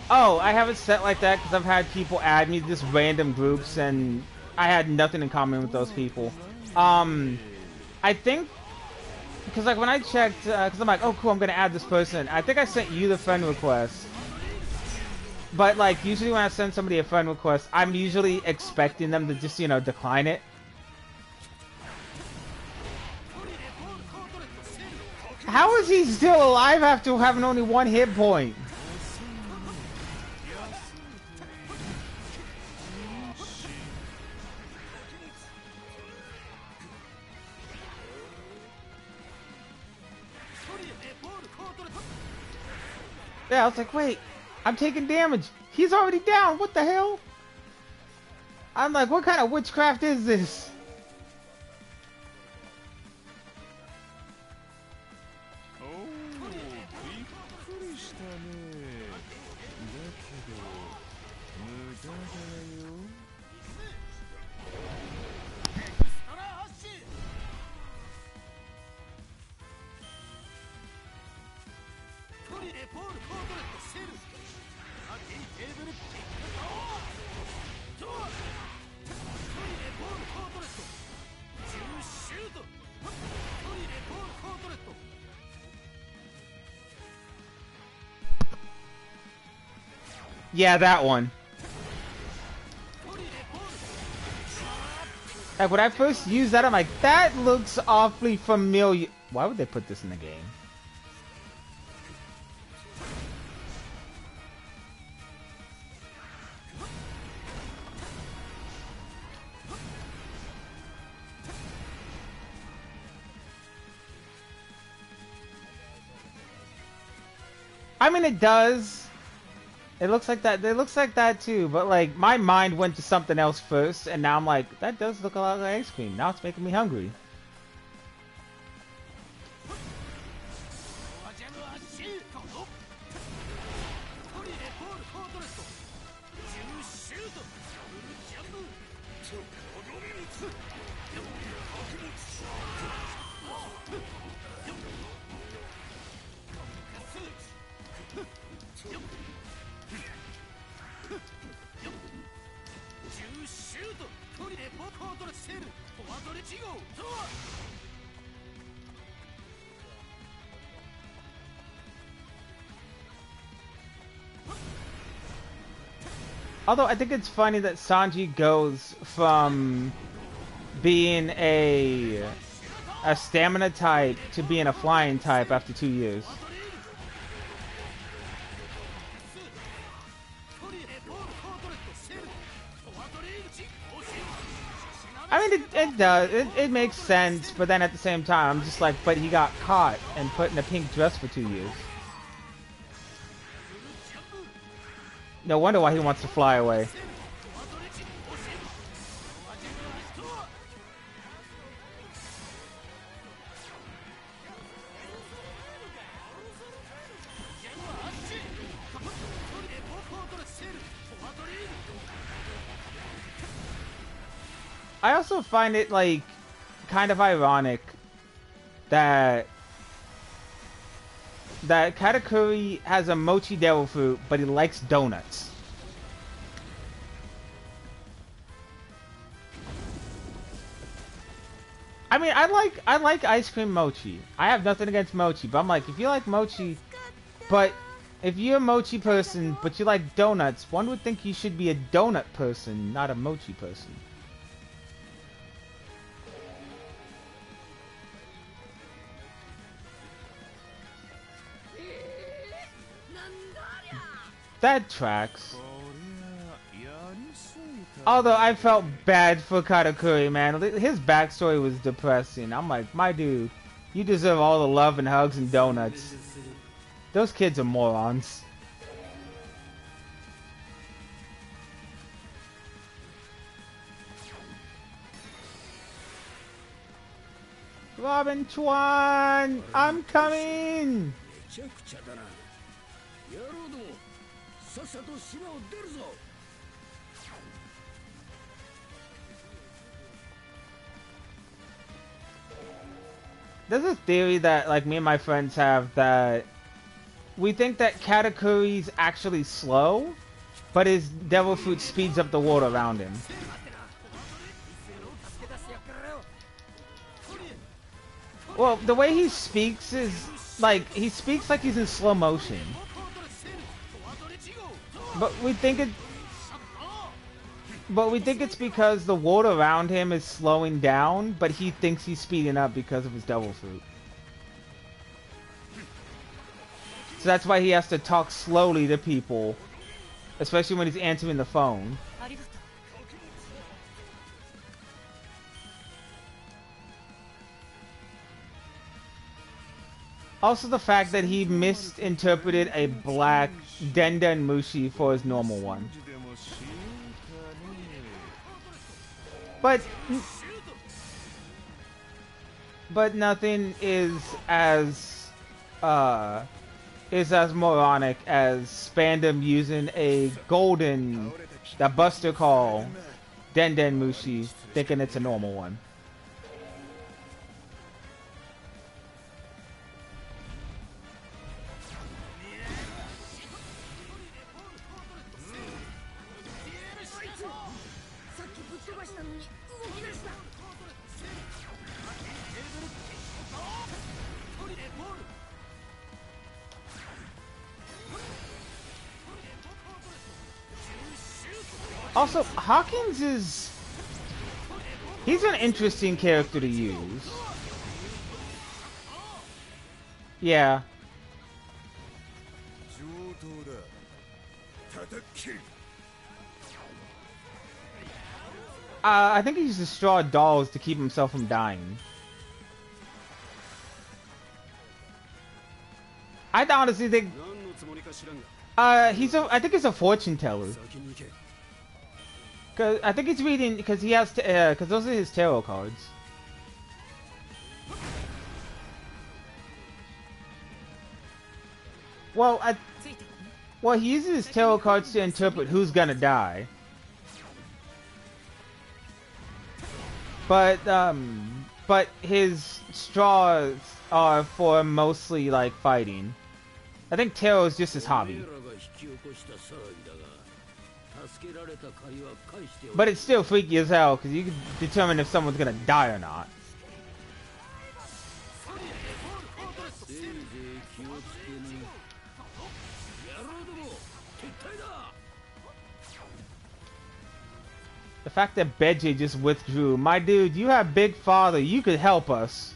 Oh, I have it set like that because I've had people add me to just random groups and I had nothing in common with those people. I think because like when I checked, because I'm like, oh cool, I'm gonna add this person. I think I sent you the friend request. But like usually when I send somebody a friend request, I'm usually expecting them to just decline it. How is he still alive after having only one hit point? Yeah, I was like, wait, I'm taking damage. He's already down. What the hell? I'm like, what kind of witchcraft is this? Yeah, that one. Like when I first used that, I'm like, that looks awfully familiar. Why would they put this in the game? I mean, it does. It looks like that. It looks like that too. But like, my mind went to something else first, and now I'm like, that does look a lot like ice cream. Now it's making me hungry. Although I think it's funny that Sanji goes from being a stamina type to being a flying type after 2 years. I mean, it does. It makes sense, but then at the same time, I'm just like, but he got caught and put in a pink dress for 2 years. No wonder why he wants to fly away. I also find it, like, kind of ironic that Katakuri has a mochi devil fruit, but he likes donuts. I mean, I like ice cream mochi. I have nothing against mochi, but I'm like, if you like mochi, but if you're a mochi person, but you like donuts, one would think you should be a donut person, not a mochi person. That tracks. Although I felt bad for Katakuri, man. His backstory was depressing. I'm like, my dude, you deserve all the love and hugs and donuts. Those kids are morons. Robin Chuan, I'm coming! There's a theory that, like, me and my friends have that we think that Katakuri's actually slow, but his devil fruit speeds up the water around him. Well, the way he speaks is like he speaks like he's in slow motion. But we think it's because the water around him is slowing down, but he thinks he's speeding up because of his devil fruit. So that's why he has to talk slowly to people, especially when he's answering the phone. Also the fact that he misinterpreted a black Denden Mushi for his normal one. But nothing is as moronic as Spandam using a golden that Buster call Denden Mushi thinking it's a normal one. Also, Hawkins he's an interesting character to use. Yeah. I think he uses straw dolls to keep himself from dying. I honestly think I think he's a fortune teller. Cause I think he's reading because he has because those are his tarot cards. Well, he uses his tarot cards to interpret who's gonna die. But his straws are for mostly like fighting. I think tarot is just his hobby. But it's still freaky as hell because you can determine if someone's gonna die or not. The fact that Beji just withdrew. My dude, you have Big Father. You could help us.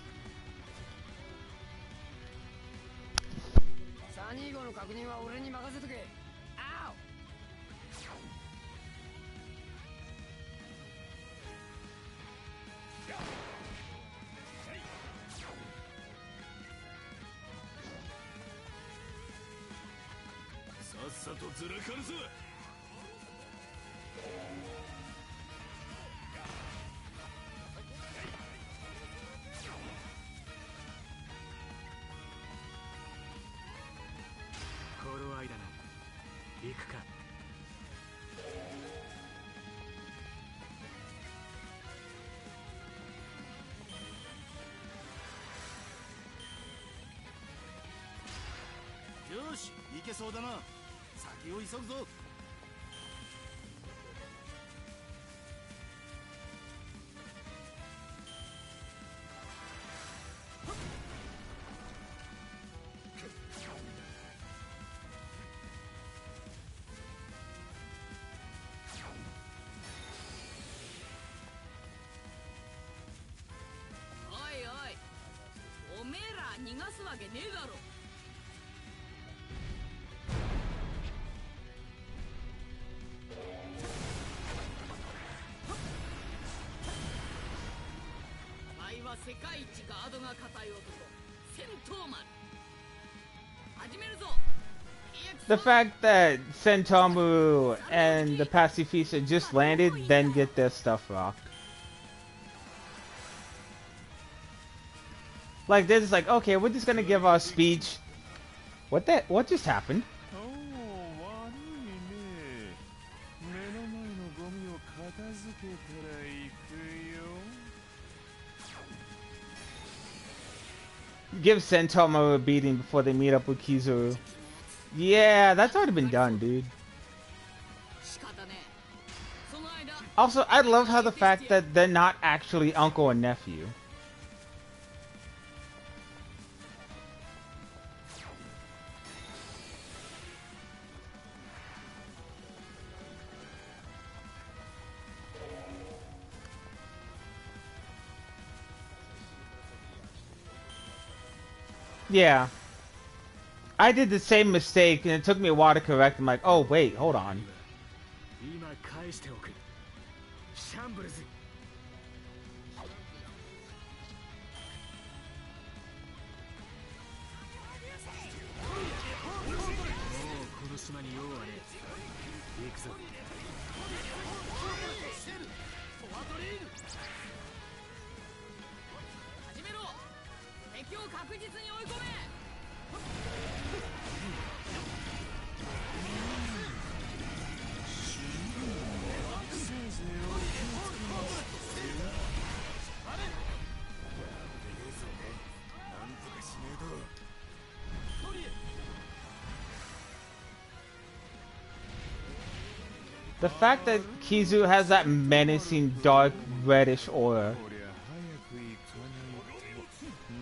The fact that Sentomu and the Pacifista just landed, then get their stuff rocked. Like, they're just like, okay, we're just gonna give our speech. What just happened? Give Sentomu a beating before they meet up with Kizuru. Yeah, that's already been done, dude. 仕方ねえ。その間 Also, I love how the fact that they're not actually uncle and nephew. Yeah. I did the same mistake, and it took me a while to correct. I'm like, oh, wait, hold on. 今返しておくシャンブルズもうこの島に用はねえ行くぞ始めろ。敵を確実に追い込め。なんとかしねえと The fact that Kizu has that menacing dark reddish aura. こりゃ早く行かないと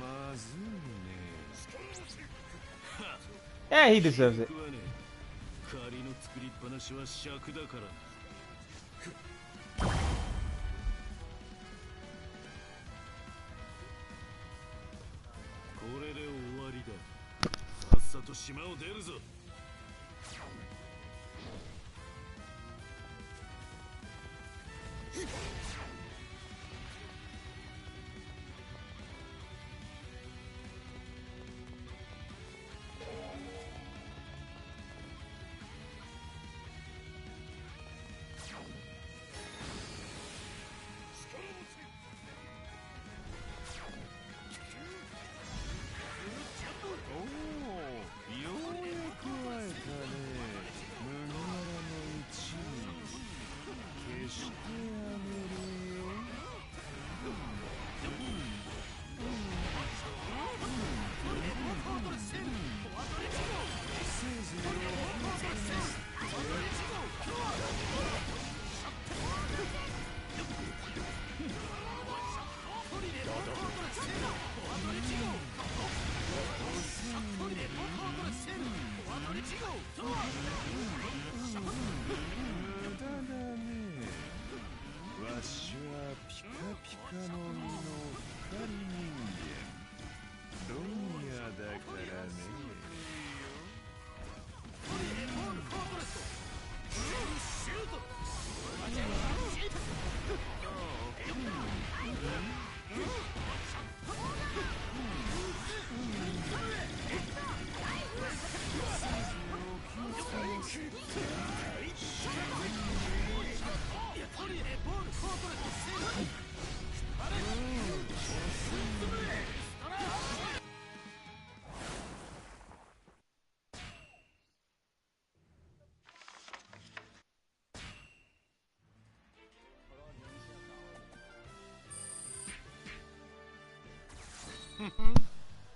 まずいね Yeah, he deserves it. 僕はね仮の作りっぱなしは尺だからこれで終わりださっさと島を出るぞ わしはピカピカの実の光人間ロニアだからね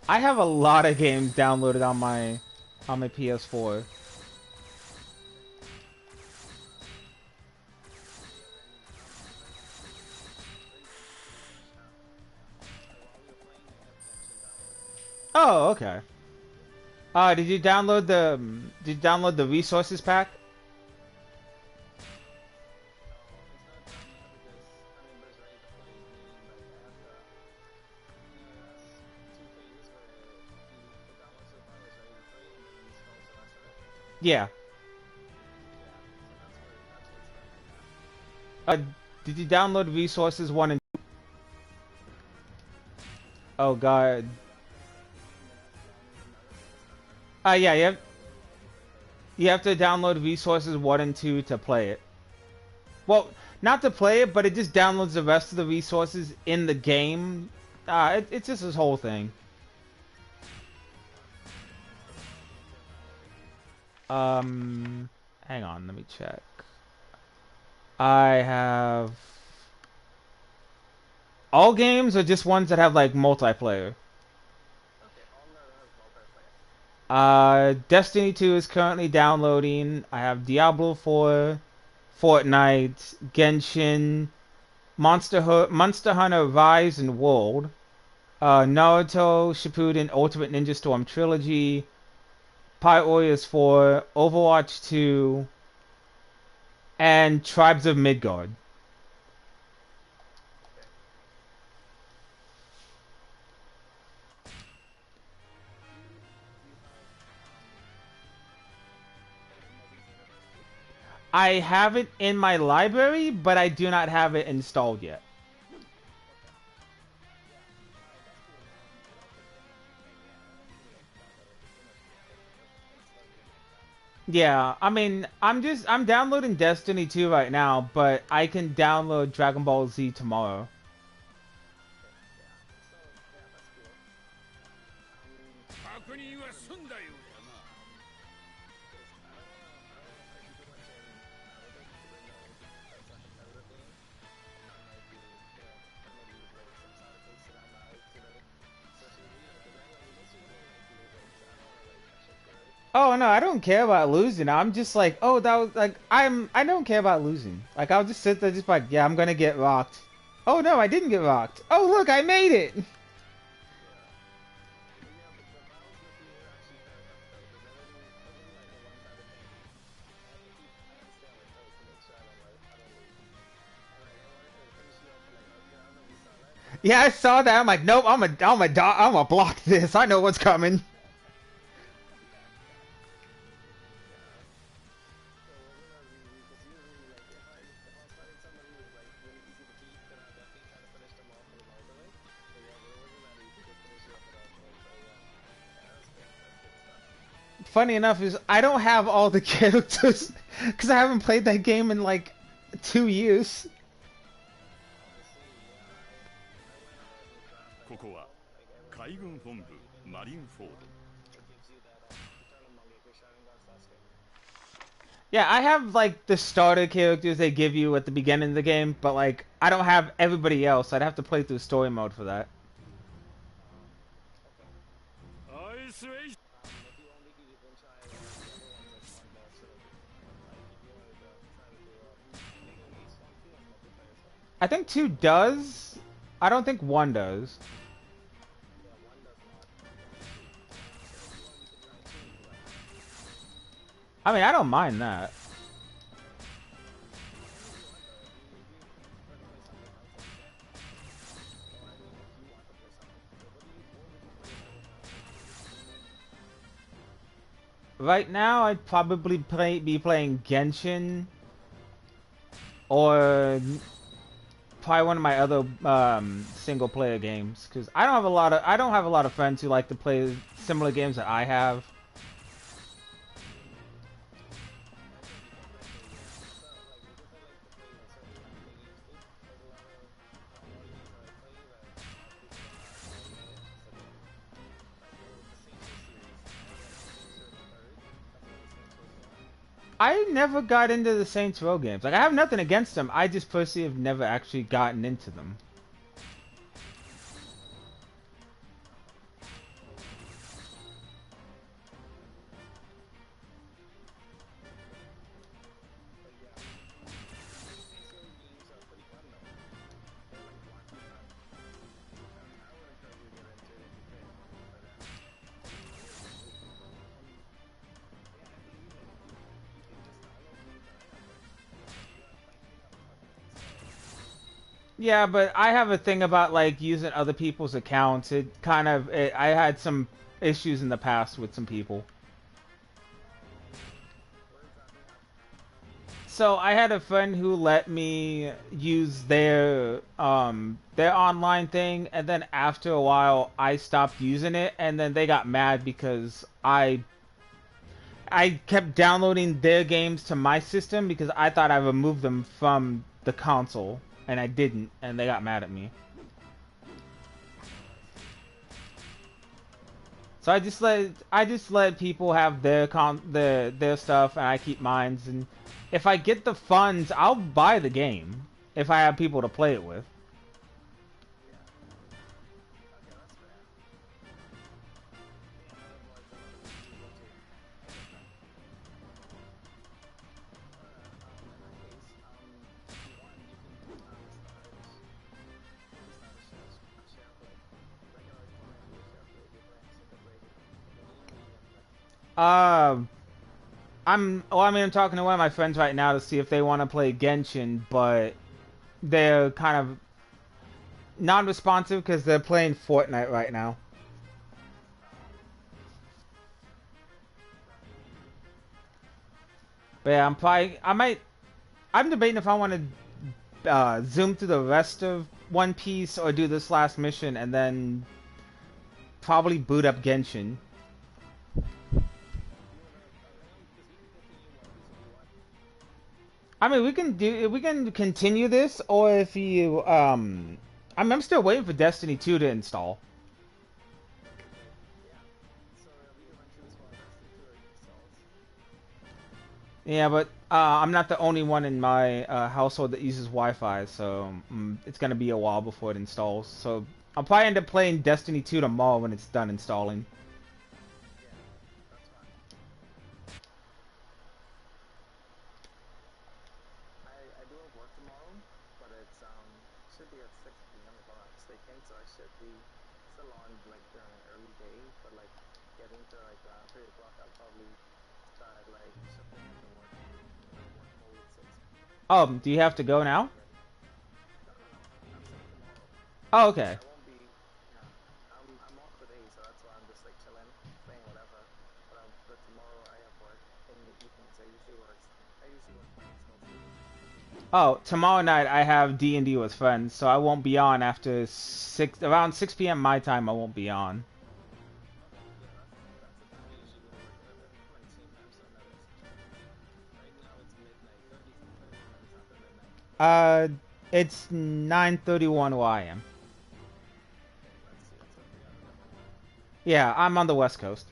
I have a lot of games downloaded on my PS4. Oh, okay. Did you download the resources pack? Yeah. Did you download resources 1 and 2? Oh god. Yeah, you have to download resources 1 and 2 to play it. Well, not to play it, but it just downloads the rest of the resources in the game. It's just this whole thing. Hang on, let me check. I have all games or just ones that have like multiplayer? Destiny 2 is currently downloading. I have Diablo 4, Fortnite, Genshin, Monster Hunter Rise and World, Naruto Shippuden Ultimate Ninja Storm Trilogy, Pirate Warriors 4, Overwatch 2, and Tribes of Midgard. I have it in my library, but I do not have it installed yet. Yeah, I mean, I'm downloading Destiny 2 right now, but I can download Dragon Ball Z tomorrow. Oh no, I don't care about losing. I'm just like, oh, that was like, I don't care about losing. Like, I'll just sit there, just like, yeah, I'm gonna get rocked. Oh no, I didn't get rocked. Oh look, I made it. Yeah, I saw that. I'm like, nope, I'm a block this. I know what's coming. Funny enough is I don't have all the characters because I haven't played that game in like 2 years. ここは海軍本部マリンフォード Yeah, I have like the starter characters they give you at the beginning of the game, but like I don't have everybody else. I'd have to play through story mode for that. I think 2 does. I don't think 1 does. I mean, I don't mind that. Right now, I'd probably be playing Genshin or probably one of my other single player games because I don't have a lot of friends who like to play similar games that I have. I never got into the Saints Row games. Like, I have nothing against them. I just personally have never actually gotten into them. Yeah, but I have a thing about like using other people's accounts. I had some issues in the past with some people. So I had a friend who let me use their online thing, and then after a while I stopped using it, and then they got mad because I kept downloading their games to my system because I thought I removed them from the console, and I didn't, and they got mad at me. So I just let people have their stuff, and I keep mine. And if I get the funds, I'll buy the game if I have people to play it with. Um, I'm talking to one of my friends right now to see if they want to play Genshin, but they're kind of non-responsive because they're playing Fortnite right now. But yeah, I'm debating if I want to zoom through the rest of One Piece or do this last mission and then probably boot up Genshin. I mean, we can continue this, or if you I'm still waiting for Destiny 2 to install. So we can run through this while Destiny 2 installs. Yeah, but I'm not the only one in my household that uses Wi-Fi, so it's gonna be a while before it installs. So I'll probably end up playing Destiny 2 tomorrow when it's done installing. Yeah, that's fine. I do have work tomorrow, but it's should be at 6 p.m. if I'm not mistaken, so I should be still on like during an early day, but like getting to like 3 o'clock, I'll probably start like shifting into work mode 6. Oh, do you have to go now? No, no, no. I'm saying tomorrow. Oh, okay. I won't be. Yeah, I'm off today, so that's why I'm just like chilling, playing whatever. But tomorrow I have work in the evenings. I usually work nights mostly. Oh, tomorrow night I have D&D with friends, so I won't be on after around 6 p.m. my time. I won't be on. Okay, yeah, that's the time I usually go to work. We're in the same time zone. That is. Right now it's midnight. 31 minutes after midnight. Uh, it's 9:31 where I am. Okay, let's see. Let's look together then. Yeah, I'm on the West Coast.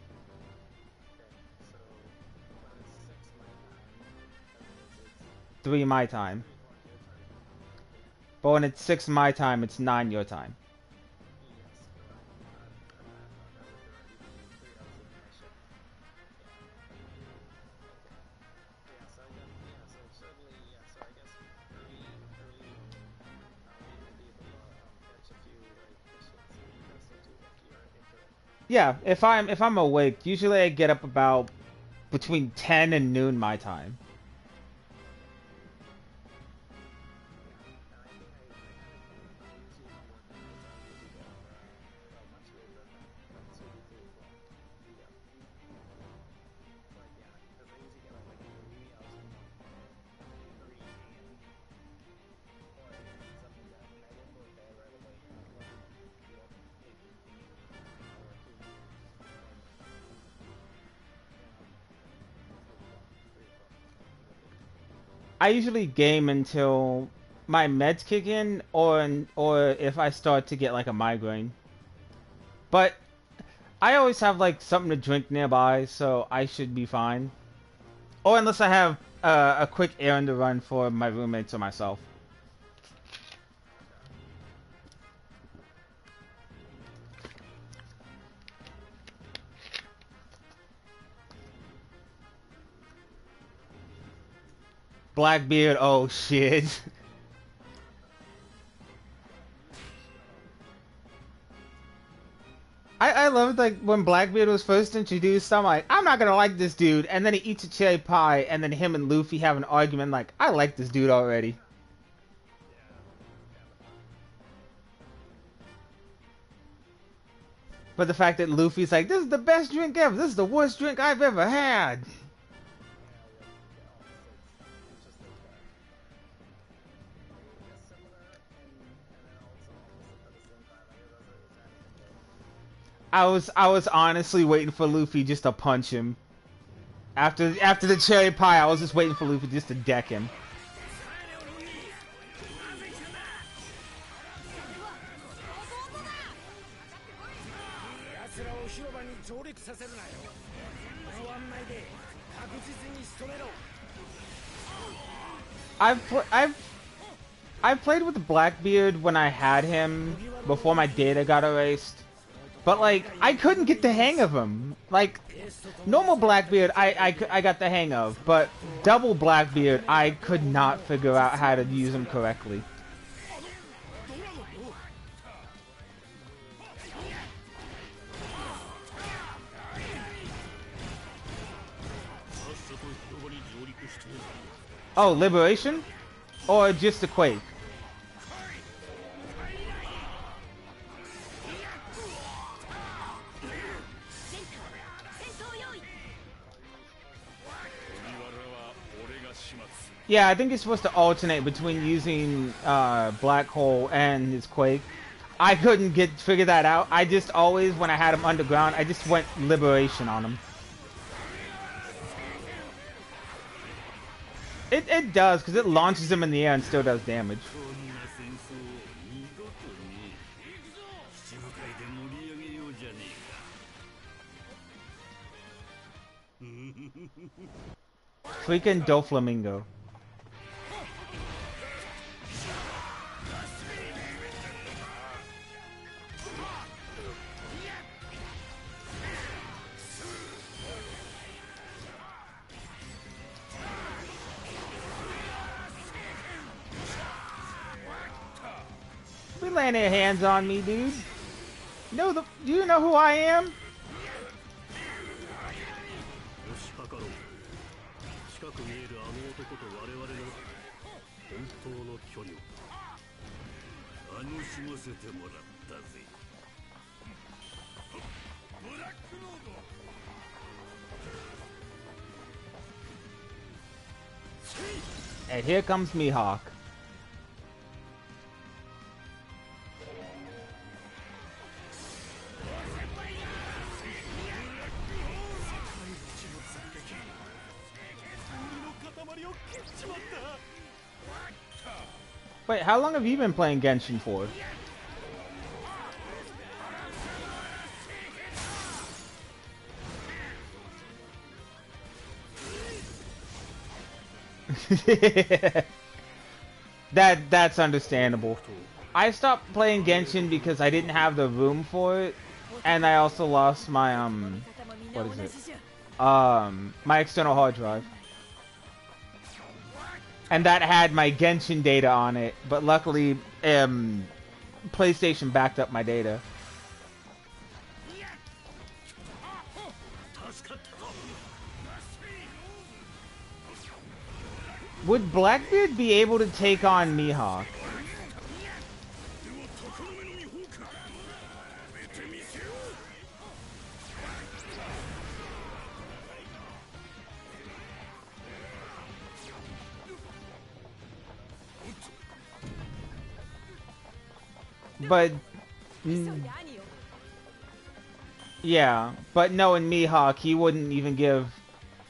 Okay, so when it's 6 my time, that means it's 3 my time. 3 o'clock your time. Yeah. But when it's 6 my time, it's 9 your time. Yes, correct. I thought that would already be 3 hours into my shift. Yeah. Okay. Yeah. So I guess. Yeah. So certainly. Yeah. So I guess early morning, we might be able to catch a few like missions in Destiny 2 if you're into it. Yeah, if I'm awake, usually I get up about between 10 and noon my time. Okay. Yeah. And I think I kind of usually if I'm working nights, I'll usually get up around well much later than that, like 2 3 o'clock p.m. But yeah, because I usually get up like in the wee hours of the morning, 3 a.m. or something like that, and I won't go to bed right away. I'll probably be up maybe an hour or two, and then I'll go to sleep about 3 o'clock in the day. I usually game until my meds kick in or if I start to get like a migraine. But I always have like something to drink nearby, so I should be fine. Or unless I have a quick errand to run for my roommates or myself. Okay. Blackbeard, oh shit. I loved like when Blackbeard was first introduced, I'm like, I'm not gonna like this dude, and then he eats a cherry pie, and then him and Luffy have an argument like, I like this dude already. Yeah, it's kind of funny. But the fact that Luffy's like, this is the best drink ever, this is the worst drink I've ever had. Yeah, with opposites, just like that. It's similar and then also opposite at the same time. I guess that's what you're trying to compare. I was honestly waiting for Luffy just to punch him. After the cherry pie, I was just waiting for Luffy just to deck him. I've played with Blackbeard when I had him before my data got erased. But like I couldn't get the hang of him. Like normal Blackbeard I got the hang of, but double Blackbeard I could not figure out how to use him correctly. Oh, Liberation? Or just the Quake? Yeah, I think it's supposed to alternate between using Black Hole and his Quake. I couldn't figure that out. I just always, when I had him underground, I just went Liberation on him. It does, because it launches him in the air and still does damage. Freaking Doflamingo. Be laying their hands on me, dude. Do you know who I am? And here comes Mihawk. Wait, how long have you been playing Genshin for? That's understandable. I stopped playing Genshin because I didn't have the room for it, and I also lost my what is it? My external hard drive. And that had my Genshin data on it, but luckily PlayStation backed up my data. Would Blackbeard be able to take on Mihawk? But yeah, but knowing Mihawk, he wouldn't even give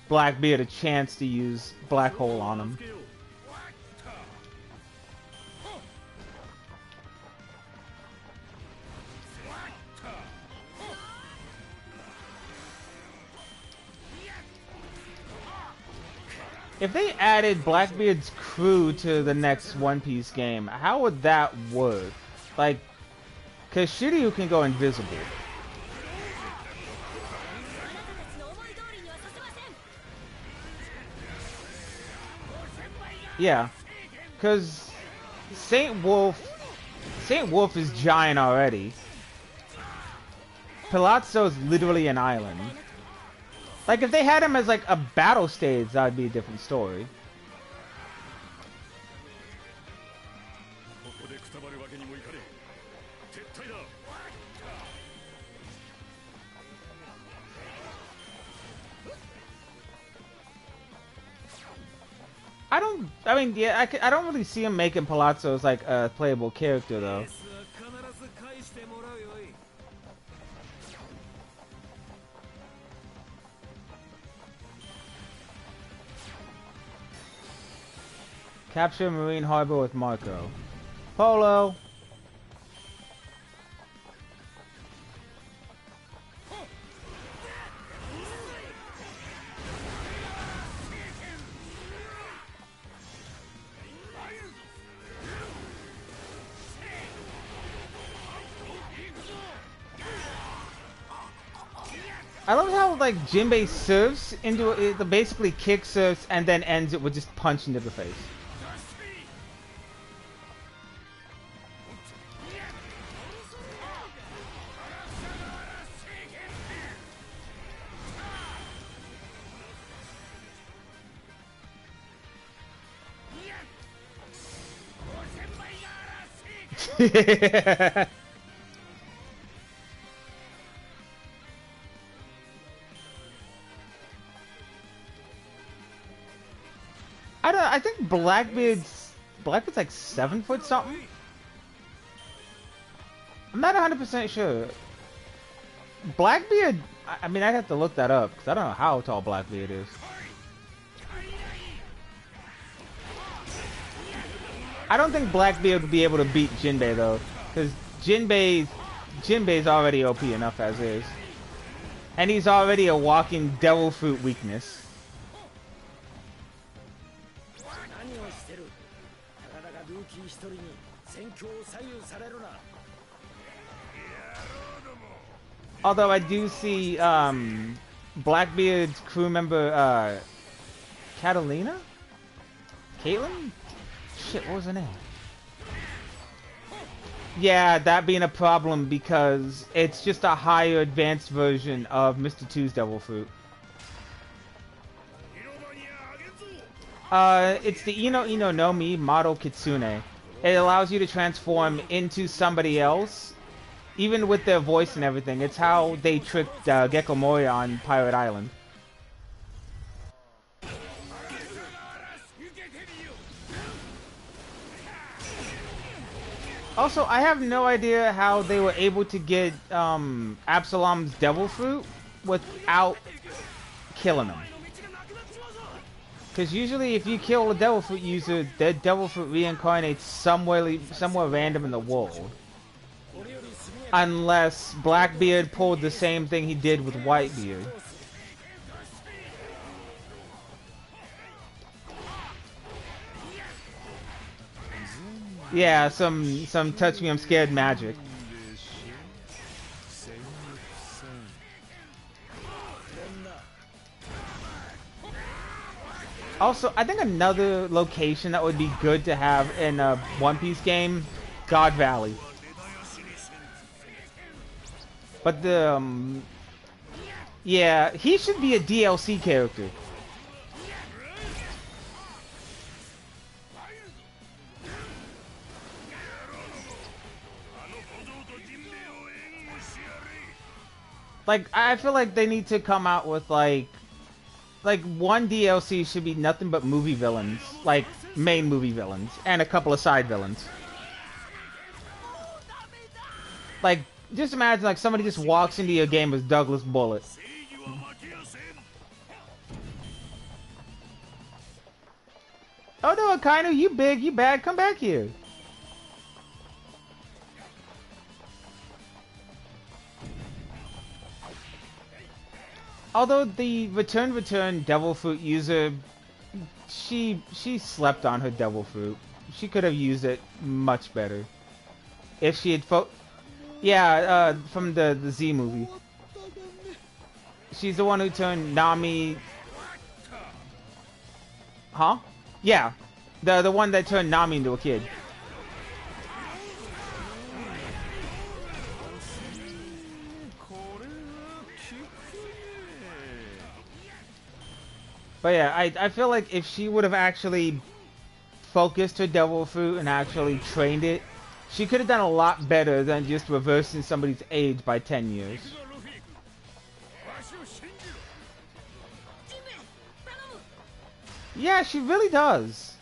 Blackbeard a chance to use Black Hole on him. If they added Blackbeard's crew to the next One Piece game, how would that work? Like, cause Shiryu can go invisible. Yeah, cause Saint Wolf is giant already. Palazzo is literally an island. Like, if they had him as like a battle stage, that would be a different story. I don't really see him making Palazzo as like a playable character though. Capture Marine Harbor with Marco. Polo! I love how like Jinbei surfs into it, basically kick surfs and then ends it with just punch into the face. I don't. I think Blackbeard's like 7 foot something. I'm not 100% sure. Blackbeard. I mean, I'd have to look that up because I don't know how tall Blackbeard is. I don't think Blackbeard would be able to beat Jinbei though, because Jinbei's already OP enough as is, and he's already a walking devil fruit weakness. 何をしてる。たかだかルーキー一人に戦況を左右されるな。 Although I do see Blackbeard's crew member Catalina? Caitlin? Shit, what was her name? Yeah, that being a problem because it's just a higher advanced version of Mr. 2's Devil Fruit. It's the Ino Ino no Mi Model Kitsune. It allows you to transform into somebody else, even with their voice and everything. It's how they tricked Gecko Moria on Pirate Island. Also, I have no idea how they were able to get Absalom's Devil Fruit without killing him. Because usually if you kill a Devil Fruit user, their Devil Fruit reincarnates somewhere random in the world. Unless Blackbeard pulled the same thing he did with Whitebeard. Yeah, some touch me I'm scared magic. Also, I think another location that would be good to have in a One Piece game, God Valley. But the yeah, he should be a DLC character. Like, I feel like they need to come out with like one DLC should be nothing but movie villains, like main movie villains, and a couple of side villains. Like, just imagine like somebody just walks into your game as Douglas Bullet. Oh no, Akainu, you big, you bad, come back here. Although the return Devil Fruit user, she slept on her Devil Fruit. She could have used it much better if she had yeah, from the Z movie. She's the one who turned Nami. Huh? Yeah, the one that turned Nami into a kid. But yeah, I feel like if she would have actually focused her Devil Fruit and actually trained it, she could have done a lot better than just reversing somebody's age by 10 years. Yeah, she really does.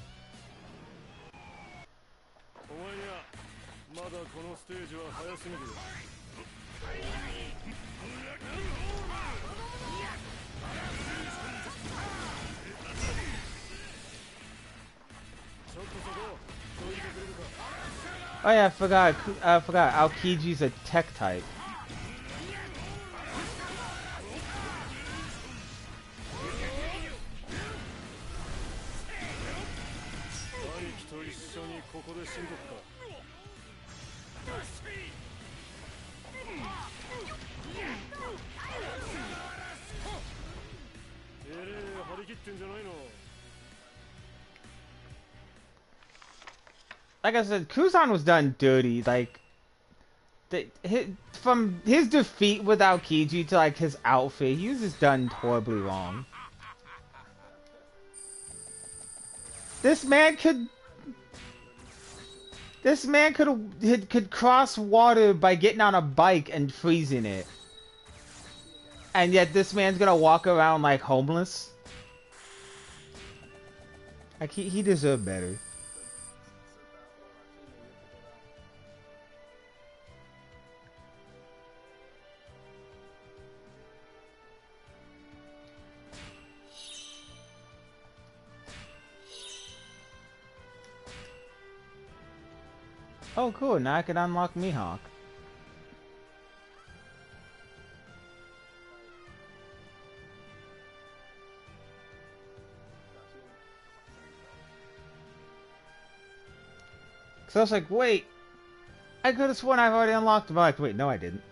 Oh yeah, I forgot. Aokiji's a tech type. Like I said, Kuzan was done dirty. Like, from his defeat with Aokiji to like his outfit, he was just done horribly wrong. This man This man could cross water by getting on a bike and freezing it. And yet this man's gonna walk around like homeless? Like he deserved better. Oh cool, now I can unlock Mihawk. So I was like, wait, I could have sworn I've already unlocked him. I'm like, wait, no I didn't.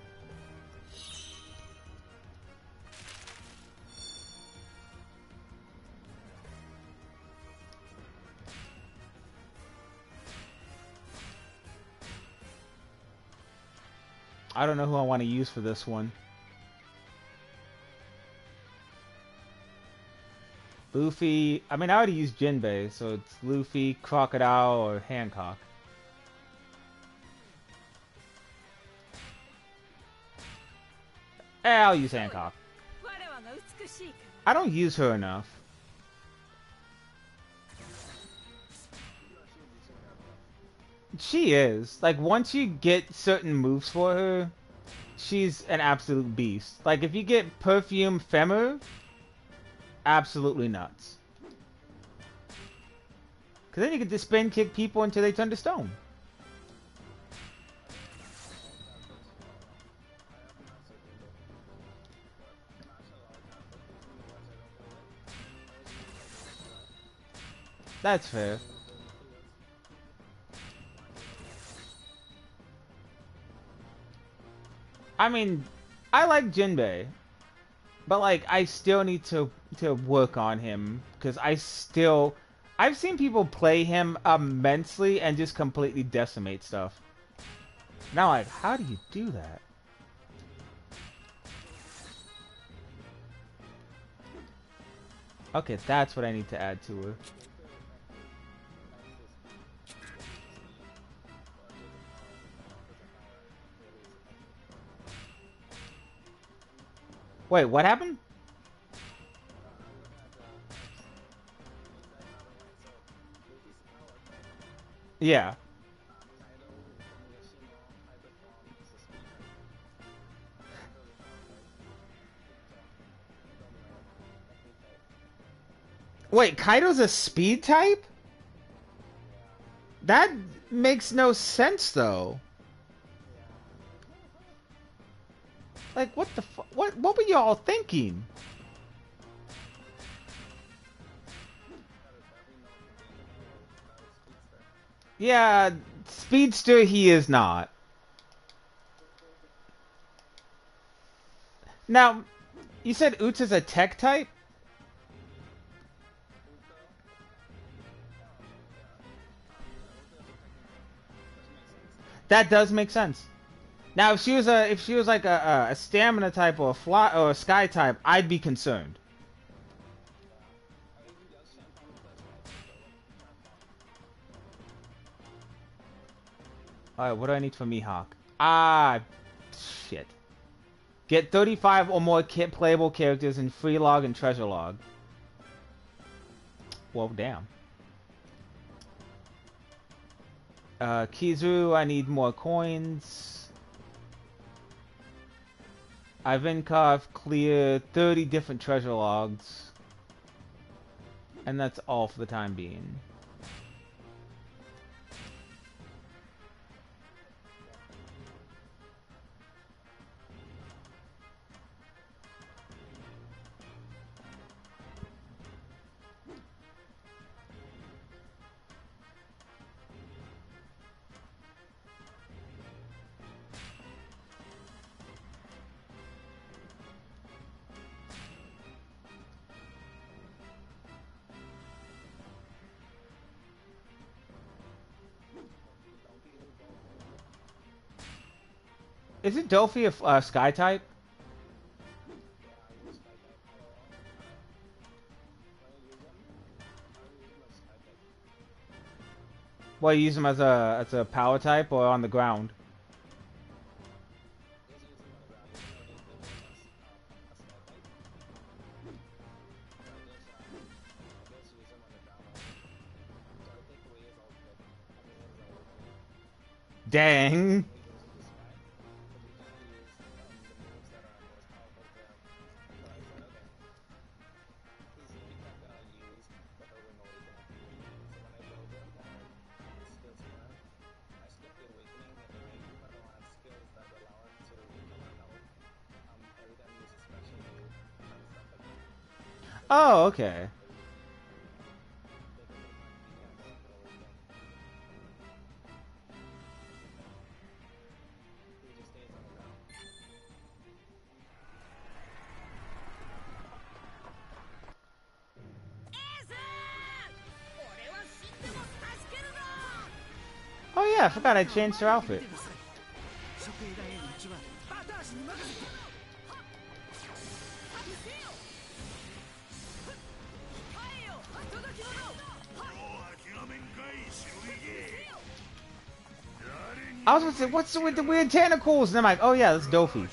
I don't know who I want to use for this one. Luffy. I mean, I already used Jinbei, so it's Luffy, Crocodile, or Hancock. I'll use Hancock. I don't use her enough. She is. Like, once you get certain moves for her, she's an absolute beast. Like, if you get Perfume Femur, absolutely nuts. Because then you can just spin kick people until they turn to stone. That's fair. I mean, I like Jinbei, but like I still need to work on him because I've seen people play him immensely and just completely decimate stuff. Now, like, how do you do that? Okay, that's what I need to add to her. Wait, what happened? Yeah. Wait, Kaido's a speed type? That makes no sense, though. Like, what the fu- What were y'all thinking? Yeah, speedster he is not. Now, you said Uts is a tech type? That does make sense. Now, if she was like a stamina type or a fly or a sky type, I'd be concerned. All right, what do I need for Mihawk? Ah, shit. Get 35 or more playable characters in free log and treasure log. Well, damn. Kizu, I need more coins. Ivankov, clear 30 different treasure logs. And that's all for the time being. Isn't Delphi a sky type? What, you use him as a power type or on the ground? Dang. Oh, okay. Oh yeah, I forgot I changed her outfit. 処刑台への道はバタ足に任せて。I was gonna say, what's with the weird tentacles? And I'm like, oh yeah, that's Dofi.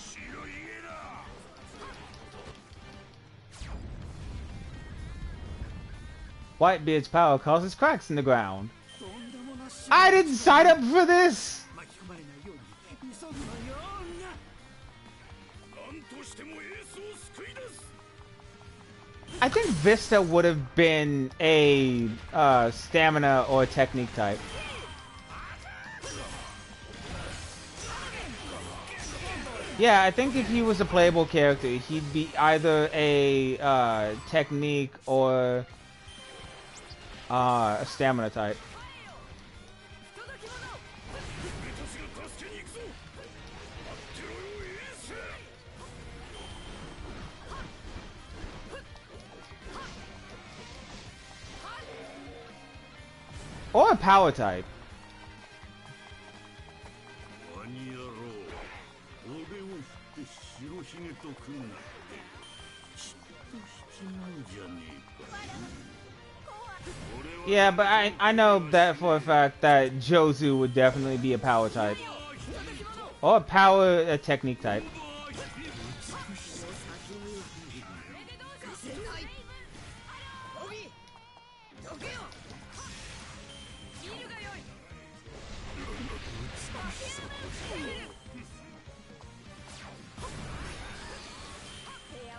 Whitebeard's power causes cracks in the ground. I didn't sign up for this! 巻き込まれないように急ぐのよな。何としてもエースを救い出す。 I think Vista would have been a stamina or technique type. Yeah, I think if he was a playable character, he'd be either a technique or a stamina type. Or a power type. ワニ野郎、俺を振って白ひげと組んなって嫉妬しちまうじゃねえか。 Yeah, but I know that for a fact that Jozu would definitely be a power type. Or a technique type.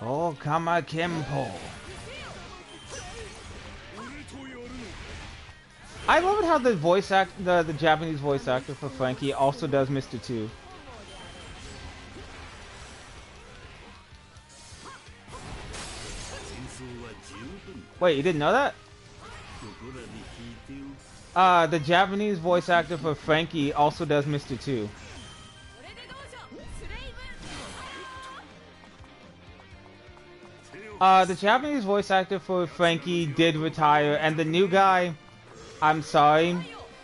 Oh, Kama Kempo. I love it how the the Japanese voice actor for Frankie also does Mr. 2. Wait, you didn't know that? The Japanese voice actor for Frankie also does Mr. 2. The Japanese voice actor for Frankie did retire, and the new guy, I'm sorry,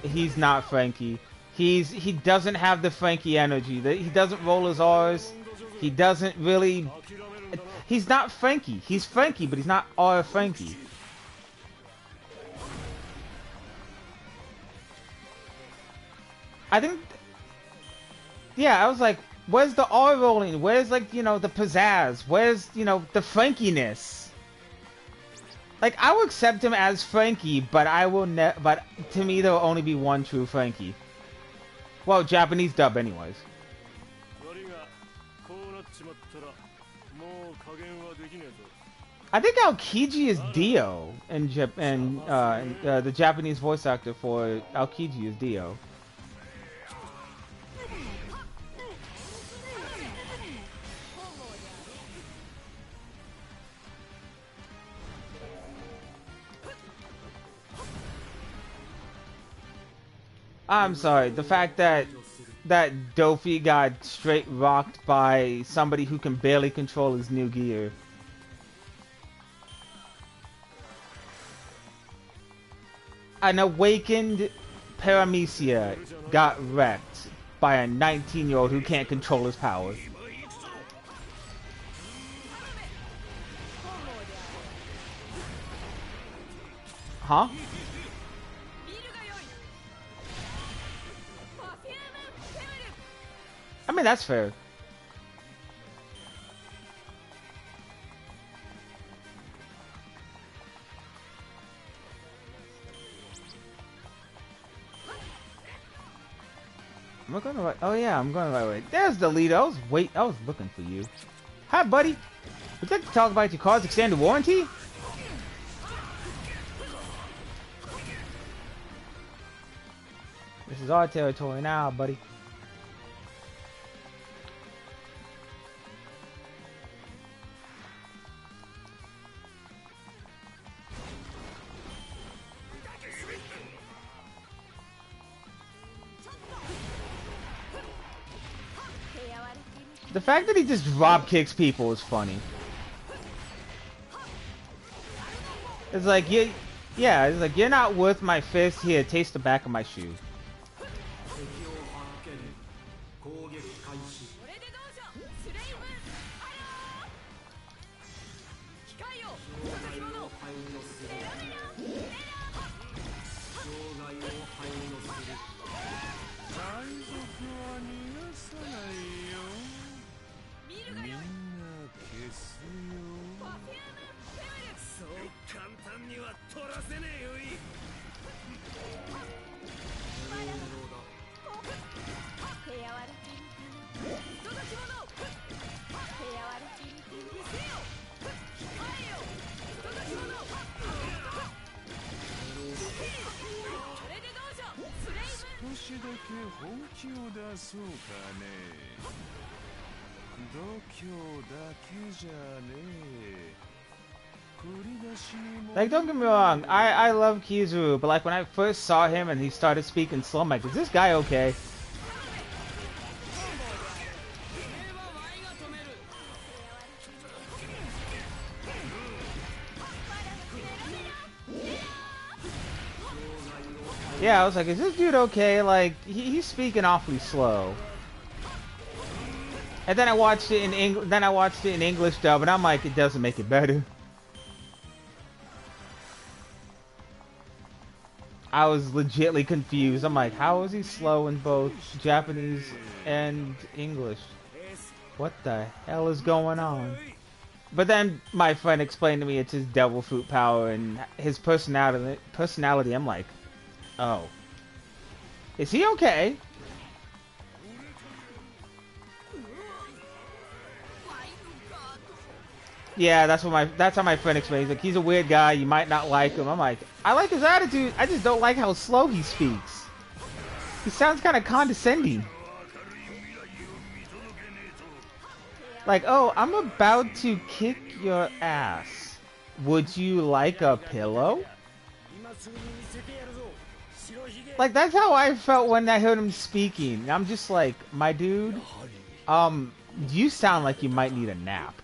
he's not Frankie. He doesn't have the Frankie energy. He doesn't roll his R's. He doesn't really. He's not Frankie. He's Frankie, but he's not our Frankie. I think. Yeah, I was like, where's the R rolling? Where's, like, you know, the pizzazz? Where's, you know, the Frankiness? Like, I will accept him as Frankie, but I will but to me there will only be one true Frankie. Well, Japanese dub anyways. I think Aokiji is Dio in the Japanese voice actor for Aokiji is Dio. I'm sorry, the fact that Dofi got straight rocked by somebody who can barely control his new gear. An awakened Paramecia got wrecked by a 19-year-old who can't control his powers. Huh? mean, that's fair. Am I going the right? Oh yeah, I'm going the right way. There's the leader. I was looking for you. Hi, buddy. Would you like to talk about your car's extended warranty? This is our territory now, buddy. The fact that he just drop kicks people is funny. It's like, yeah, it's like, you're not worth my fist. Here, taste the back of my shoe. Like, don't get me wrong, I love Kizu, but like when I first saw him and he started speaking slow, I'm like, is this guy okay? Yeah, I was like, is this dude okay? Like, he's speaking awfully slow. And then I watched it in English dub, and I'm like, it doesn't make it better. I was legitly confused. I'm like, how is he slow in both Japanese and English? What the hell is going on? But then my friend explained to me it's his devil fruit power and his personality. I'm like, oh, is he okay? Yeah, that's how my friend explains. Like, he's a weird guy. You might not like him. I'm like, I like his attitude. I just don't like how slow he speaks. He sounds kind of condescending. Like, oh, I'm about to kick your ass. Would you like a pillow? Like, that's how I felt when I heard him speaking. I'm just like, my dude, you sound like you might need a nap.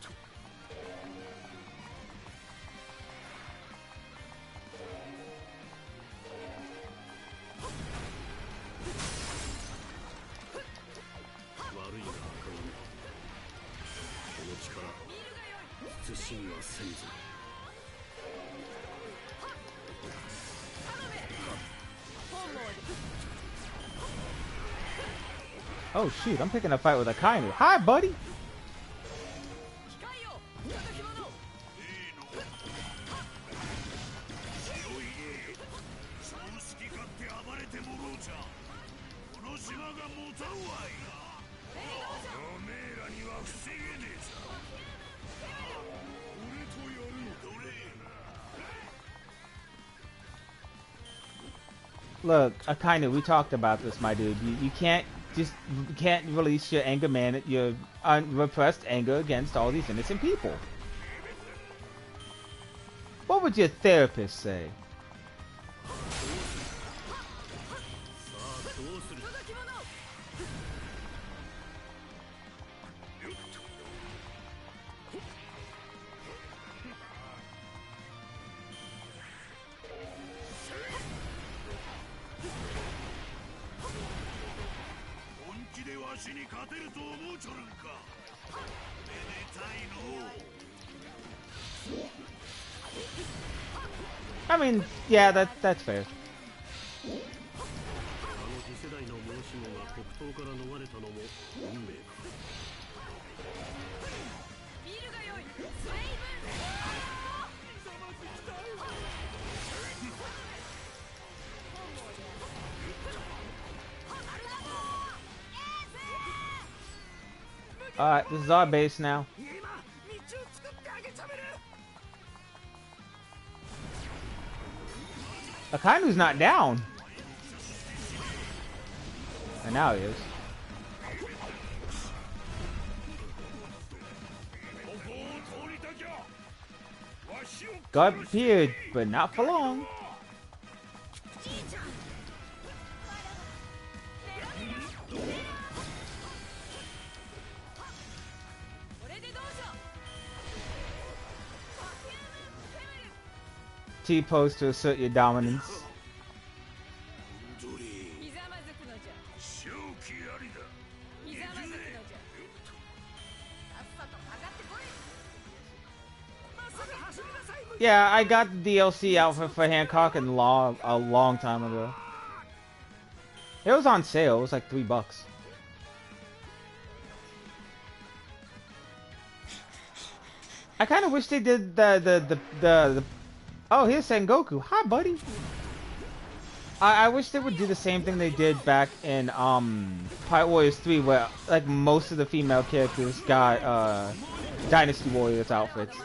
Oh shoot, I'm picking a fight with Akainu. Hi, buddy! Look, Akainu, we talked about this, my dude. You can't release your your unrepressed anger against all these innocent people. What would your therapist say? I mean, yeah, that's fair. 闘から逃れたのも運命か。見るがよいスレイブAlright, this is our base now. 今道を作ってあげちゃめる Akainu's not down. And now he is. God appeared, but not for long. これでどうぞ T-pose to assert your dominance. ひざまずくのじゃ正気ありだ。ひざまずくのじゃさっさと上がってこいまっすぐ走りなさい Yeah, I got the DLC outfit for Hancock a long time ago. It was on sale. It was like $3. I kind of wish they did the oh, here's Sengoku. Hi, buddy. I wish they would do the same thing they did back in Pirate Warriors 3, where like most of the female characters got Dynasty Warriors outfits.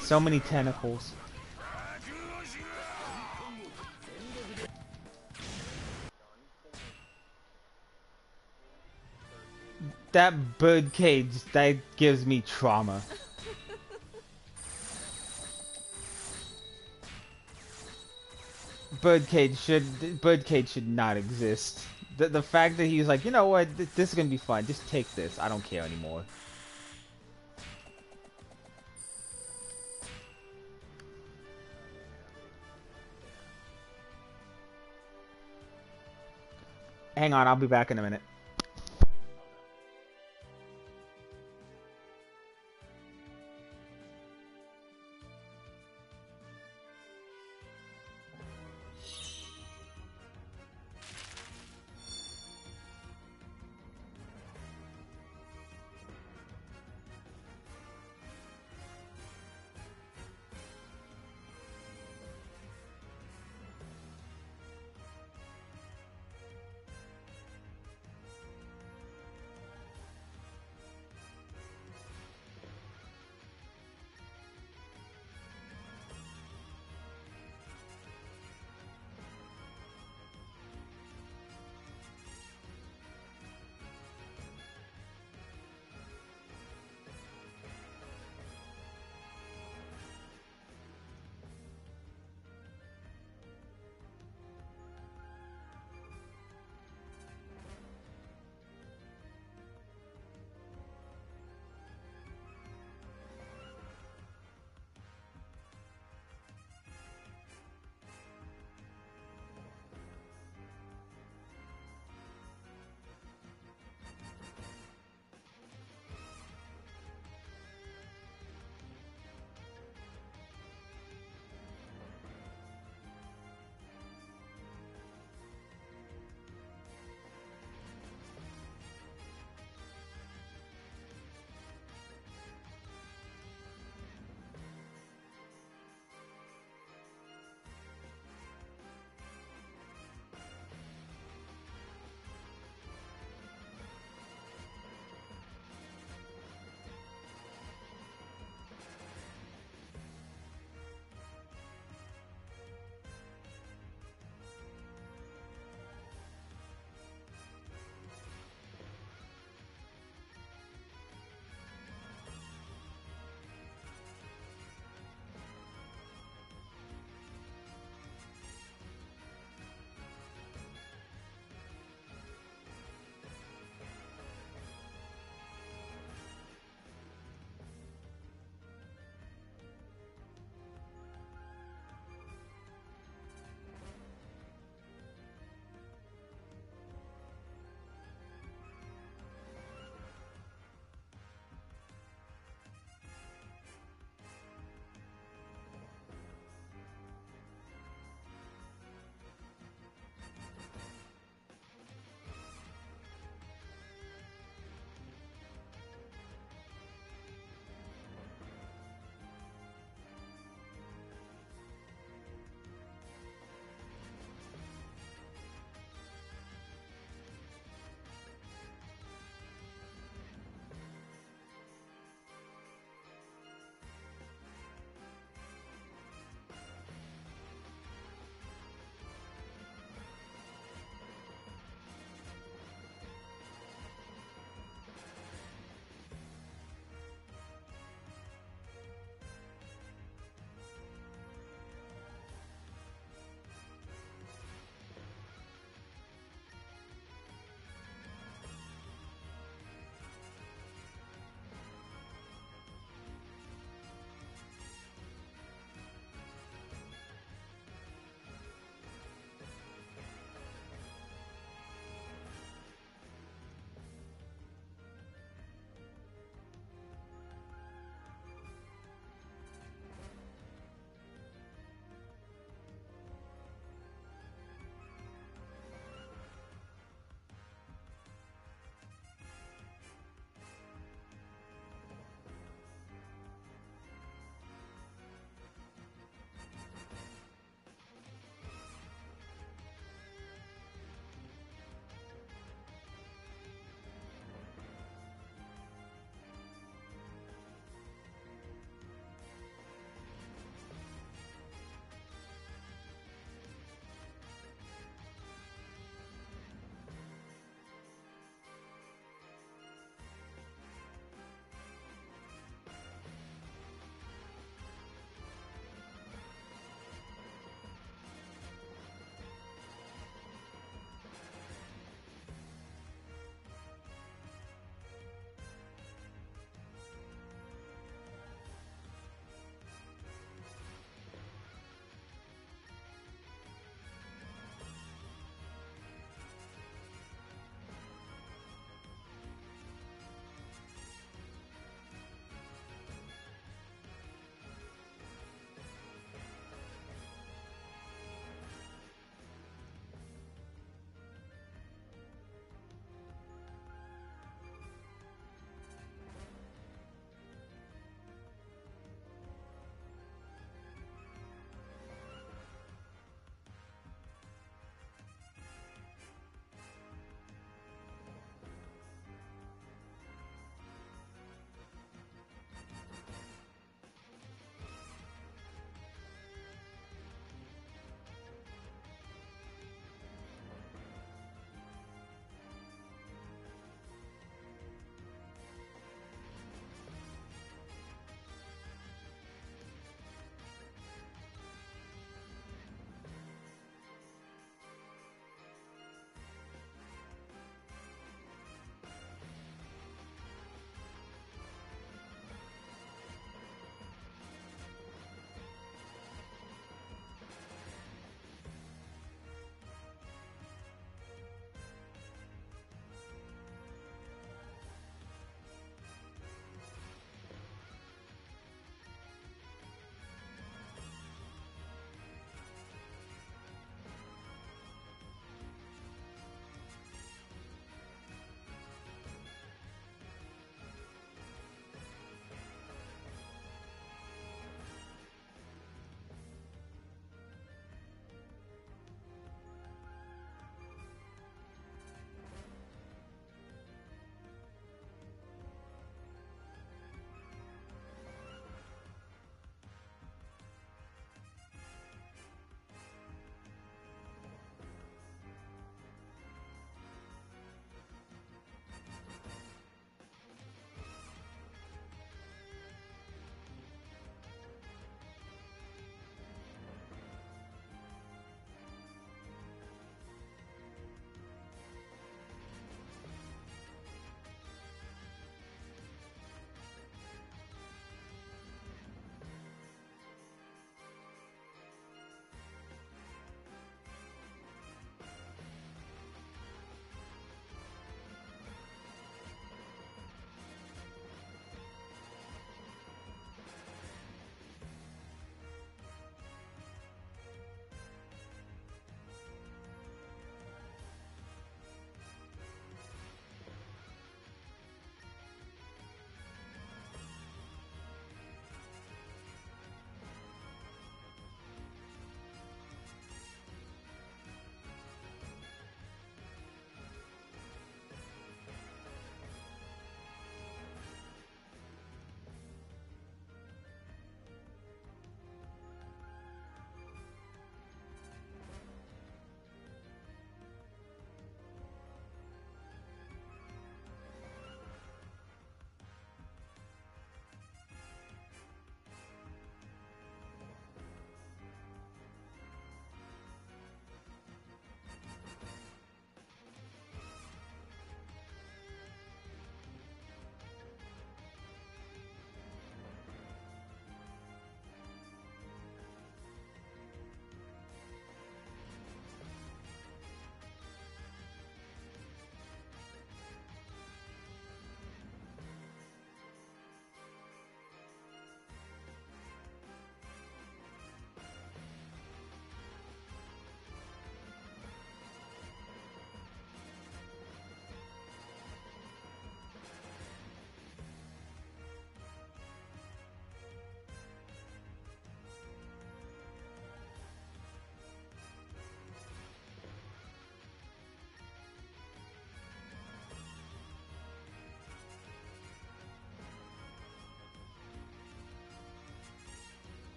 So many tentacles. That bird cage, that gives me trauma. Birdcage should not exist. The fact that he's like, you know what, this is gonna be fun. Just take this. I don't care anymore. Hang on, I'll be back in a minute.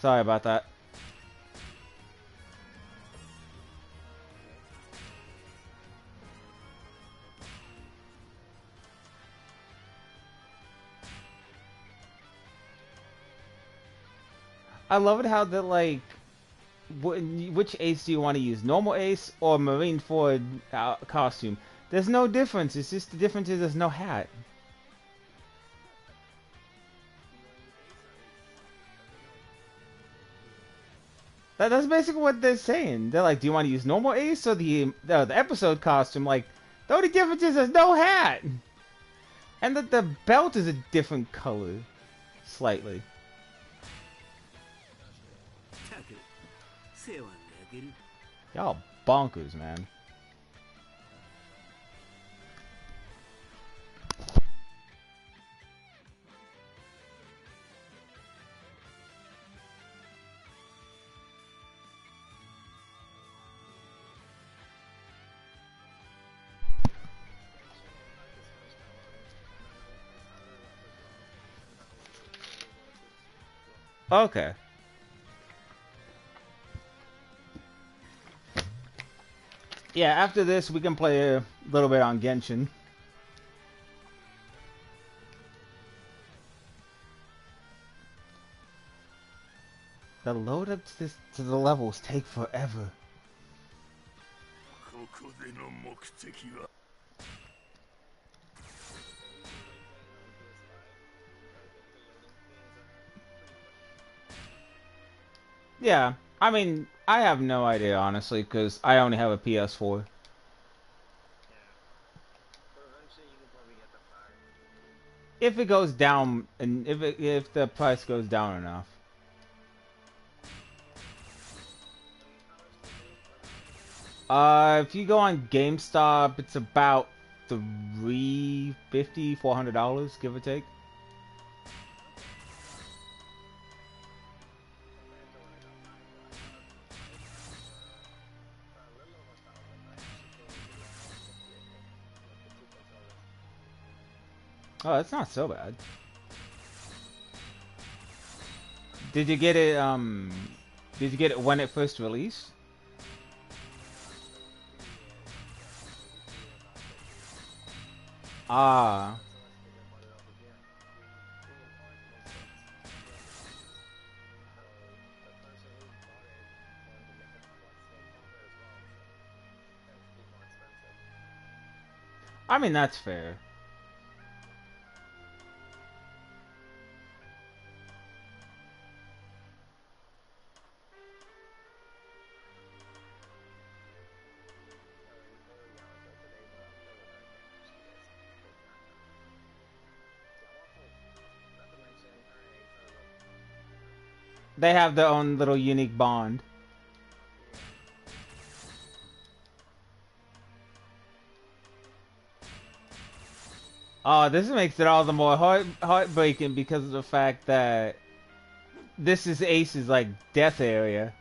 Sorry about that. I love it how the like, which ace do you want to use? Normal ace or Marine Ford costume? There's no difference. It's just the difference is there's no hat. That's basically what they're saying. They're like, do you want to use normal ace or the episode costume? Like, the only difference is there's no hat, and that the belt is a different color, slightly. たく世話であげる Y'all bonkers, man. Okay. Yeah, after this we can play a little bit on Genshin. The load up to the levels take forever. ここでの目的は Yeah, I mean, I have no idea honestly, because I only have a PS4. But eventually you can probably get the fire. If it goes down, and if the price goes down enough. If you go on GameStop, it's about $350, $400, give or take. Oh, that's not so bad. Did you get it, did you get it when it first released? Ah. I mean, that's fair. They have their own little unique bond. Oh, this makes it all the more heartbreaking because of the fact that this is Ace's like death area.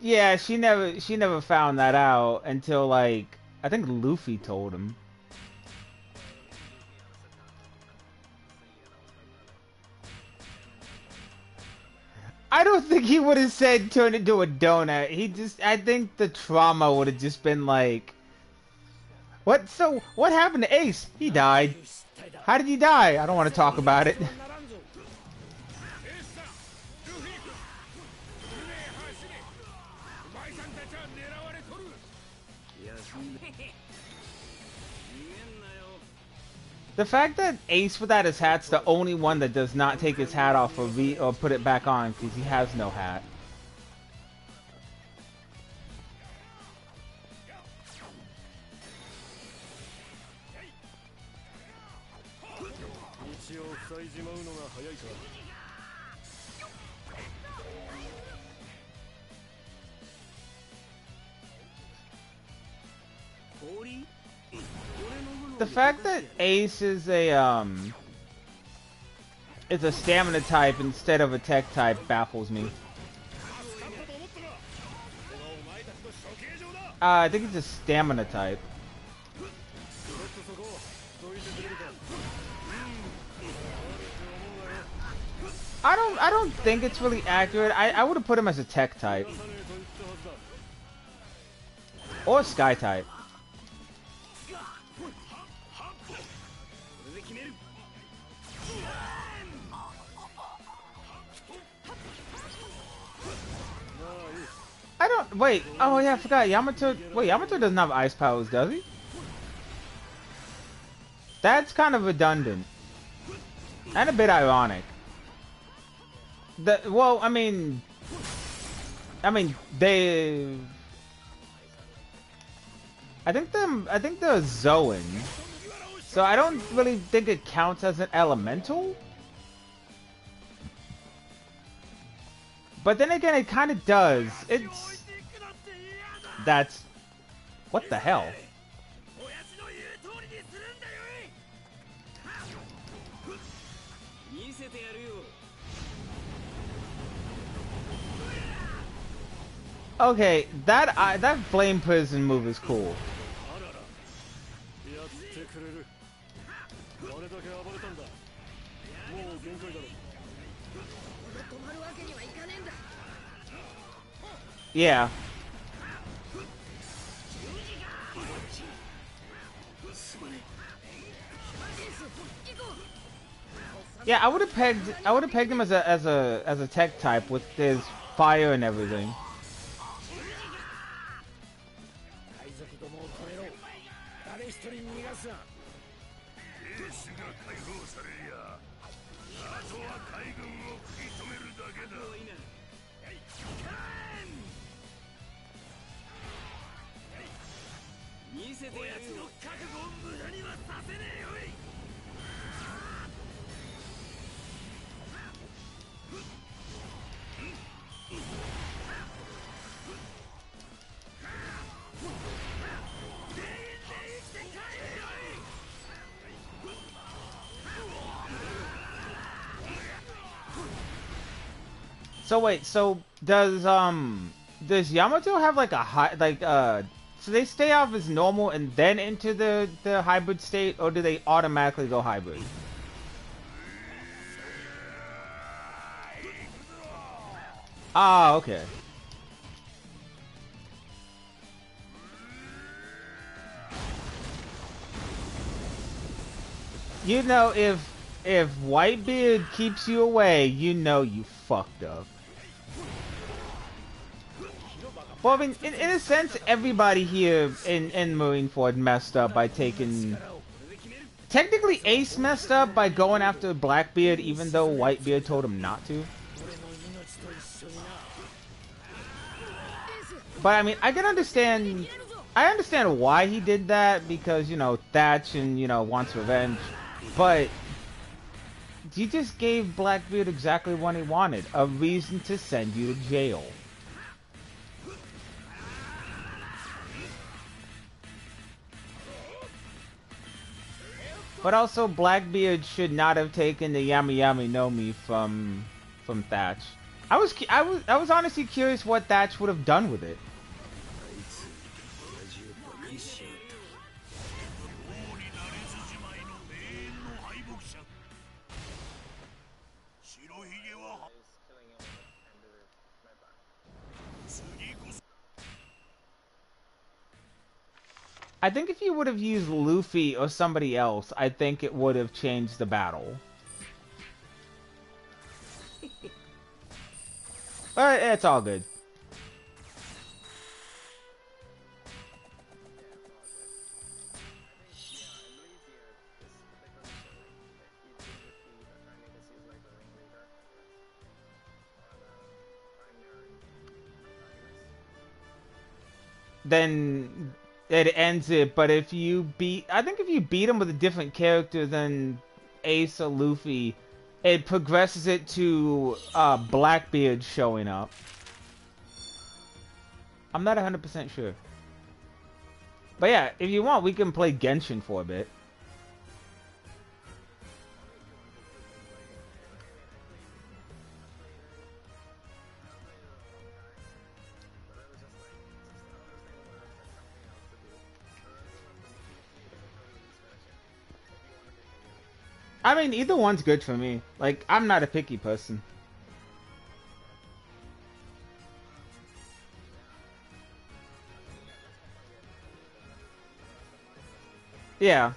Yeah, she never found that out until like I think Luffy told him. I don't think he would have said turn into a donut. I think the trauma would have just been like, what? So, what happened to Ace? He died. How did he die? I don't want to talk about it. The fact that Ace without his hat's the only one that does not take his hat off or put it back on because he has no hat. The fact that Ace is a stamina type instead of a tech type baffles me. I think it's a stamina type. I don't think it's really accurate. I would have put him as a tech type or sky type. I don't wait. Oh yeah, I forgot. Yamato. Wait, Yamato doesn't have ice powers, does he? That's kind of redundant and a bit ironic. Well, I mean, they. I think they're Zoan, so I don't really think it counts as an elemental. But then again, it kind of does. That's what the hell. Okay, that flame prison move is cool. Yeah. Yeah, I would have pegged him as a tech type with his fire and everything. So wait, so does Yamato have like a high so they stay off as normal and then into the hybrid state, or do they automatically go hybrid? Ah, okay. You know, if Whitebeard keeps you away, you know you fucked up. Well, I mean, in a sense, everybody here in Marineford messed up by taking... Technically, Ace messed up by going after Blackbeard, even though Whitebeard told him not to. But, I mean, I can understand... I understand why he did that, because, you know, Thatch and, you know, wants revenge. But... you just gave Blackbeard exactly what he wanted. A reason to send you to jail. But also, Blackbeard should not have taken the Yami Yami no Mi from Thatch. I was honestly curious what Thatch would have done with it. I think if you would have used Luffy or somebody else, I think it would have changed the battle. But it's all good. Then it ends it, but if you beat... I think if you beat him with a different character than Ace or Luffy, it progresses it to Blackbeard showing up. I'm not 100% sure. But yeah, if you want, we can play Genshin for a bit. I mean, either one's good for me. Like, I'm not a picky person. Yeah.